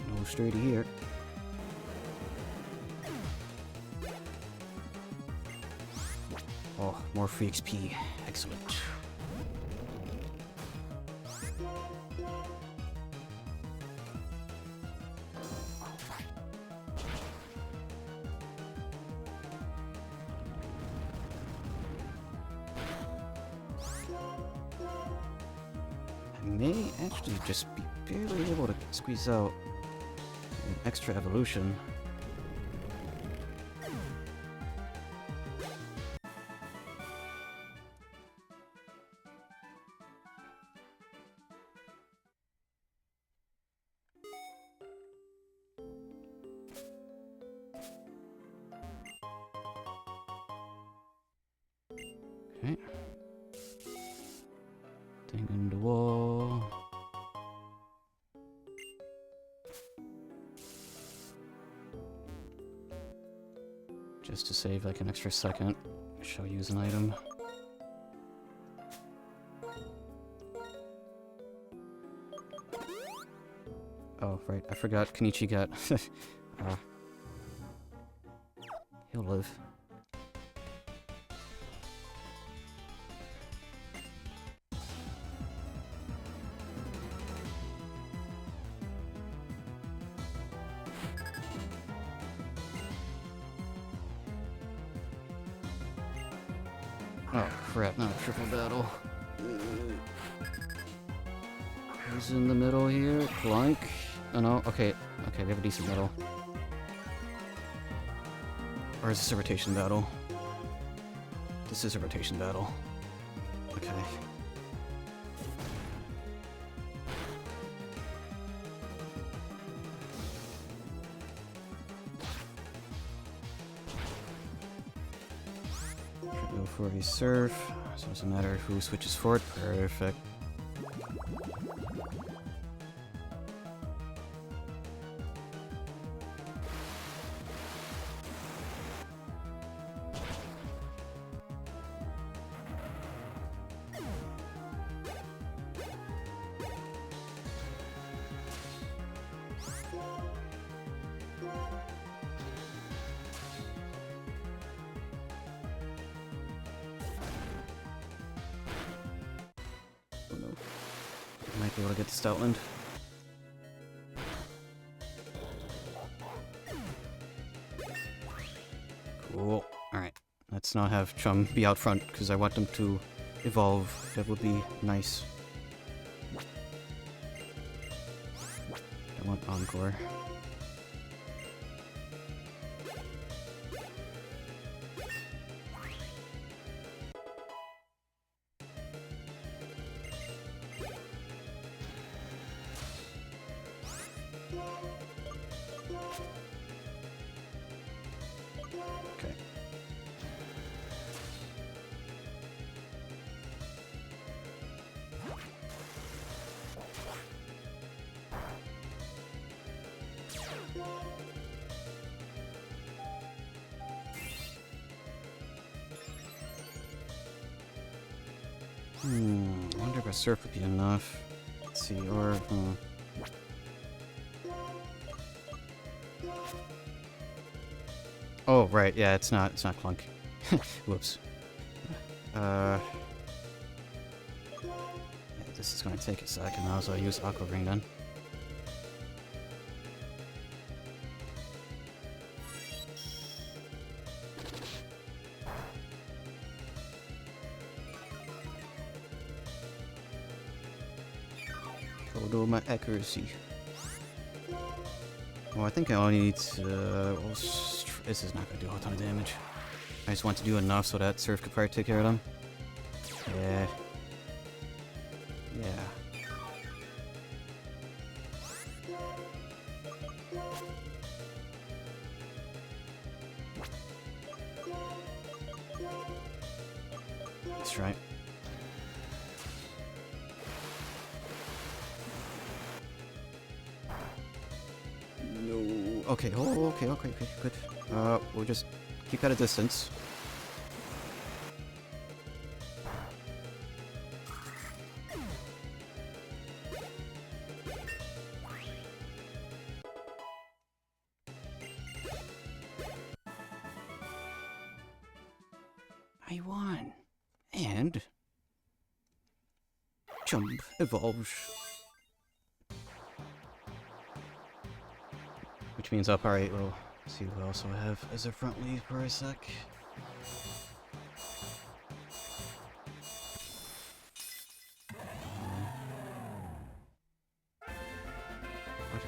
Speaker 1: No sturdy here. Oh, more free XP. Excellent. May actually just be barely able to squeeze out an extra evolution. Okay. Thing in the wall. Just to save like an extra second, I shall use an item. Oh, right, I forgot Kenichi got... he'll live. Oh crap, not a triple battle. Who's in the middle here? Blank? Oh no, okay, we have a decent middle. Or is this a rotation battle? This is a rotation battle. Okay. go for a surf. So it doesn't matter who switches for it. Perfect. Oh no. Might be able to get to Stoutland. Cool. Alright. Let's not have Chum be out front, because I want them to evolve. That would be nice. I want Encore. Okay. I wonder if a surf would be enough. Let's see, or oh, right, yeah, it's not Clunk. Whoops. Yeah, this is gonna take a second now, so I use Aqua Ring then. Total my accuracy. Well, I think I only need to, this is not gonna do a ton of damage. I just want to do enough so that Surf could probably take care of them. Yeah. Yeah. That's right. No. Okay. Oh, okay. Good. We'll just keep at a distance. I won. And Jump evolves. Which means up, alright, well, see who else I have as a front lead for a sec. What?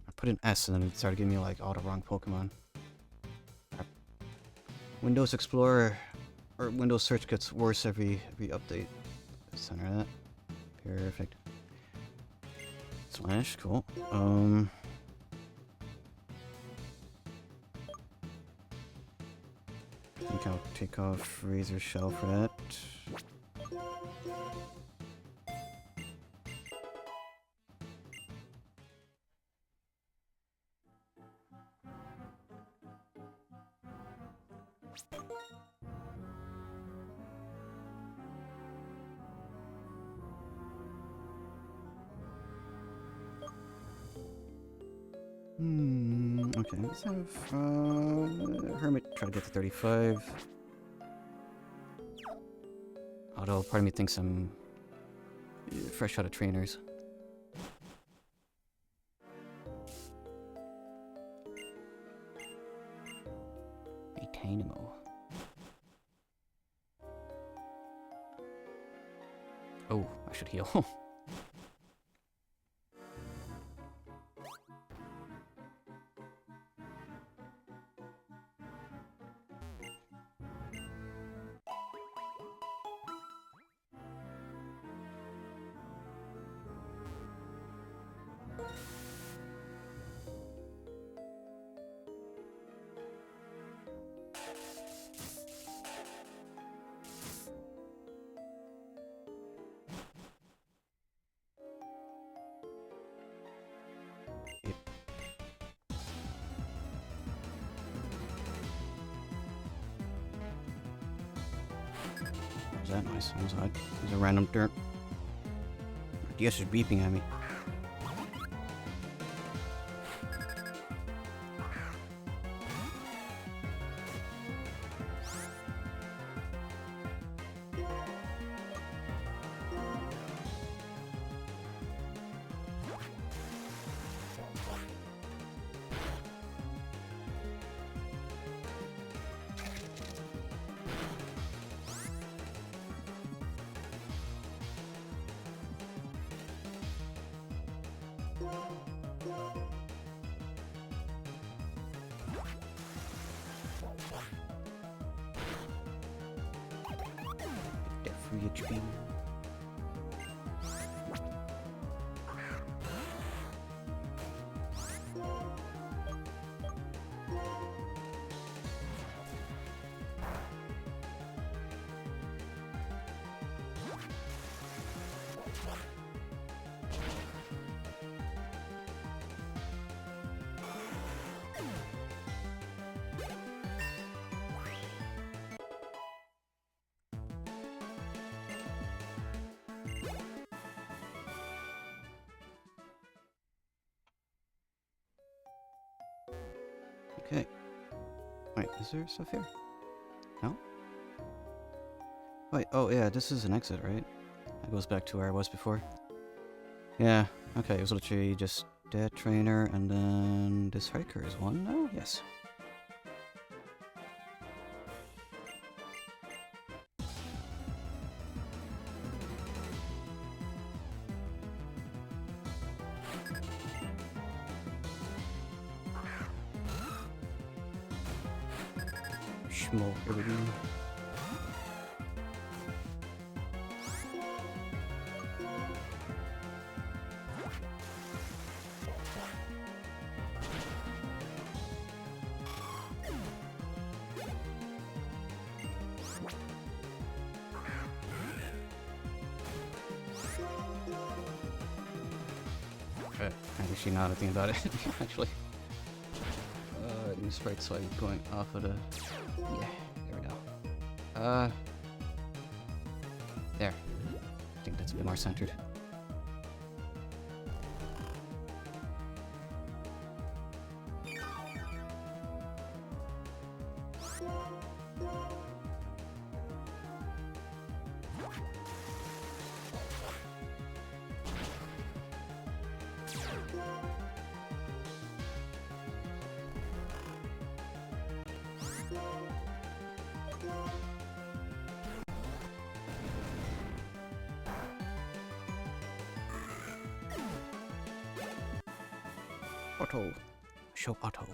Speaker 1: I put an S and then it started giving me like all the wrong Pokemon. Windows Explorer or Windows Search gets worse every update. Center that. Perfect. Slash, cool. I think I'll take off Razor Shell for that. Okay, let's have Hermit try to get to 35. Although part of me thinks I'm fresh out of trainers. Attainable. Oh, I should heal. What was that noise? That was odd. It was a random dirt. My DS is beeping at me. That free HP. Okay. Wait, is there stuff here? No? Wait, oh yeah, this is an exit, right? That goes back to where I was before. Yeah, okay, it was literally just that trainer, and then this hiker is one now? Yes. Smoke everything. Actually, now that I think about it, actually. New sprite slide going off of the... Yeah, there we go. There. I think that's a bit more centered. Auto. Show auto.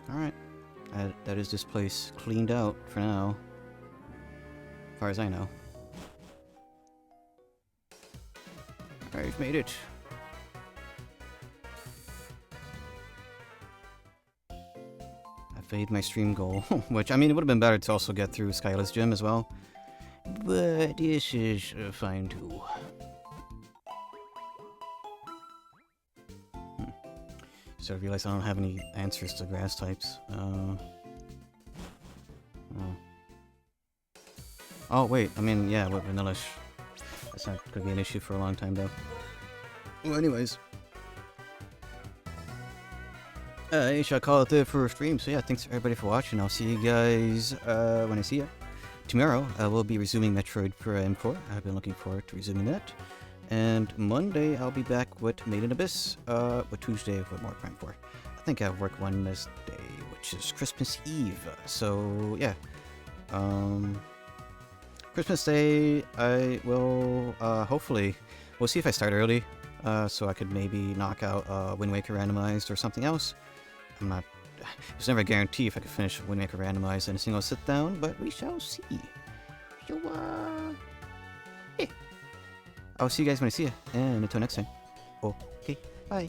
Speaker 1: Alright. That is this place cleaned out for now. As far as I know. I've made it. Made my stream goal, which, I mean, it would have been better to also get through Skyla's gym as well, but this is fine too. So I realized I don't have any answers to grass types. Oh wait, I mean, yeah, with Vanillish, that's not gonna be an issue for a long time though. Well, anyways. I shall call it there for a stream. So yeah, thanks everybody for watching. I'll see you guys when I see you. Tomorrow, we'll be resuming Metroid Prime 4. I've been looking forward to resuming that. And Monday, I'll be back with Made in Abyss. With Tuesday with more Prime 4. I think I work Wednesday, which is Christmas Eve. So yeah. Christmas Day, I will hopefully... We'll see if I start early. So I could maybe knock out Wind Waker Randomized or something else. I'm not... There's never a guarantee if I could finish Wind Waker Randomized in a single sit-down, but we shall see. So, yeah. I'll see you guys when I see you, and until next time. Okay, bye.